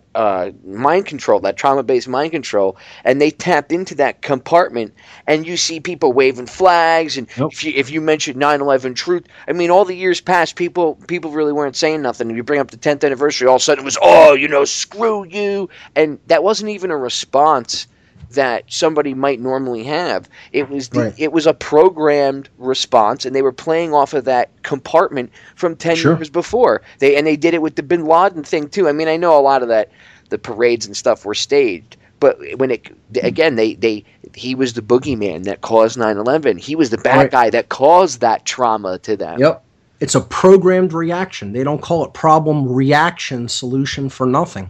A: mind control, that trauma-based mind control, and they tapped into that compartment. And you see people waving flags, and if you mention 9/11 truth, I mean, all the years past, people really weren't saying nothing. And you bring up the 10th anniversary, all of a sudden it was, screw you, and that wasn't even a response that somebody might normally have. It was
B: Right.
A: it was a programmed response, and they were playing off of that compartment from 10
B: Sure.
A: years before. They did it with the Bin Laden thing too. I mean, I know a lot of that, the parades and stuff were staged, but when it again, he was the boogeyman that caused 9/11. He was the bad
B: Right.
A: guy that caused that trauma to them.
B: Yep. It's a programmed reaction. They don't call it problem reaction solution for nothing.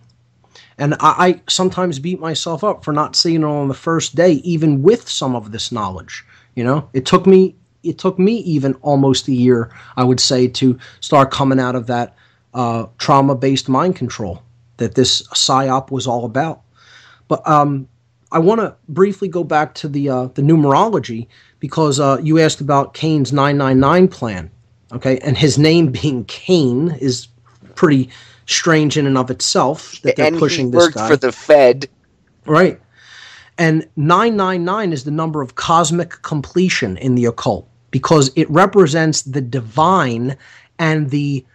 B: And I sometimes beat myself up for not seeing it on the first day, even with some of this knowledge. You know, it took me even almost a year, I would say, to start coming out of that trauma-based mind control that this psyop was all about. But I want to briefly go back to the numerology, because you asked about Cain's 999 plan, okay? And his name being Cain is pretty strange in and of itself, that they're pushing this guy.
A: And he worked for the Fed.
B: Right. And 999 is the number of cosmic completion in the occult, because it represents the divine and the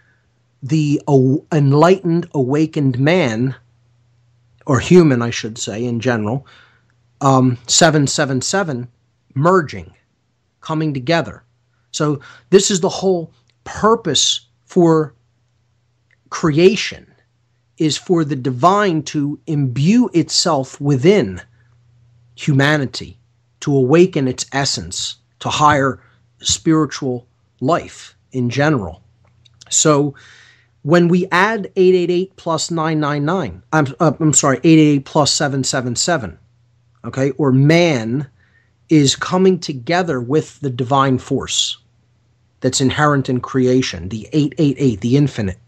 B: enlightened, awakened man, or human, I should say, in general, 777, merging, coming together. So this is the whole purpose for creation, is for the divine to imbue itself within humanity, to awaken its essence to higher spiritual life in general. So when we add 888 plus 999, I'm sorry, 888 plus 777, okay, or man is coming together with the divine force that's inherent in creation, the 888, the infinite.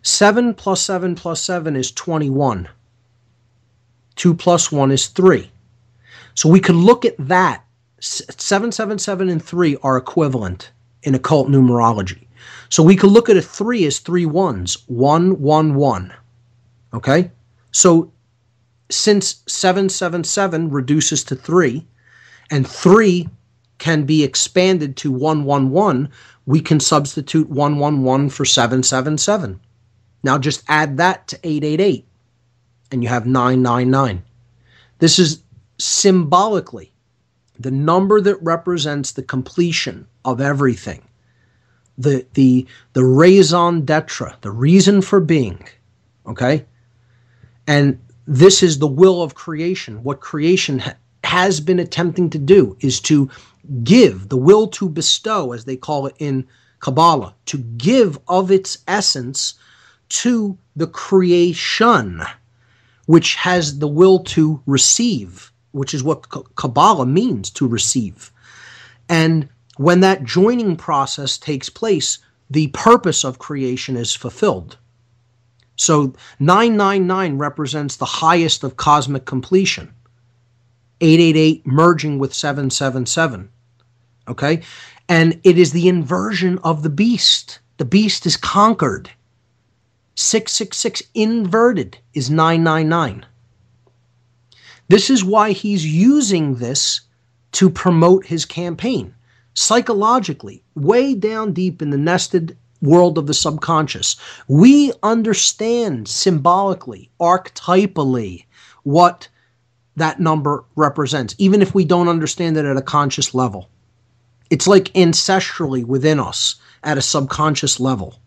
B: 7 plus 7 plus 7 is 21. 2 plus 1 is 3. So we could look at that. 777 and 3 are equivalent in occult numerology. So we could look at a 3 as 3 ones, 1, 1, 1. Okay? So since 777 reduces to 3, and 3 can be expanded to 1, 1, 1, we can substitute 1, 1, 1 for 777. Now just add that to 888, and you have 999. This is symbolically the number that represents the completion of everything. The raison d'etre, the reason for being, okay? And this is the will of creation. What creation has been attempting to do is to give, the will to bestow, as they call it in Kabbalah, to give of its essence to the creation, which has the will to receive, which is what Kabbalah means, to receive. And when that joining process takes place, the purpose of creation is fulfilled. So 999 represents the highest of cosmic completion. 888 merging with 777. Okay? And it is the inversion of the beast. The beast is conquered. 666 inverted is 999. This is why he's using this to promote his campaign. Psychologically, way down deep in the nested world of the subconscious, we understand symbolically, archetypally, what that number represents, even if we don't understand it at a conscious level. It's like ancestrally within us at a subconscious level,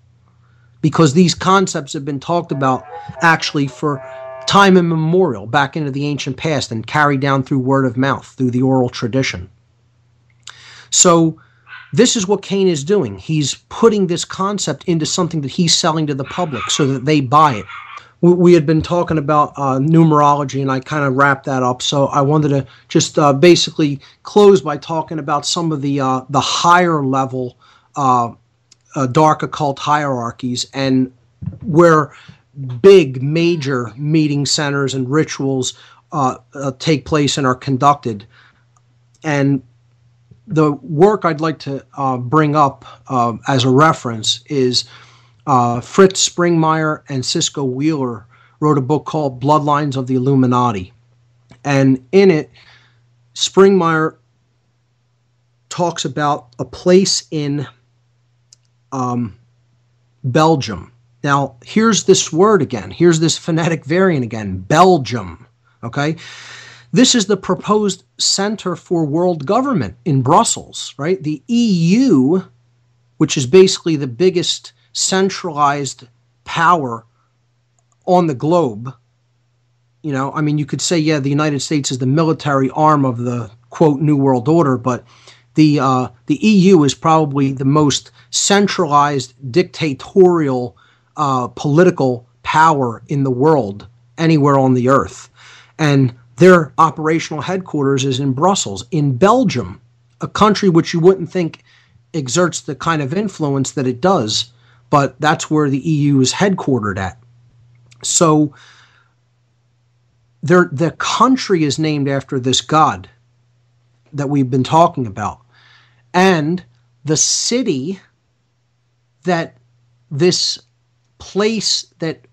B: because these concepts have been talked about actually for time immemorial, back into the ancient past, and carried down through word of mouth, through the oral tradition. So this is what Cain is doing. He's putting this concept into something that he's selling to the public so that they buy it. We had been talking about numerology, and I kind of wrapped that up. So I wanted to just basically close by talking about some of the higher level dark occult hierarchies, and where big major meeting centers and rituals take place and are conducted. And the work I'd like to bring up as a reference is Fritz Springmeier and Cisco Wheeler wrote a book called Bloodlines of the Illuminati. And in it, Springmeier talks about a place in Belgium. Now, here's this word again. Here's this phonetic variant again, Belgium. Okay? This is the proposed center for world government in Brussels, right? The EU, which is basically the biggest centralized power on the globe. You know, I mean, you could say, yeah, the United States is the military arm of the, quote, New World Order, but the EU is probably the most centralized, dictatorial, political power in the world, anywhere on the earth. And their operational headquarters is in Brussels, in Belgium, a country which you wouldn't think exerts the kind of influence that it does, but that's where the EU is headquartered at. So the country is named after this god that we've been talking about. And the city that this place that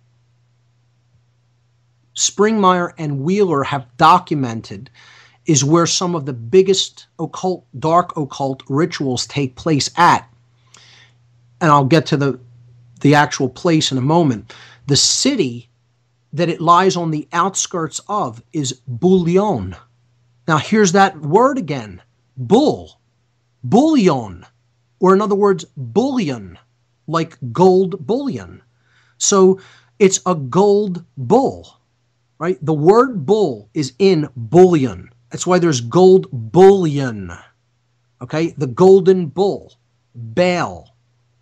B: Springmeier and Wheeler have documented is where some of the biggest occult, dark occult rituals take place at. And I'll get to the actual place in a moment. The city that it lies on the outskirts of is Bouillon. Now here's that word again. Bullion. Or in other words, bullion. Like gold bullion. So it's a gold bull. Right? The word bull is in bullion. That's why there's gold bullion. Okay? The golden bull. Baal.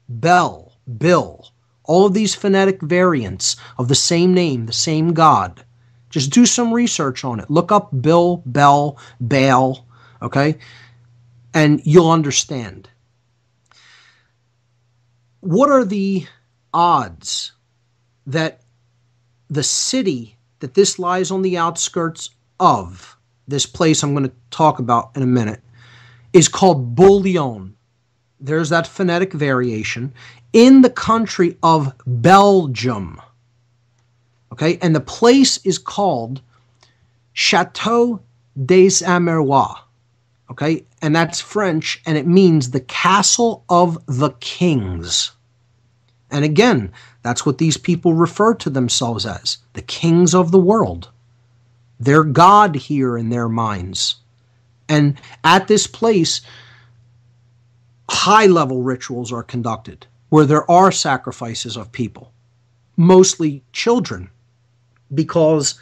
B: Bell. Bill. All of these phonetic variants of the same name, the same god. Just do some research on it. Look up Bill, Bell, Baal. Okay? And you'll understand. What are the odds that the city that this lies on the outskirts of, this place I'm going to talk about in a minute, is called Bouillon? There's that phonetic variation in the country of Belgium. Okay, and the place is called Château des Amérois. Okay, and that's French, and it means the castle of the kings. And again, that's what these people refer to themselves as, the kings of the world. They're God here in their minds. And at this place, high-level rituals are conducted, where there are sacrifices of people, mostly children, because,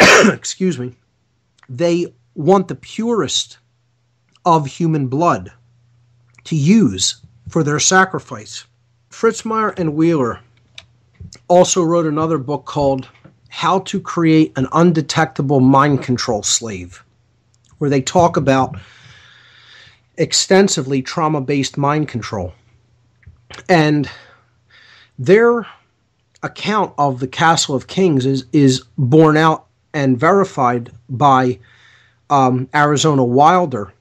B: excuse me, they want the purest of human blood to use for their sacrifice. Fritzmeier and Wheeler also wrote another book called How to Create an Undetectable Mind Control Slave, where they talk about extensively trauma-based mind control. And their account of the Castle of Kings is borne out and verified by Arizona Wilder,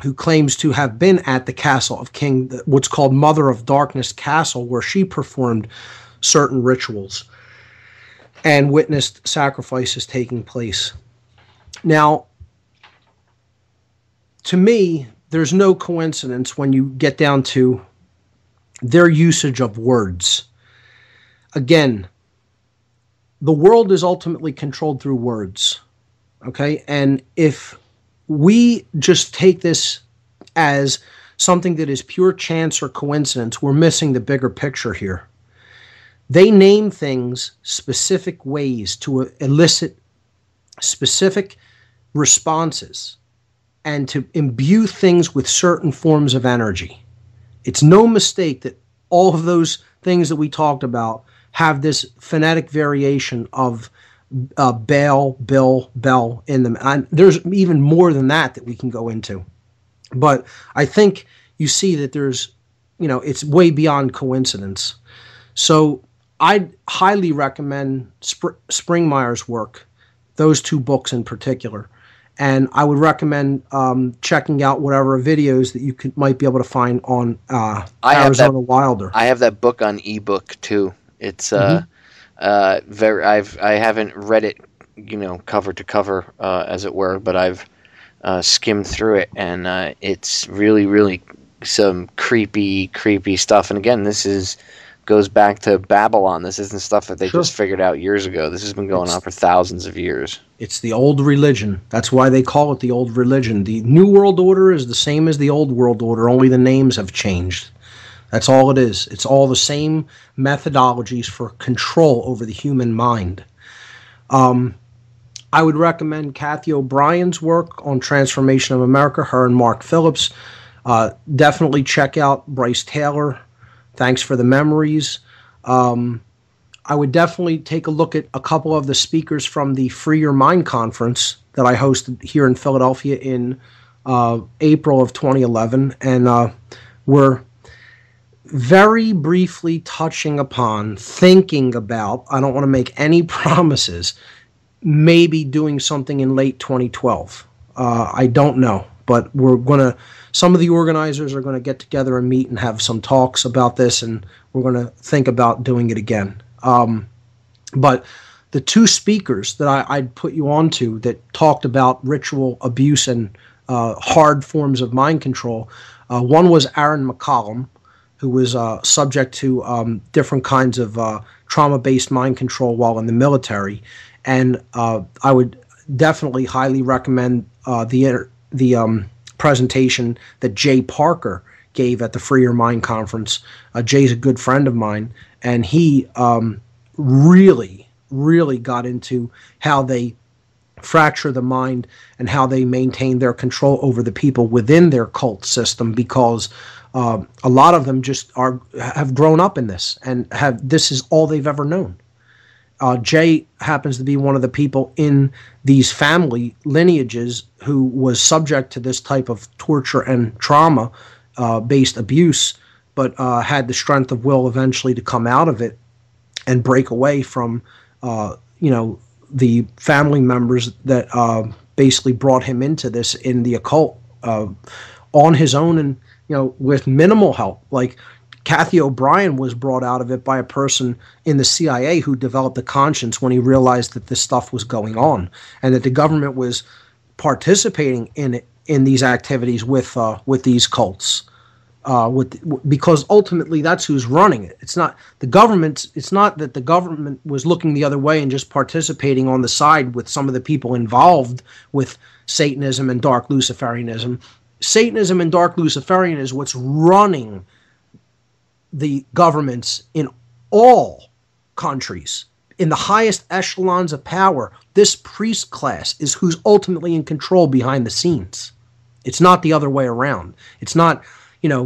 B: who claims to have been at the Castle of King, what's called Mother of Darkness Castle, where she performed certain rituals and witnessed sacrifices taking place. Now, to me, there's no coincidence when you get down to their usage of words. Again, the world is ultimately controlled through words. Okay? And if we just take this as something that is pure chance or coincidence, we're missing the bigger picture here. They name things specific ways to elicit specific responses and to imbue things with certain forms of energy. It's no mistake that all of those things that we talked about have this phonetic variation of Baal, Bill, Bell in them. And there's even more than that we can go into. But I think you see that there's, it's way beyond coincidence. So I'd highly recommend Springmeier's work, those two books in particular. And I would recommend checking out whatever videos that you might be able to find on Arizona Wilder.
A: I have that book on ebook too. It's I haven't read it, cover to cover, as it were, but I've skimmed through it, and it's really, really some creepy stuff. And again, this is goes back to Babylon. This isn't stuff that they
B: Sure.
A: just figured out years ago. This has been going on for thousands of years.
B: It's the old religion. That's why they call it the old religion. The New World Order is the same as the Old World Order, only the names have changed. That's all it is. It's all the same methodologies for control over the human mind. I would recommend Kathy O'Brien's work on Transformation of America, her and Mark Phillips. Definitely check out Bryce Taylor. Thanks for the Memories. I would definitely take a look at a couple of the speakers from the Free Your Mind conference that I hosted here in Philadelphia in April of 2011. And we're very briefly touching upon, thinking about, I don't want to make any promises, maybe doing something in late 2012. I don't know, but we're going to, some of the organizers are going to get together and meet and have some talks about this, and we're going to think about doing it again. But the two speakers that I'd put you on to that talked about ritual abuse and hard forms of mind control, one was Aaron McCollum, who was subject to different kinds of trauma-based mind control while in the military. And I would definitely highly recommend the presentation that Jay Parker gave at the Free Your Mind conference. Jay's a good friend of mine, and he really, really got into how they fracture the mind and how they maintain their control over the people within their cult system, because a lot of them just have grown up in this and this is all they've ever known. Jay happens to be one of the people in these family lineages who was subject to this type of torture and trauma based abuse, but had the strength of will eventually to come out of it and break away from the family members that basically brought him into this in the occult on his own, and with minimal help. Like Kathy O'Brien was brought out of it by a person in the CIA who developed a conscience when he realized that this stuff was going on and that the government was participating in these activities with these cults. Because ultimately that's who's running it. It's not the government. It's not that the government was looking the other way and just participating on the side with some of the people involved with Satanism and dark Luciferianism. Satanism and dark Luciferianism is what's running the governments in all countries. In the highest echelons of power, this priest class is who's ultimately in control behind the scenes. It's not the other way around. It's not,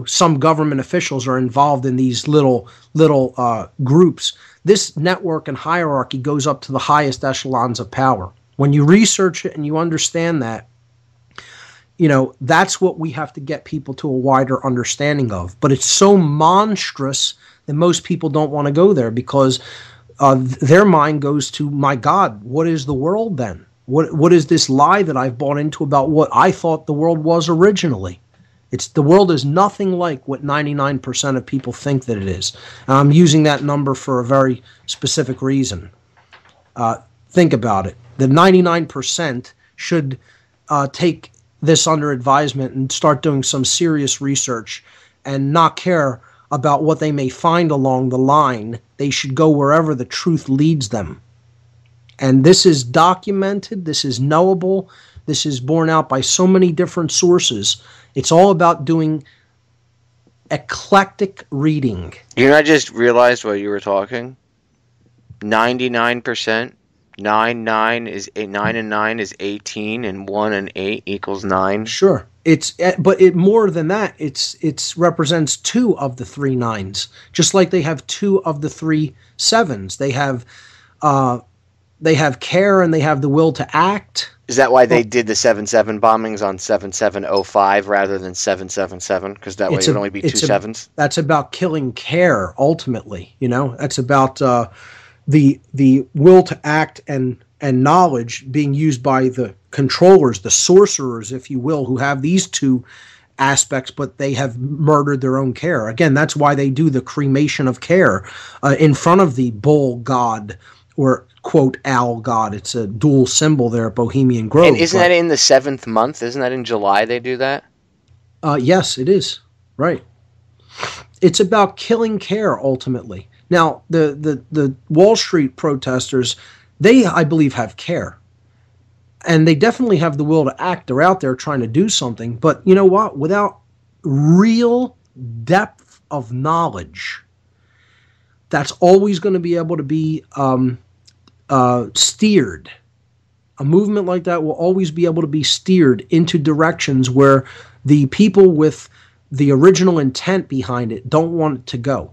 B: some government officials are involved in these little groups. This network and hierarchy goes up to the highest echelons of power. When you research it and you understand that, that's what we have to get people to a wider understanding of. But it's so monstrous that most people don't want to go there, because their mind goes to, my God, what is the world then? What is this lie that I've bought into about what I thought the world was originally? The world is nothing like what 99% of people think that it is. And I'm using that number for a very specific reason. Think about it. The 99% should take this under advisement and start doing some serious research and not care about what they may find along the line. They should go wherever the truth leads them. And this is documented, this is knowable, this is borne out by so many different sources. It's all about doing eclectic reading.
A: I just realized while you were talking, 99%. 9 and 9 is 18, and 1 and 8 equals 9.
B: Sure, but more than that. It represents 2 of the 3 9s, just like they have 2 of the 3 7s. They have care and they have the will to act.
A: Is that why they did the 7/7 bombings on 7705 rather than 777? Because that way it would only be 2 7s.
B: That's about killing care ultimately. That's about the will to act and knowledge being used by the controllers, the sorcerers, if you will, who have these 2 aspects, but they have murdered their own care. Again, that's why they do the cremation of care in front of the bull god, or quote owl god. It's a dual symbol there at Bohemian Grove.
A: And isn't that in the 7th month? Isn't that in July they do that?
B: Yes, it is. Right. It's about killing care ultimately. Now, the Wall Street protesters, they, I believe, have care. And they definitely have the will to act. They're out there trying to do something. But you know what? Without real depth of knowledge, that's always going to be able to be steered. A movement like that will always be able to be steered into directions where the people with the original intent behind it don't want it to go,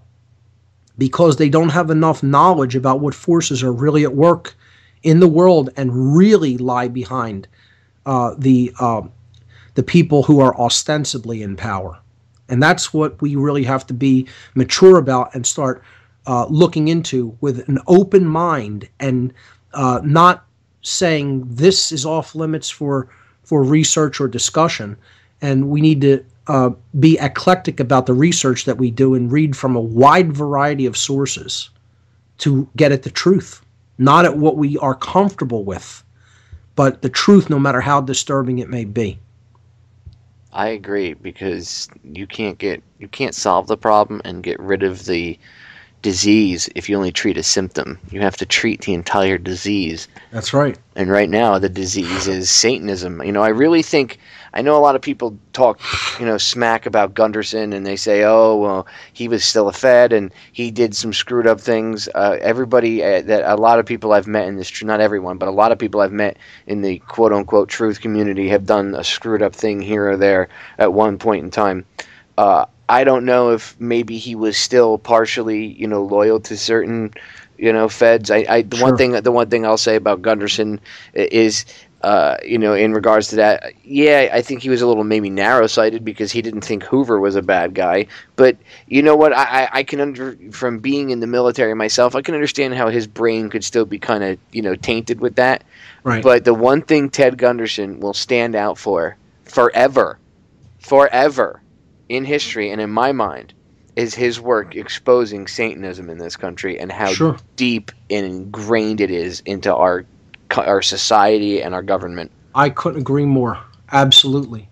B: because they don't have enough knowledge about what forces are really at work in the world and really lie behind the people who are ostensibly in power. And that's what we really have to be mature about and start looking into with an open mind, and not saying this is off limits for research or discussion. And we need to be eclectic about the research that we do and read from a wide variety of sources to get at the truth, not at what we are comfortable with, but the truth, no matter how disturbing it may be.
A: I agree, because you can't solve the problem and get rid of the disease if you only treat a symptom. You have to treat the entire disease.
B: That's right.
A: And right now the disease is Satanism. I really think, I know a lot of people talk, smack about Gunderson, and they say, oh, well, he was still a Fed and he did some screwed up things. Everybody, that a lot of people I've met in this, not everyone, but a lot of people I've met in the quote unquote truth community have done a screwed up thing here or there at one point in time. I don't know if maybe he was still partially, loyal to certain, Feds. The one thing I'll say about Gunderson is, in regards to that, yeah, I think he was a little maybe narrow-sighted because he didn't think Hoover was a bad guy. But you know what? I can from being in the military myself, I can understand how his brain could still be kind of, tainted with that.
B: Right.
A: But the one thing Ted Gunderson will stand out for forever in history and in my mind is his work exposing Satanism in this country and how deep and ingrained it is into our society and our government.
B: I couldn't agree more. Absolutely.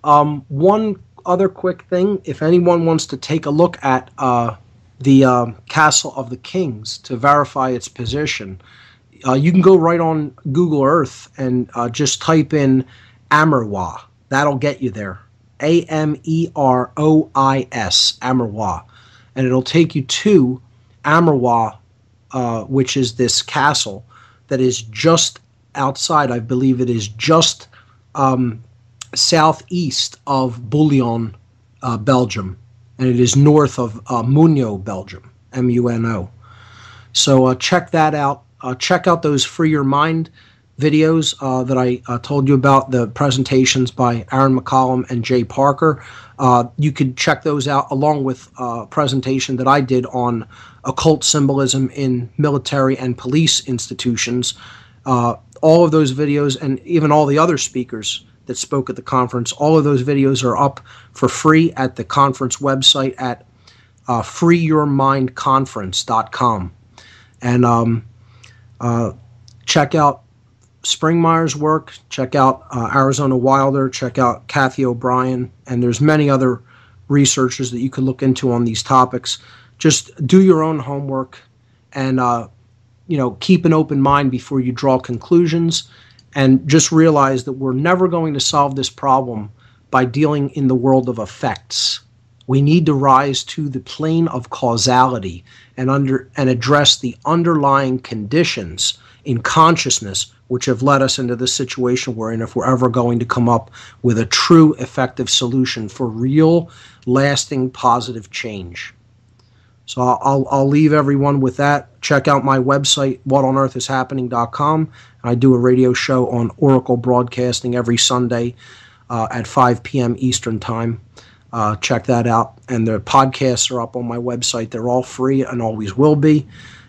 B: One other quick thing, if anyone wants to take a look at the Castle of the Kings to verify its position, you can go right on Google Earth and just type in Amerwa. That'll get you there. Amerois, Amerwa. And it'll take you to Amerwa, which is this castle that is just outside, I believe it is just southeast of Bouillon, Belgium. And it is north of Muno, Belgium, Muno. So check that out. Check out those Free Your Mind videos that I told you about, the presentations by Aaron McCollum and Jay Parker. You could check those out along with a presentation that I did on occult symbolism in military and police institutions. All of those videos, and even all the other speakers that spoke at the conference, all of those videos are up for free at the conference website at freeyourmindconference.com. And check out Springmeyer's work, check out Arizona Wilder, check out Kathy O'Brien, and there's many other researchers that you could look into on these topics. Just do your own homework and keep an open mind before you draw conclusions, and just realize that we're never going to solve this problem by dealing in the world of effects. We need to rise to the plane of causality and address the underlying conditions in consciousness which have led us into this situation we're in, if we're ever going to come up with a true effective solution for real, lasting, positive change. So I'll leave everyone with that. Check out my website, whatonearthishappening.com. I do a radio show on Oracle Broadcasting every Sunday at 5 p.m. Eastern Time. Check that out. And the podcasts are up on my website. They're all free and always will be.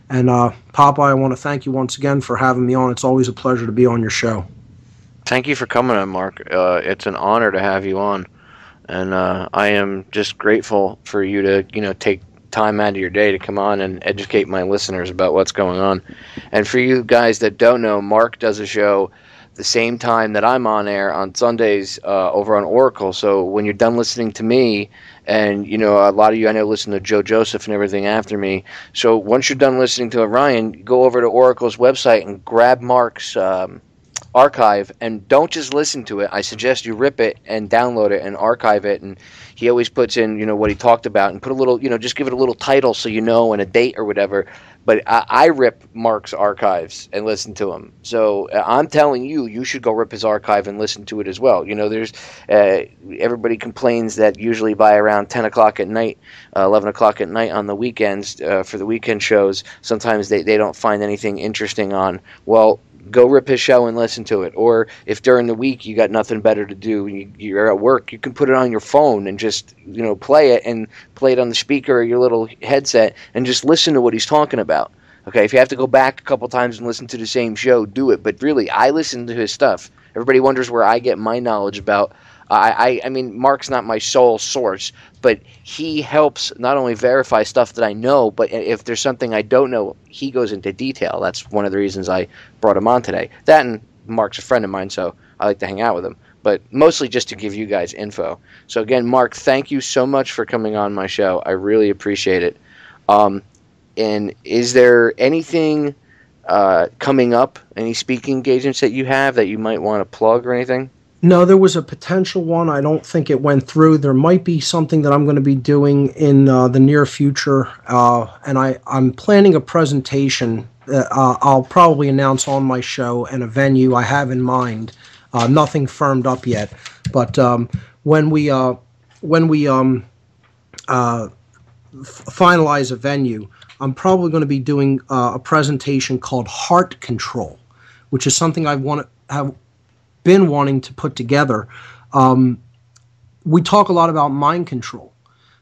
B: And Popeye, I want to thank you once again for having me on. It's always a pleasure to be on your show.
A: Thank you for coming on, Mark. It's an honor to have you on. And I am just grateful for you to, take time out of your day to come on and educate my listeners about what's going on. And for you guys that don't know, Mark does a show the same time that I'm on air on Sundays over on Oracle. So when you're done listening to me, and you know a lot of you I know listen to Joe Joseph and everything after me. So once you're done listening to Ryan, go over to Oracle's website and grab Mark's archive, and don't just listen to it. I suggest you rip it and download it and archive it. And he always puts in, what he talked about, and put a little, just give it a little title so you know, and a date or whatever. But I rip Mark's archives and listen to him. So I'm telling you, you should go rip his archive and listen to it as well. There's everybody complains that usually by around 10 o'clock at night, 11 o'clock at night on the weekends for the weekend shows, sometimes they don't find anything interesting on. Well, go rip his show and listen to it. Or if during the week you got nothing better to do, you're at work, you can put it on your phone and just play it, and play it on the speaker or your little headset and just listen to what he's talking about. Okay, if you have to go back a couple times and listen to the same show, do it. But really, I listen to his stuff. Everybody wonders where I get my knowledge about. I mean, Mark's not my sole source, but he helps not only verify stuff that I know, but if there's something I don't know, he goes into detail. That's one of the reasons I brought him on today. That, and Mark's a friend of mine, so I like to hang out with him. But mostly just to give you guys info. So again, Mark, thank you so much for coming on my show. I really appreciate it. And is there anything coming up, any speaking engagements that you have that you might want to plug or anything?
B: No, there was a potential one. I don't think it went through. There might be something that I'm going to be doing in the near future, and I'm planning a presentation that I'll probably announce on my show, and a venue I have in mind. Nothing firmed up yet, but when we finalize a venue, I'm probably going to be doing a presentation called Heart Control, which is something I've been wanting to put together. We talk a lot about mind control,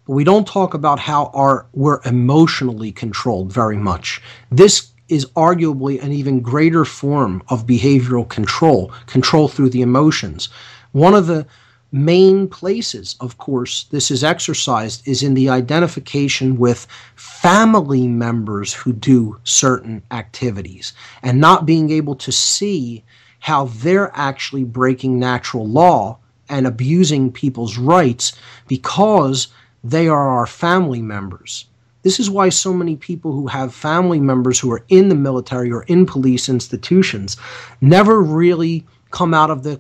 B: but we don't talk about how we're emotionally controlled very much. This is arguably an even greater form of behavioral control through the emotions. One of the main places, of course, this is exercised is in the identification with family members who do certain activities, and not being able to see how they're actually breaking natural law and abusing people's rights because they are our family members. This is why so many people who have family members who are in the military or in police institutions never really come out of the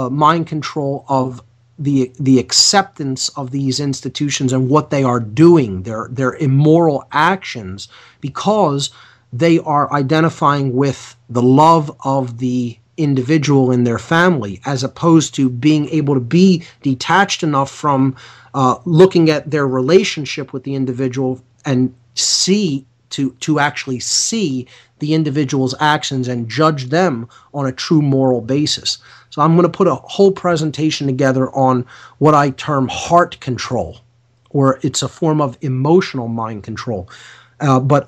B: mind control of the acceptance of these institutions and what they are doing, their immoral actions, because they are identifying with the love of the individual in their family, as opposed to being able to be detached enough from looking at their relationship with the individual and to actually see the individual's actions and judge them on a true moral basis. So I'm going to put a whole presentation together on what I term heart control, or it's a form of emotional mind control. But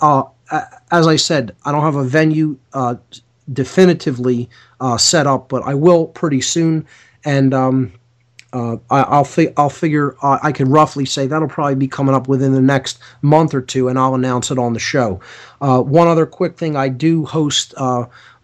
B: as I said, I don't have a venue definitively set up, but I will pretty soon, and I'll figure I can roughly say that'll probably be coming up within the next month or two, and I'll announce it on the show. One other quick thing, I do host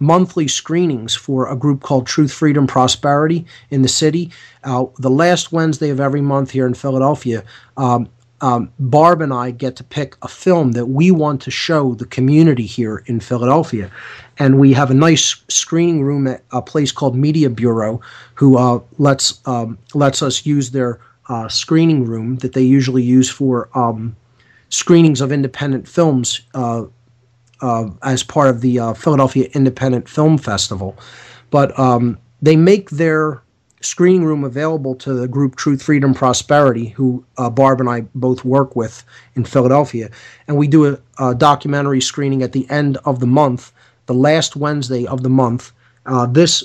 B: monthly screenings for a group called Truth, Freedom, Prosperity in the city. The last Wednesday of every month here in Philadelphia, Barb and I get to pick a film that we want to show the community here in Philadelphia. And we have a nice screening room at a place called Media Bureau, who lets us use their screening room that they usually use for screenings of independent films as part of the Philadelphia Independent Film Festival. But they make their screening room available to the group Truth, Freedom, Prosperity, who Barb and I both work with in Philadelphia. And we do a documentary screening at the end of the month, the last Wednesday of the month. This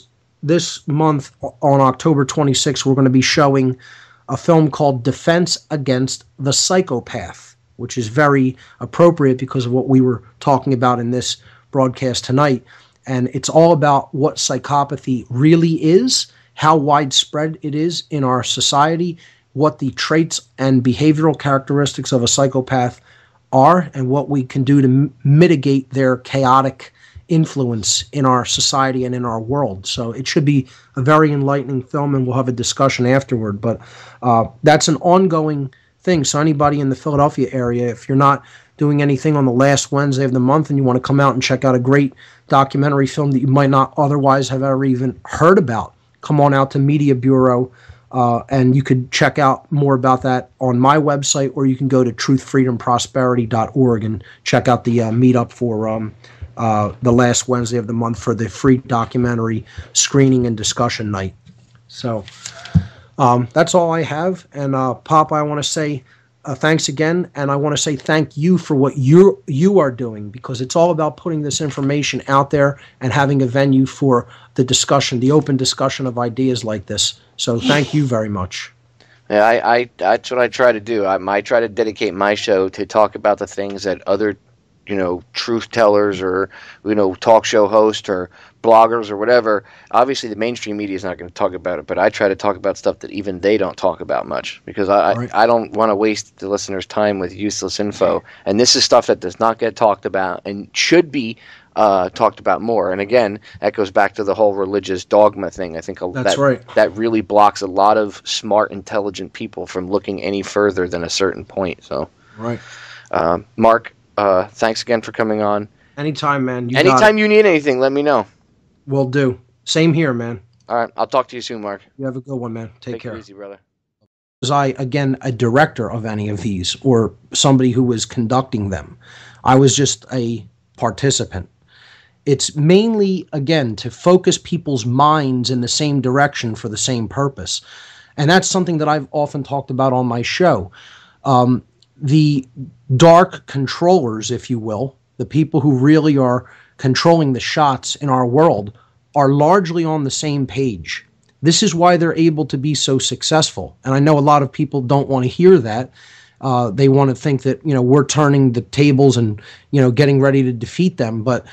B: month, on October 26th, we're going to be showing a film called Defense Against the Psychopath, which is very appropriate because of what we were talking about in this broadcast tonight. And it's all about what psychopathy really is, how widespread it is in our society, what the traits and behavioral characteristics of a psychopath are, and what we can do to mitigate their chaotic influence in our society and in our world. So it should be a very enlightening film, and we'll have a discussion afterward. But that's an ongoing thing. So anybody in the Philadelphia area, if you're not doing anything on the last Wednesday of the month and you want to come out and check out a great documentary film that you might not otherwise have ever even heard about, come on out to Media Bureau, and you could check out more about that on my website, or you can go to truthfreedomprosperity.org and check out the meetup for the last Wednesday of the month for the free documentary screening and discussion night. So that's all I have. And Pop, I want to say thanks again, and I want to say thank you for what you are doing, because it's all about putting this information out there and having a venue for the discussion, the open discussion of ideas like this. So thank you very much.
A: Yeah, I that's what I try to do. I try to dedicate my show to talk about the things that other, truth tellers or, talk show hosts or bloggers or whatever. Obviously, the mainstream media is not going to talk about it, but I try to talk about stuff that even they don't talk about much, because I don't want to waste the listeners' time with useless info. And this is stuff that does not get talked about and should be talked about more. And again, that goes back to the whole religious dogma thing. I think that really blocks a lot of smart, intelligent people from looking any further than a certain point. So,
B: right,
A: Mark, thanks again for coming on.
B: Anytime, man.
A: Anytime you need anything, let me know.
B: Will do. Same here, man.
A: All right, I'll talk to you soon, Mark.
B: You have a good one, man. Take care.
A: It easy, brother.
B: Was I, again, a director of any of these or somebody who was conducting them? I was just a participant. It's mainly, again, to focus people's minds in the same direction for the same purpose. And that's something that I've often talked about on my show. The dark controllers, if you will, the people who really are controlling the shots in our world, are largely on the same page. This is why they're able to be so successful. And I know a lot of people don't want to hear that. They want to think that, we're turning the tables and, getting ready to defeat them. But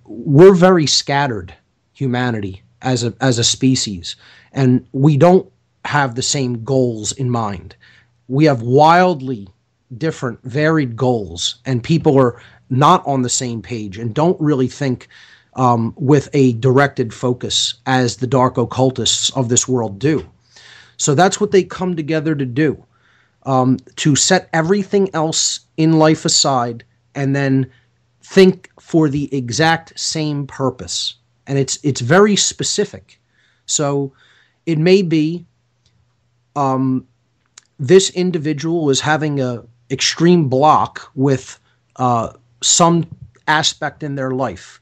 B: we're very scattered, humanity, as a species. And we don't have the same goals in mind. We have wildly different, varied goals, and people are not on the same page and don't really think with a directed focus as the dark occultists of this world do. So that's what they come together to do, to set everything else in life aside and then think for the exact same purpose. And it's very specific. So it may be this individual is having a extreme block with some aspect in their life.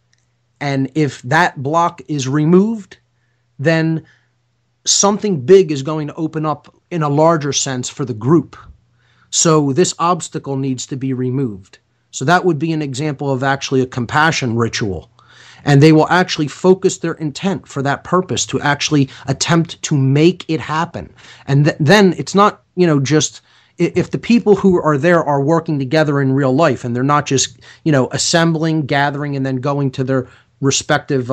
B: And if that block is removed, then something big is going to open up in a larger sense for the group. So this obstacle needs to be removed. So that would be an example of actually a compassion ritual. And they will actually focus their intent for that purpose to actually attempt to make it happen. And then it's not, just if the people who are there are working together in real life and they're not just, assembling, gathering, and then going to their respective,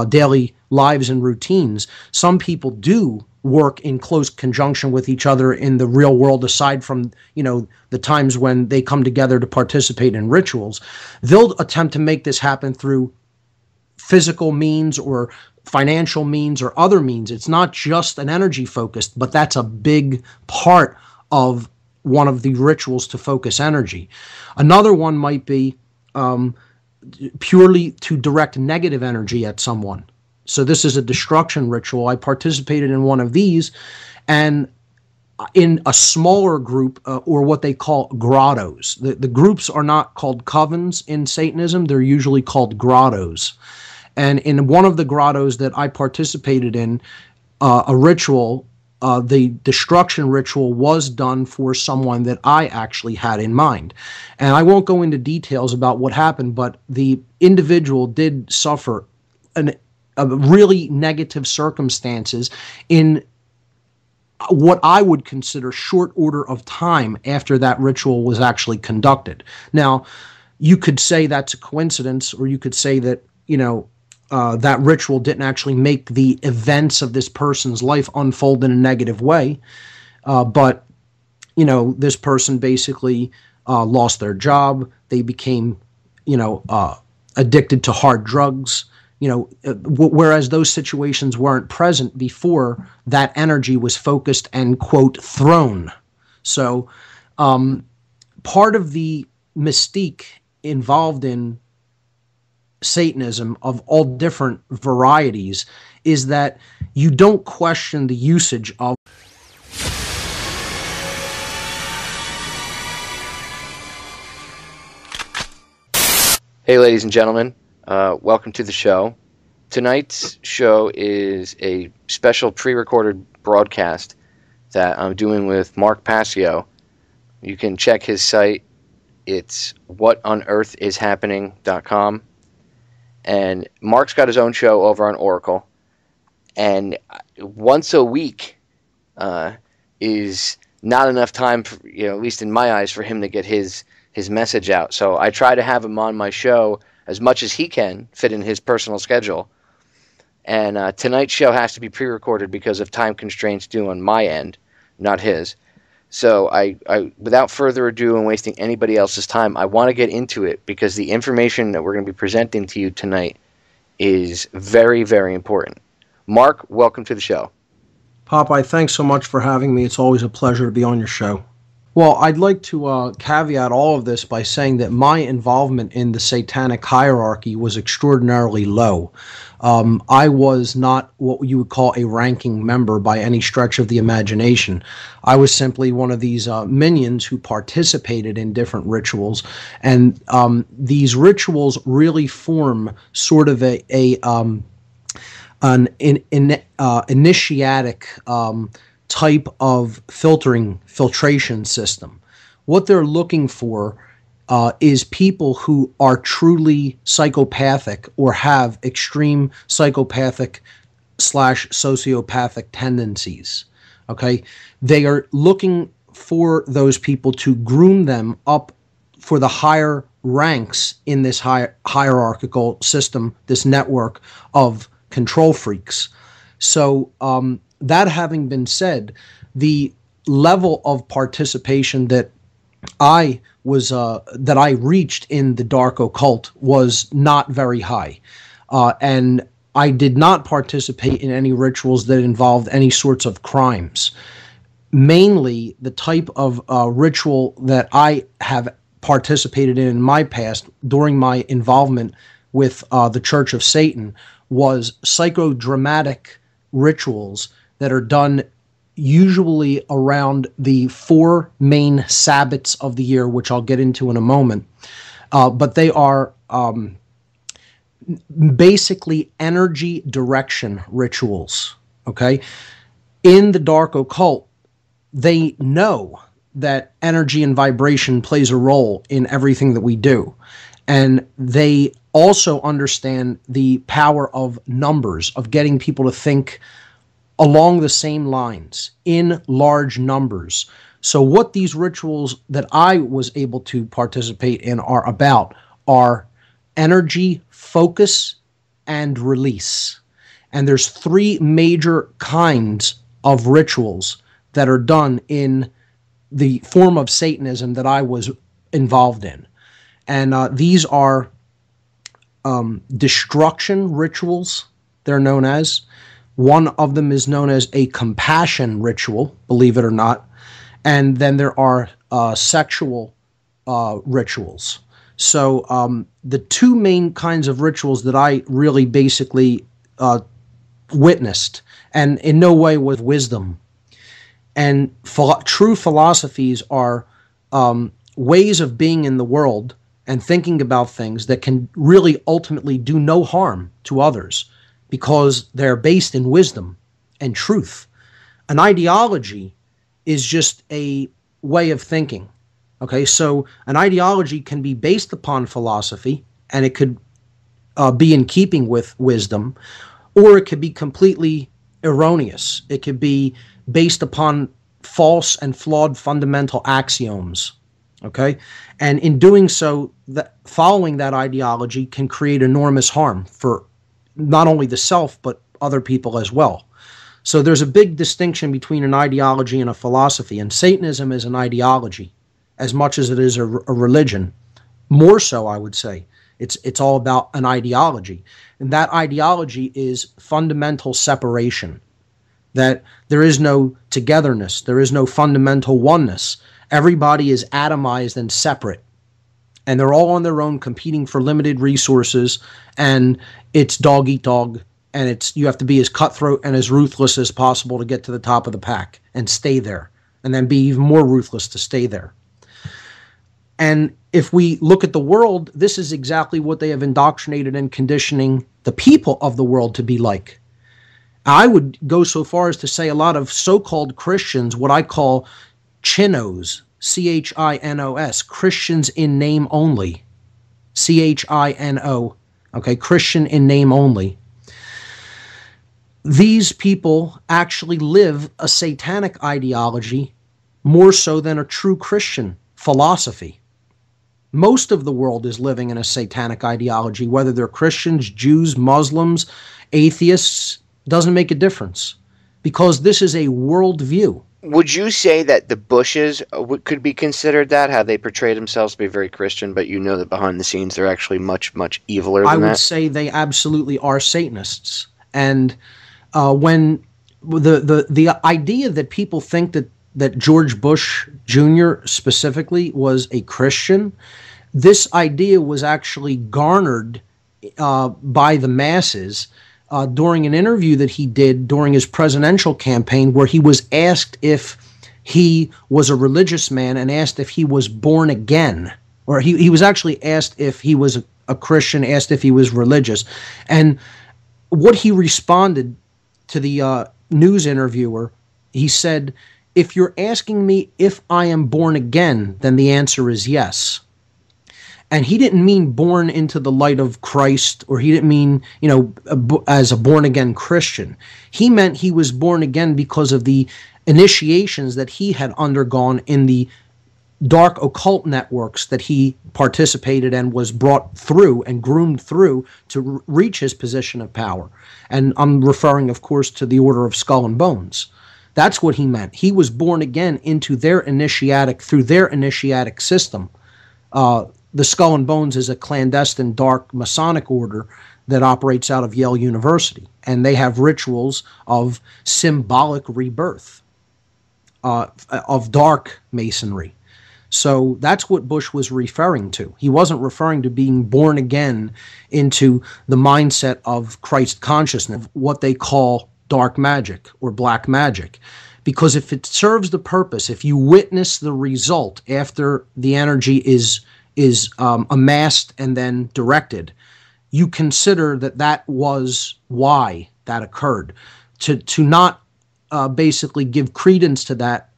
B: daily lives and routines. Some people do work in close conjunction with each other in the real world, aside from, the times when they come together to participate in rituals. They'll attempt to make this happen through physical means or financial means or other means. It's not just an energy focused, but that's a big part of one of the rituals to focus energy. Another one might be purely to direct negative energy at someone. So this is a destruction ritual. I participated in one of these, and in a smaller group, or what they call grottos. The groups are not called covens in Satanism. They're usually called grottos. And in one of the grottos that I participated in, a ritual, the destruction ritual was done for someone that I actually had in mind. And I won't go into details about what happened, but the individual did suffer a really negative circumstances in what I would consider short order of time after that ritual was actually conducted. Now, you could say that's a coincidence, or you could say that, that ritual didn't actually make the events of this person's life unfold in a negative way. But, this person basically lost their job. They became, addicted to hard drugs, whereas those situations weren't present before that energy was focused and, quote, thrown. So part of the mystique involved in Satanism of all different varieties is that you don't question the usage of.
A: Hey, ladies and gentlemen, welcome to the show. Tonight's show is a special pre-recorded broadcast that I'm doing with Mark Passio. You can check his site. It's whatonearthishappening.com. And Mark's got his own show over on Oracle. And once a week is not enough time, for, at least in my eyes, for him to get his message out. So I try to have him on my show as much as he can fit in his personal schedule. And tonight's show has to be pre-recorded because of time constraints due on my end, not his. So I without further ado and wasting anybody else's time, I want to get into it because the information that we're going to be presenting to you tonight is very, very important. Mark, welcome to the show.
B: Popeye, thanks so much for having me. It's always a pleasure to be on your show. Well, I'd like to caveat all of this by saying that my involvement in the satanic hierarchy was extraordinarily low. I was not what you would call a ranking member by any stretch of the imagination. I was simply one of these minions who participated in different rituals, and these rituals really form sort of an initiatic type of filtration system. What they're looking for is people who are truly psychopathic or have extreme psychopathic / sociopathic tendencies. Okay, they are looking for those people to groom them up for the higher ranks in this hierarchical system, this network of control freaks. So that having been said, the level of participation that I reached in the dark occult was not very high, and I did not participate in any rituals that involved any sorts of crimes. Mainly, the type of ritual that I have participated in my past during my involvement with the Church of Satan was psychodramatic rituals that are done usually around the 4 main Sabbats of the year, which I'll get into in a moment. But they are basically energy direction rituals, okay? In the dark occult, they know that energy and vibration plays a role in everything that we do. And they also understand the power of numbers, of getting people to think along the same lines in large numbers. So what these rituals that I was able to participate in are about are energy, focus, and release. And there's 3 major kinds of rituals that are done in the form of Satanism that I was involved in. And these are destruction rituals, they're known as. One of them is known as a compassion ritual, believe it or not. And then there are sexual rituals. So the 2 main kinds of rituals that I really basically witnessed, and in no way with wisdom. And true philosophies are ways of being in the world and thinking about things that can really ultimately do no harm to others, because they're based in wisdom and truth. An ideology is just a way of thinking. Okay, so an ideology can be based upon philosophy, and it could be in keeping with wisdom, or it could be completely erroneous. It could be based upon false and flawed fundamental axioms. Okay, and in doing so, following that ideology can create enormous harm for not only the self, but other people as well. So there's a big distinction between an ideology and a philosophy, and Satanism is an ideology as much as it is a religion. More so, I would say. It's all about an ideology. And that ideology is fundamental separation, that there is no togetherness, there is no fundamental oneness. Everybody is atomized and separate, and they're all on their own competing for limited resources, and it's dog eat dog, and you have to be as cutthroat and as ruthless as possible to get to the top of the pack and stay there, and then be even more ruthless to stay there. And if we look at the world, this is exactly what they have indoctrinated and conditioning the people of the world to be like. I would go so far as to say a lot of so-called Christians, what I call chinos, C-H-I-N-O-S, Christians in name only, C-H-I-N-O, okay, Christian in name only. These people actually live a satanic ideology more so than a true Christian philosophy. Most of the world is living in a satanic ideology, whether they're Christians, Jews, Muslims, atheists, doesn't make a difference, because this is a worldview.
A: Would you say that the Bushes could be considered that, how they portray themselves to be very Christian, but you know that behind the scenes they're actually much, much eviler than that?
B: I would say they absolutely are Satanists. And when the idea that people think that George Bush Jr. specifically was a Christian, this idea was actually garnered by the masses during an interview that he did during his presidential campaign, where he was asked if he was a religious man and asked if he was born again. Or he was actually asked if he was a Christian, asked if he was religious. And what he responded to the news interviewer, he said, "If you're asking me if I am born again, then the answer is yes." And he didn't mean born into the light of Christ, or he didn't mean, as a born-again Christian. He meant he was born again because of the initiations that he had undergone in the dark occult networks that he participated and was brought through and groomed through to reach his position of power. And I'm referring, of course, to the Order of Skull and Bones. That's what he meant. He was born again through their initiatic system. The Skull and Bones is a clandestine dark Masonic order that operates out of Yale University, and they have rituals of symbolic rebirth, of dark masonry. So that's what Bush was referring to. He wasn't referring to being born again into the mindset of Christ consciousness, what they call dark magic or black magic. Because if it serves the purpose, if you witness the result after the energy is amassed and then directed, you consider that was why that occurred. To not basically give credence to that,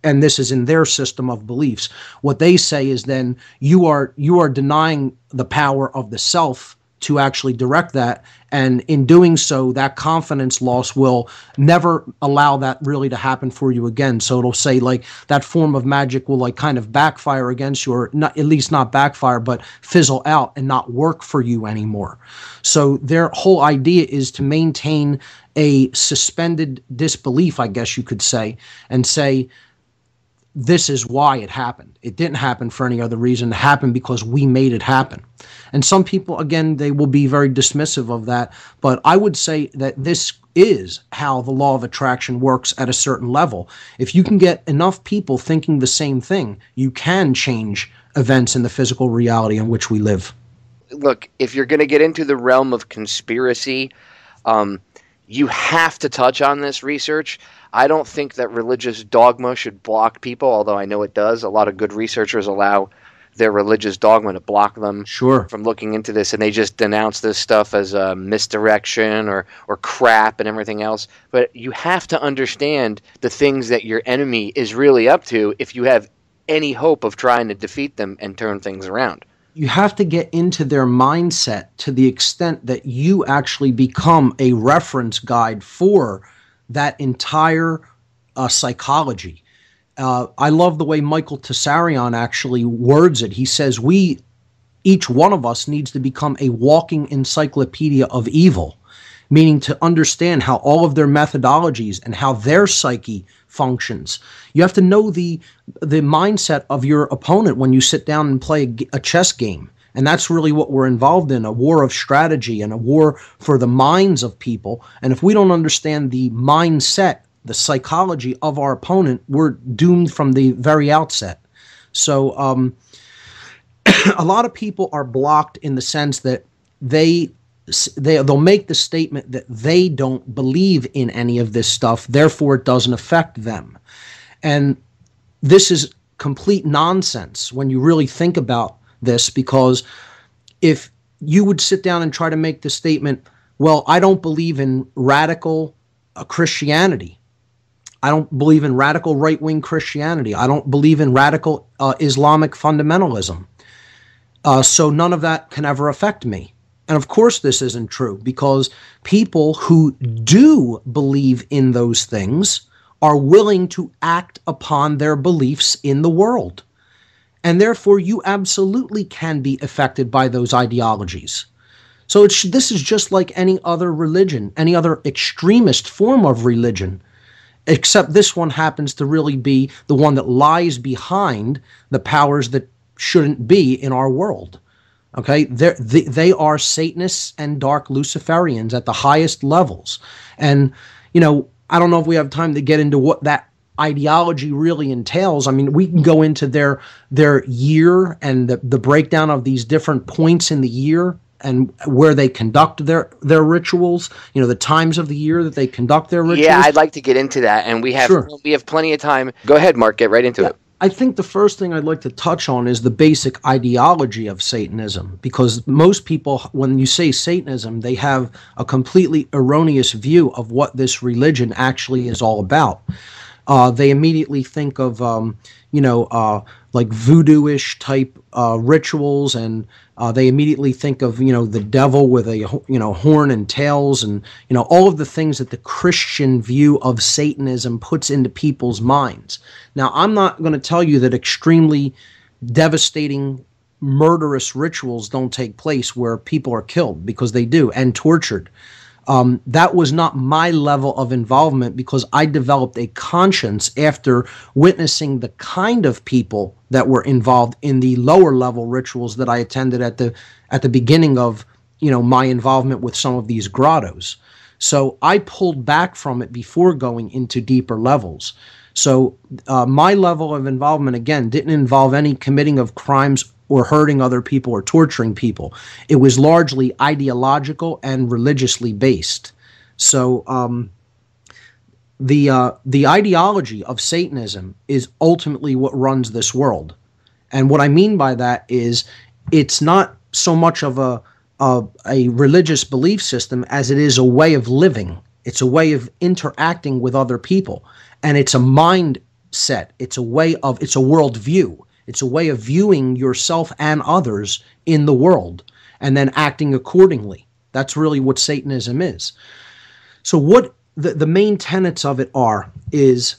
B: and this is in their system of beliefs, what they say is then you are denying the power of the self to actually direct that, and in doing so, that confidence loss will never allow that really to happen for you again. So it'll say like that form of magic will like kind of backfire against you, or not, at least not backfire, but fizzle out and not work for you anymore. So their whole idea is to maintain a suspended disbelief, I guess you could say, and say, this is why it happened. It didn't happen for any other reason. It happened because we made it happen. And some people, again, they will be very dismissive of that. But I would say that this is how the law of attraction works at a certain level. If you can get enough people thinking the same thing, you can change events in the physical reality in which we live.
A: Look, if you're going to get into the realm of conspiracy, you have to touch on this research. I don't think that religious dogma should block people, although I know it does. A lot of good researchers allow their religious dogma to block them from looking into this, and they just denounce this stuff as misdirection or crap and everything else. But you have to understand the things that your enemy is really up to if you have any hope of trying to defeat them and turn things around.
B: You have to get into their mindset to the extent that you actually become a reference guide for that entire psychology. I love the way Michael Tessarion actually words it. He says, each one of us needs to become a walking encyclopedia of evil, meaning to understand how all of their methodologies and how their psyche functions. You have to know the mindset of your opponent when you sit down and play a chess game. And that's really what we're involved in, a war of strategy and a war for the minds of people. And if we don't understand the mindset, the psychology of our opponent, we're doomed from the very outset. So a lot of people are blocked in the sense that they'll make the statement that they don't believe in any of this stuff, therefore it doesn't affect them. And this is complete nonsense when you really think about this, because if you would sit down and try to make the statement, well, I don't believe in radical Christianity. I don't believe in radical right-wing Christianity. I don't believe in radical Islamic fundamentalism. So none of that can ever affect me. And of course this isn't true, because people who do believe in those things are willing to act upon their beliefs in the world. And therefore you absolutely can be affected by those ideologies. So this is just like any other religion, any other extremist form of religion, except this one happens to really be the one that lies behind the powers that shouldn't be in our world. Okay, they are Satanists and dark Luciferians at the highest levels. And, I don't know if we have time to get into what that ideology really entails. I mean, we can go into their year and the breakdown of these different points in the year and where they conduct their rituals, the times of the year that they conduct their rituals.
A: Yeah, I'd like to get into that, and we have plenty of time. Go ahead, Mark, get right into it.
B: I think the first thing I'd like to touch on is the basic ideology of Satanism, because most people, when you say Satanism, they have a completely erroneous view of what this religion actually is all about. They immediately think of, like voodoo-ish type rituals, and they immediately think of, the devil with a, horn and tails, and, all of the things that the Christian view of Satanism puts into people's minds. Now, I'm not going to tell you that extremely devastating, murderous rituals don't take place where people are killed, because they do, and tortured. That was not my level of involvement, because I developed a conscience after witnessing the kind of people that were involved in the lower level rituals that I attended at the beginning of, my involvement with some of these grottos. So I pulled back from it before going into deeper levels. So my level of involvement, again, didn't involve any committing of crimes or hurting other people or torturing people. It was largely ideological and religiously based. So the ideology of Satanism is ultimately what runs this world. And what I mean by that is it's not so much of a religious belief system as it is a way of living. It's a way of interacting with other people. And it's a mindset. It's a worldview. It's a way of viewing yourself and others in the world and then acting accordingly. That's really what Satanism is. So what the main tenets of it is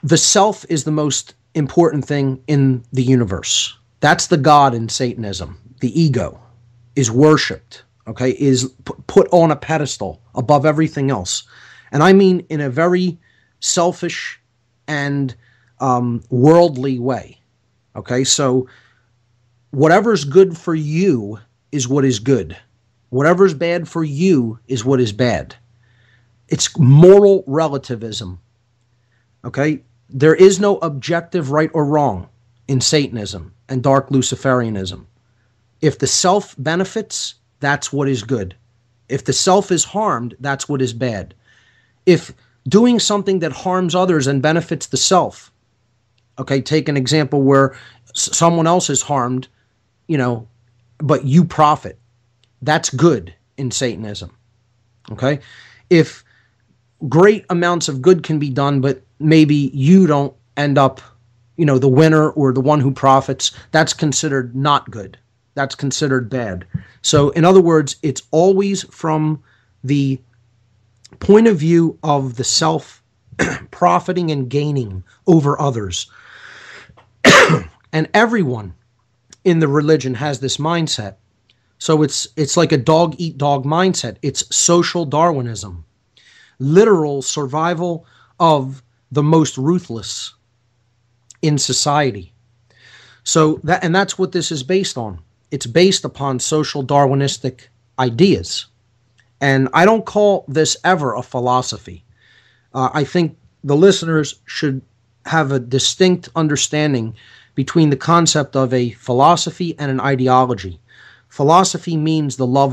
B: the self is the most important thing in the universe. That's the God in Satanism. The ego is worshipped, okay, is put on a pedestal above everything else. And I mean in a very selfish and worldly way. Okay, so whatever's good for you is what is good. Whatever's bad for you is what is bad. It's moral relativism. Okay, there is no objective right or wrong in Satanism and dark Luciferianism. If the self benefits, that's what is good. If the self is harmed, that's what is bad. If doing something that harms others and benefits the self, okay, take an example where someone else is harmed, but you profit. That's good in Satanism, okay? If great amounts of good can be done, but maybe you don't end up, the winner or the one who profits, that's considered not good. That's considered bad. So, in other words, it's always from the point of view of the self profiting and gaining over others. And everyone in the religion has this mindset. So it's like a dog-eat-dog mindset. It's social Darwinism. Literal survival of the most ruthless in society. So that's what this is based on. It's based upon social Darwinistic ideas. And I don't call this ever a philosophy. I think the listeners should have a distinct understanding between the concept of a philosophy and an ideology. Philosophy means the love of